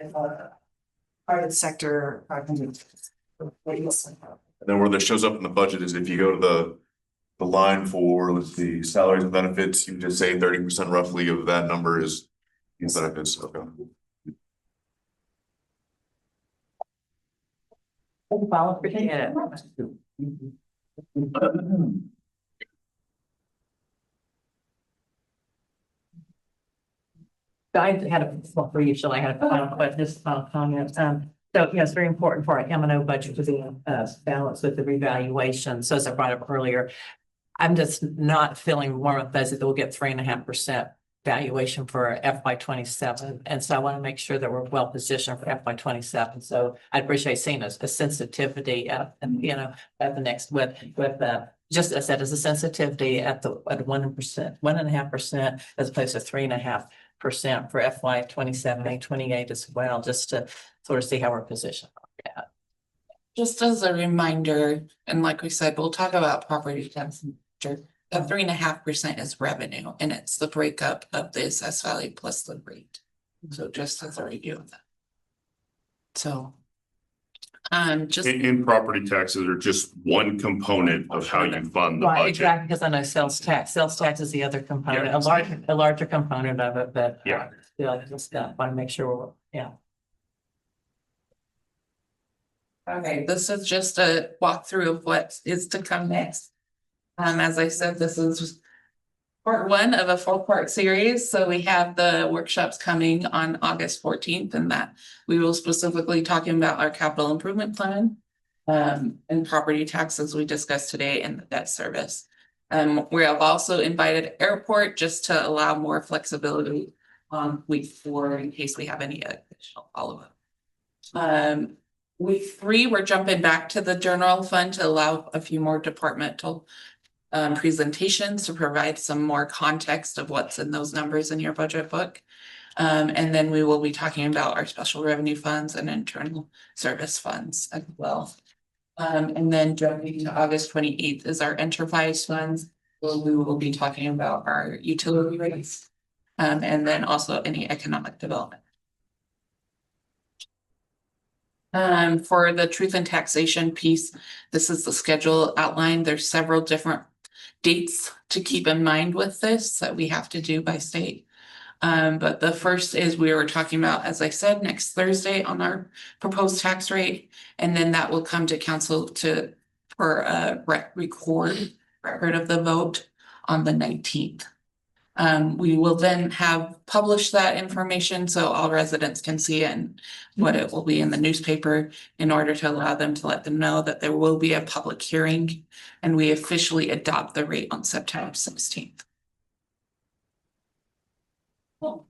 private sector. And then where that shows up in the budget is if you go to the line for, let's see, salaries and benefits, you can just say 30% roughly of that number is benefits. Okay. Appreciate it. I had a, well, for you, so I had a final question, this final comment. So, yeah, it's very important for our M&O budget to be balanced with the revaluation. So as I brought up earlier, I'm just not feeling warm and fuzzy that we'll get 3.5% valuation for FY 27. And so I want to make sure that we're well positioned for FY 27. So I'd appreciate seeing a sensitivity at the next with just as I said, as a sensitivity at 1.5%, as opposed to 3.5% for FY 27 and 28 as well, just to sort of see how we're positioned. Yeah. Just as a reminder, and like we said, we'll talk about property tax. The 3.5% is revenue, and it's the breakup of the assessed value plus the rate. So just as a review of that. So, just in property taxes are just one component of how you fund the Right, budget. exactly, because I know sales tax is the other component, Yeah. a larger component of it, but Yeah. I just want to make sure we're, yeah. okay, this is just a walkthrough of what is to come next. As I said, this is part 1 of a 4-part series. So we have the workshops coming on August 14th, and that we will specifically talking about our capital improvement plan and property taxes we discussed today and the debt service. We have also invited airport just to allow more flexibility on week 4 in case we have any additional follow-up. Week 3, we're jumping back to the general fund to allow a few more departmental presentations to provide some more context of what's in those numbers in your budget book. And then we will be talking about our special revenue funds and internal service funds as well. And then jumping to August 28th is our enterprise funds. We will be talking about our utility rates and then also any economic development. For the truth and taxation piece, this is the schedule outlined. There's several different dates to keep in mind with this that we have to do by state. But the first is we were talking about, as I said, next Thursday on our proposed tax rate. And then that will come to council for a record of the vote on the 19th. We will then have published that information so all residents can see it and what it will be in the newspaper in order to allow them to let them know that there will be a public hearing and we officially adopt the rate on September 16th. Cool.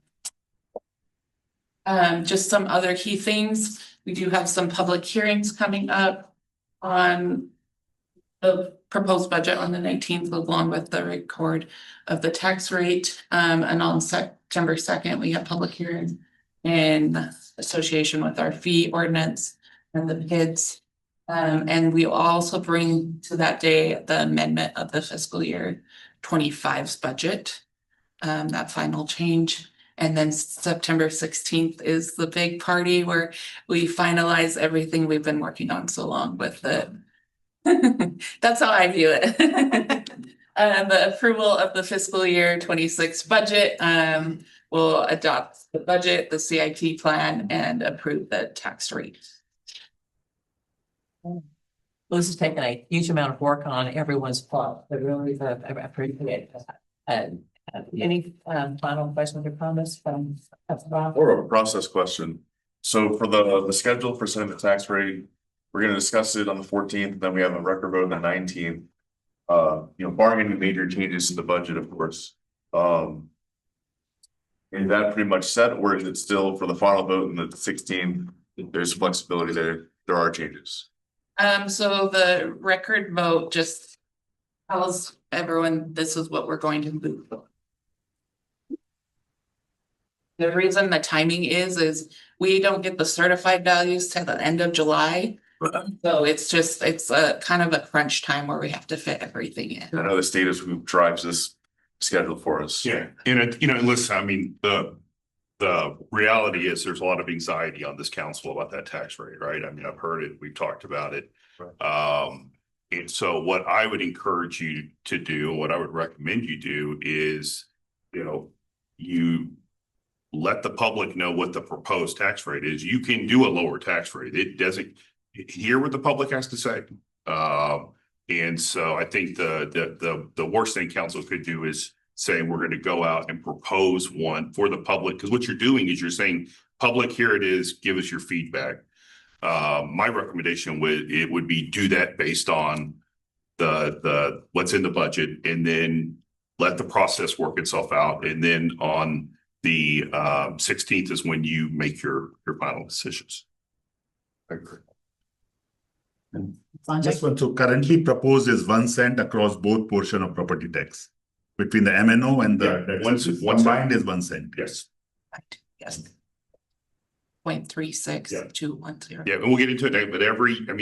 Just some other key things. We do have some public hearings coming up on the proposed budget on the 19th, along with the record of the tax rate. And on September 2nd, we have public hearing in association with our fee ordinance and the PIDs. And we will also bring to that day the amendment of the fiscal year 25's budget, that final change. And then September 16th is the big party where we finalize everything we've been working on so long with the that's how I view it. The approval of the fiscal year 26 budget, will adopt the budget, the CIP plan, and approve the tax rate. This has taken a huge amount of work on everyone's part. I really appreciate that. And any final questions or comments from Rob? Or a process question. So for the schedule for setting the tax rate, we're gonna discuss it on the 14th, then we have a record vote on the 19th. Barring any major changes to the budget, of course. Is that pretty much set, or is it still for the final vote in the 16th? There's flexibility there. There are changes. So the record vote just tells everyone this is what we're going to move. The reason the timing is we don't get the certified values till the end of July. So it's a kind of a crunch time where we have to fit everything in. I know the state is who drives this schedule for us. Yeah, and listen, I mean, the reality is there's a lot of anxiety on this council about that tax rate, right? I mean, I've heard it, we've talked about it. And so what I would encourage you to do, what I would recommend you do is, you let the public know what the proposed tax rate is. You can do a lower tax rate. It doesn't hear what the public has to say. And so I think the worst thing council could do is say, we're going to go out and propose one for the public. Because what you're doing is you're saying, public, here it is, give us your feedback. My recommendation would be do that based on the what's in the budget, and then let the process work itself out. And then on the 16th is when you make your final decisions. I agree. Just one, so currently proposed is 1 cent across both portion of property tax. Between the MNO and the combined is 1 cent. Yes. Yes. 0.36210. Yeah, and we'll get into it, but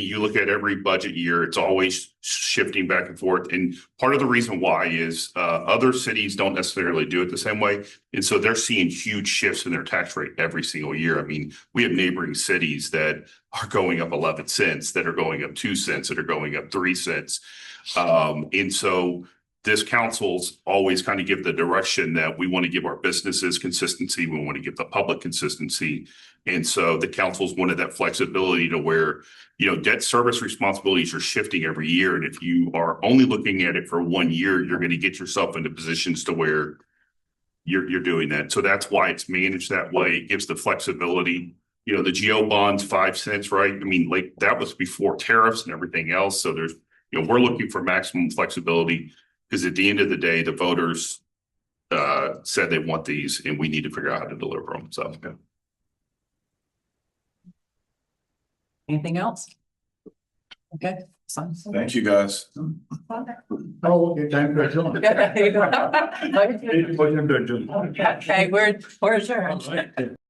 you look at every budget year, it's always shifting back and forth. And part of the reason why is other cities don't necessarily do it the same way. And so they're seeing huge shifts in their tax rate every single year. I mean, we have neighboring cities that are going up 11 cents, that are going up 2 cents, that are going up 3 cents. And so this council's always kind of give the direction that we want to give our businesses consistency. We want to give the public consistency. And so the council's wanted that flexibility to where, debt service responsibilities are shifting every year. And if you are only looking at it for 1 year, you're going to get yourself into positions to where you're doing that. So that's why it's managed that way. It gives the flexibility. The GO bonds, 5 cents, right? I mean, like that was before tariffs and everything else. So there's, we're looking for maximum flexibility. Because at the end of the day, the voters said they want these, and we need to figure out how to deliver them. So, yeah. Anything else? Okay. Thank you, guys. Oh, okay, time to adjourn. Okay, we're adjourned.